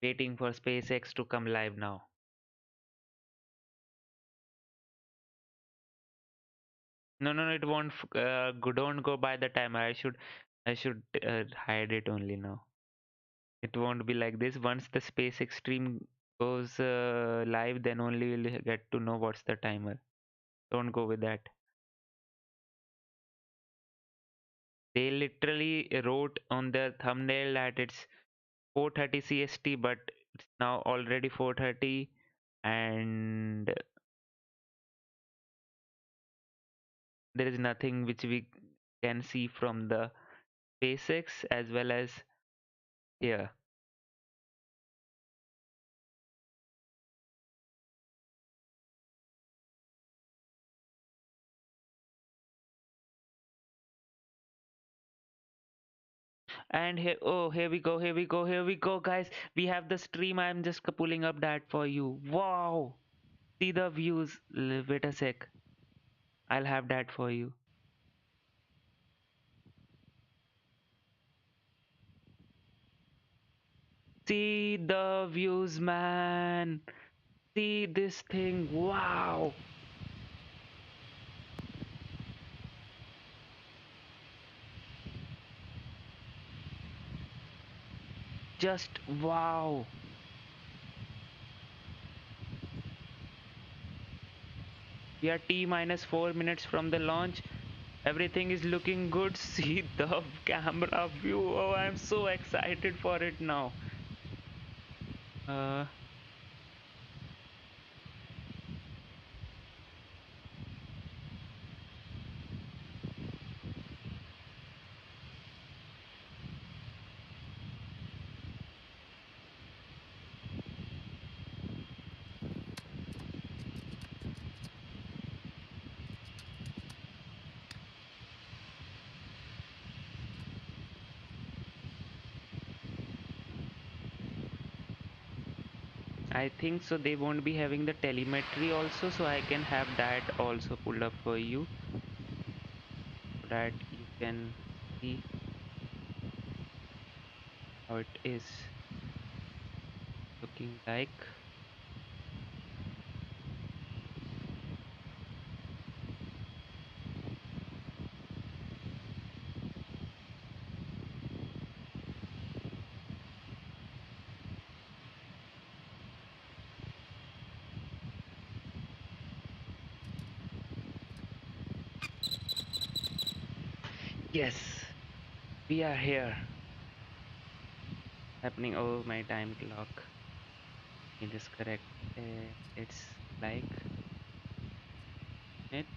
waiting for SpaceX to come live now. No, no, no, it won't. Don't go by the timer. I should hide it only now. It won't be like this. Once the SpaceX stream goes live, then only we'll get to know what's the timer. Don't go with that. They literally wrote on their thumbnail that it's 4:30 CST, but it's now already 4:30, and there is nothing which we can see from the SpaceX as well as here. And here, oh, here we go, here we go, here we go, guys. We have the stream. I'm just pulling up that for you. Wow, see the views. Wait a sec. I'll have that for you. See the views, man. See this thing. Wow. Just wow. We are T minus 4 minutes from the launch. Everything is looking good. See the camera view. Oh, I'm so excited for it now. Uh, I think so. They won't be having the telemetry also, so I can have that also pulled up for you so that you can see how it is looking like. Yes, we are here. Happening. Oh, my time clock. It is correct. It's like it.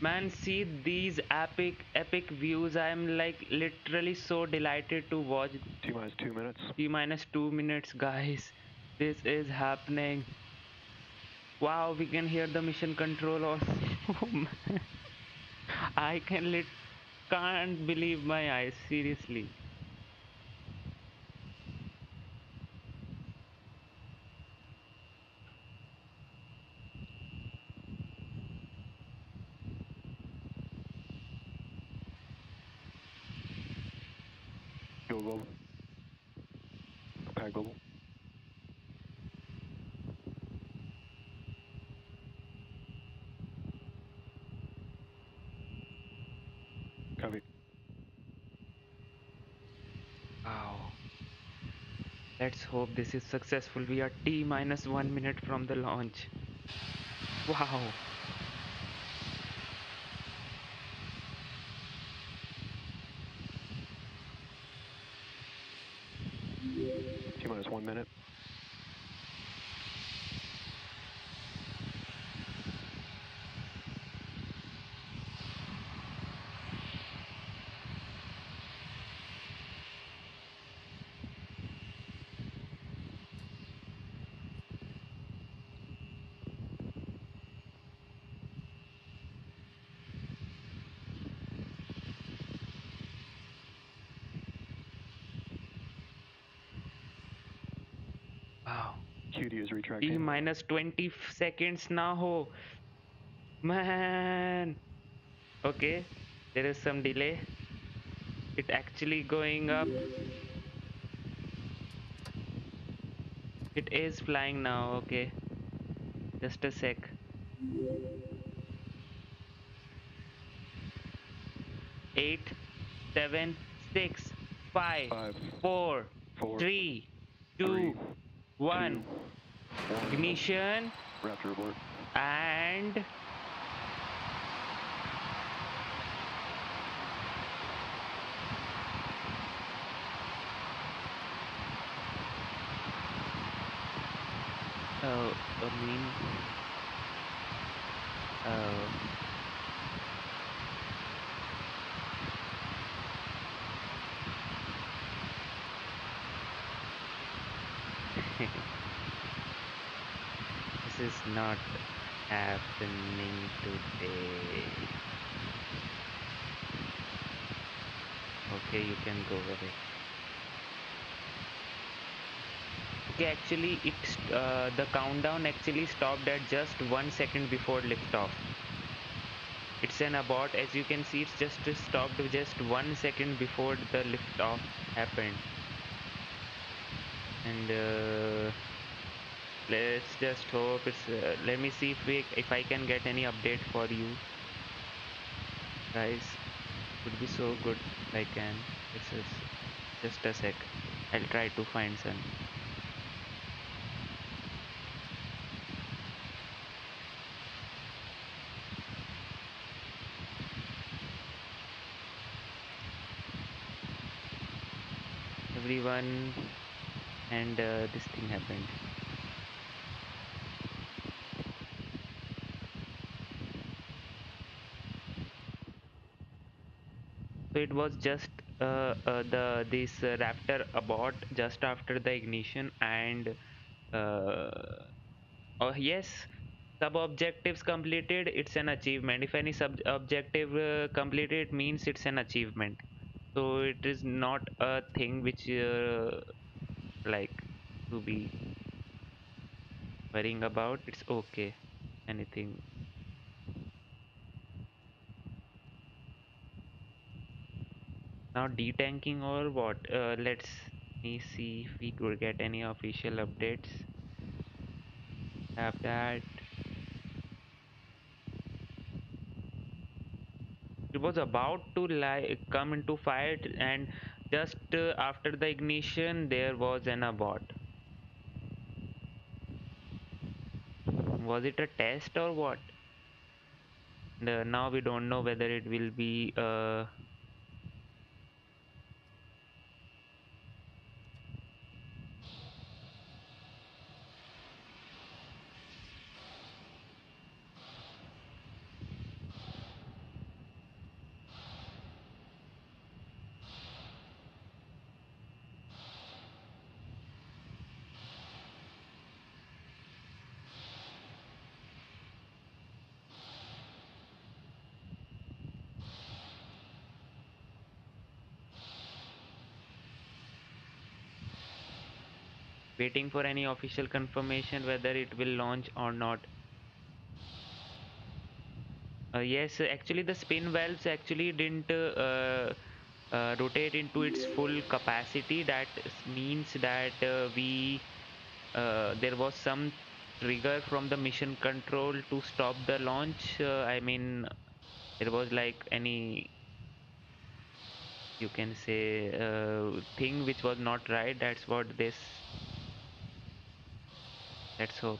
Man, see these epic views. I'm like literally so delighted to watch. T minus 2 minutes. T minus 2 minutes, guys. This is happening. Wow, we can hear the mission control also. Oh, man. I can't believe my eyes. Seriously. Go global. Okay, global. Copy. Wow. Let's hope this is successful. We are T minus 1 minute from the launch. Wow. minus 1 minute. Wow. QD is T retracting. minus 20 seconds now. Man. Okay. There is some delay. It actually going up. It is flying now. Okay. Just a sec. 8, 7, 6, 5, 5, 4, 4, 3, 3, 2, 1. 1. Ignition. Raptor abort. And I mean, uh, this is not happening today. Okay, you can go away. Okay, actually, the countdown actually stopped at just 1 second before liftoff. It's an abort. As you can see, it's just stopped just 1 second before the liftoff happened. And let's just hope it's. Let me see if I can get any update for you guys. Would be so good if I can. This is just a sec. I'll try to find some. Everyone, and this thing happened. So it was just this Raptor abort just after the ignition, and uh, oh yes, sub objectives completed. It's an achievement. If any sub objective completed, means it's an achievement. So it is not a thing which like to be worrying about. It's okay. Anything. Now detanking or what? Let's me see if we could get any official updates. Have that. It was about to come into fire, and just after the ignition, there was an abort. Was it a test or what? And, now we don't know whether it will be waiting for any official confirmation whether it will launch or not. Yes, actually the spin valves actually didn't rotate into its full capacity. That means that we there was some trigger from the mission control to stop the launch. I mean, there was like any, you can say, thing which was not right. That's what this. Let's hope.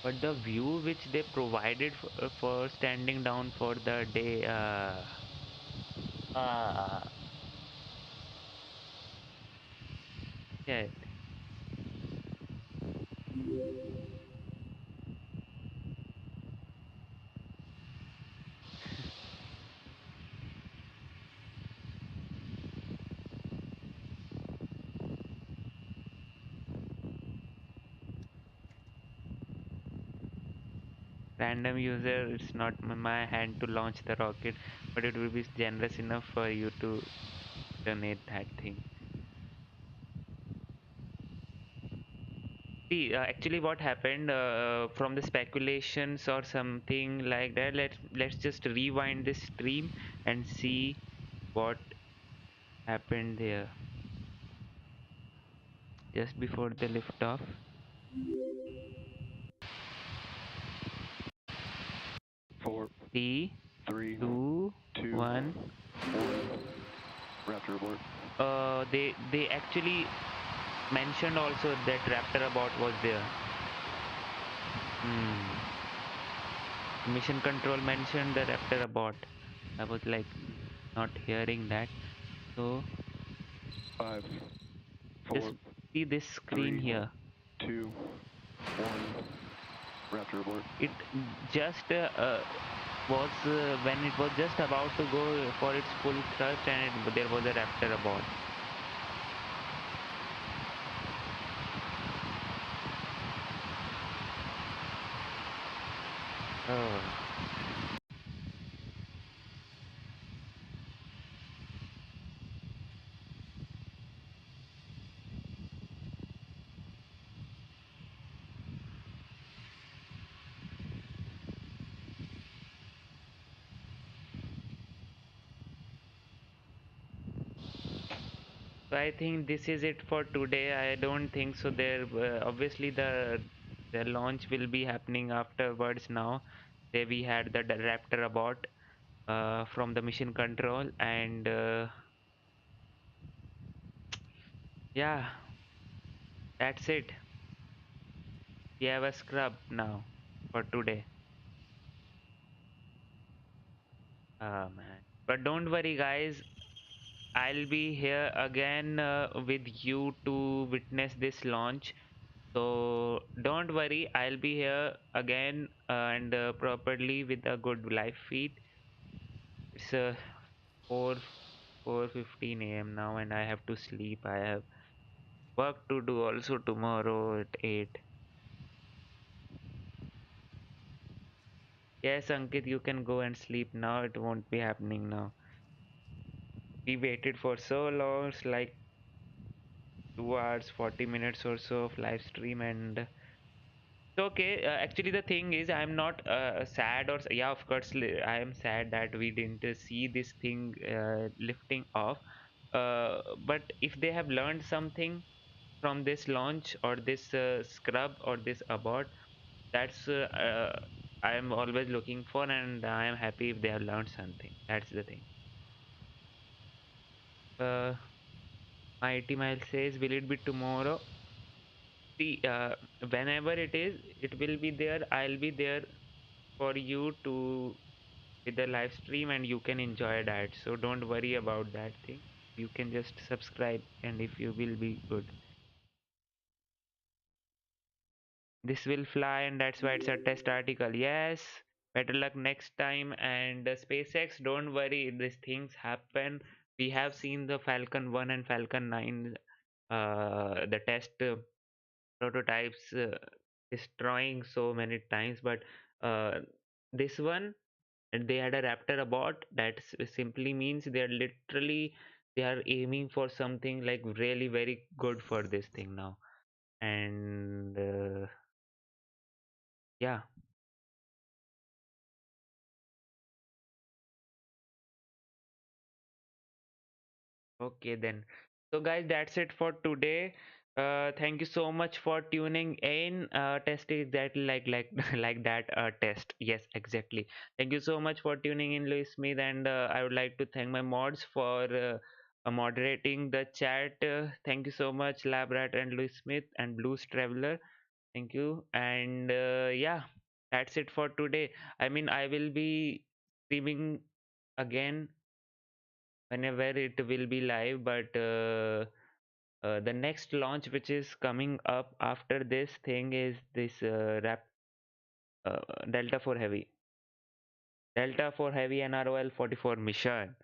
but the view which they provided for standing down for the day, uh, yeah. Random user, it's not my hand to launch the rocket, but it will be generous enough for you to donate that thing. See, actually, what happened from the speculations or something like that. Let's just rewind this stream and see what happened there just before the liftoff. 4, Three, 3, two, 2, one. 1. Raptor abort. They actually mentioned also that Raptor Abort was there. Hmm. Mission control mentioned the Raptor Abort. I was like not hearing that. So 5, just 4, see this screen 3, here. 2, 1. Raptor abort. It just was when it was just about to go for its full thrust, and there was a Raptor Abort. Oh. So I think this is it for today. I don't think so. There obviously the launch will be happening afterwards now. There we had the Raptor Abort from the mission control, and yeah, that's it. We have a scrub now for today. Man. But don't worry, guys. I'll be here again with you to witness this launch. So don't worry, I'll be here again and properly with a good live feed. It's 4 4:15 a.m. now, and I have to sleep. I have work to do also tomorrow at 8. Yes, Ankit, you can go and sleep now. It won't be happening now. We waited for so long, it's like 2 hours, 40 minutes or so of live stream, and so, okay, actually, the thing is, I'm not sad or yeah, of course, I am sad that we didn't see this thing lifting off. But if they have learned something from this launch or this scrub or this abort, that's I am always looking for, and I am happy if they have learned something. That's the thing. Uh, Mighty Mile says, will it be tomorrow? See, whenever it is, it will be there. I'll be there for you to with the live stream, and you can enjoy that, so don't worry about that thing. You can just subscribe, and if you will be good, this will fly, and that's why it's a test article. Yes, better luck next time. And SpaceX, don't worry, these things happen. We have seen the Falcon 1 and Falcon 9 the test prototypes destroying so many times, but uh, this one, and they had a Raptor Abort. That simply means they are literally they are aiming for something like really very good for this thing now. And yeah, okay then. So guys, that's it for today. Thank you so much for tuning in. Test is exactly like like that test. Yes, exactly. Thank you so much for tuning in, Louis Smith, and I would like to thank my mods for moderating the chat. Thank you so much, Labrat and Louis Smith and Blues Traveler. Thank you. And yeah, that's it for today. I mean, I will be streaming again whenever it will be live, but the next launch which is coming up after this thing is this uh, Delta 4 Heavy. Delta 4 Heavy NROL 44 mission,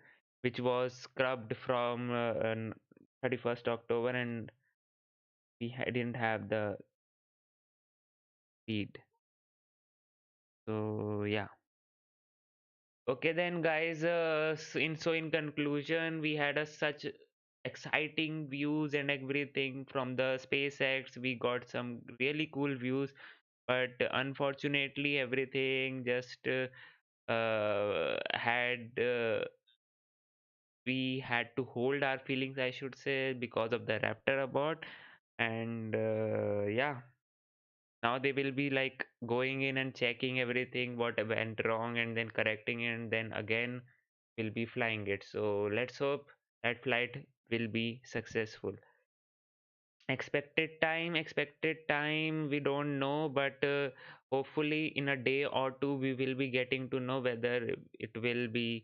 which was scrubbed from 31st October, and didn't have the speed. So yeah. Okay then, guys. In conclusion, we had a such exciting views and everything from the SpaceX. We got some really cool views, but unfortunately, everything just had we had to hold our feelings, I should say, because of the Raptor abort. And yeah, now they will be like going in and checking everything what went wrong and then correcting it, and then again will be flying it. So let's hope that flight will be successful. Expected time, we don't know, but hopefully in a day or two we will be getting to know whether it will be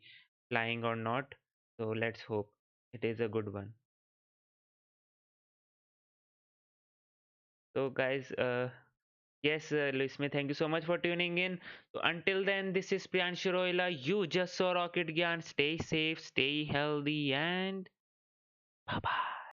flying or not. So let's hope it is a good one. So guys, yes, Luisme, thank you so much for tuning in. So until then, this is Priyanshu Roila. You just saw Rocket Gyan. Stay safe, stay healthy, and bye bye.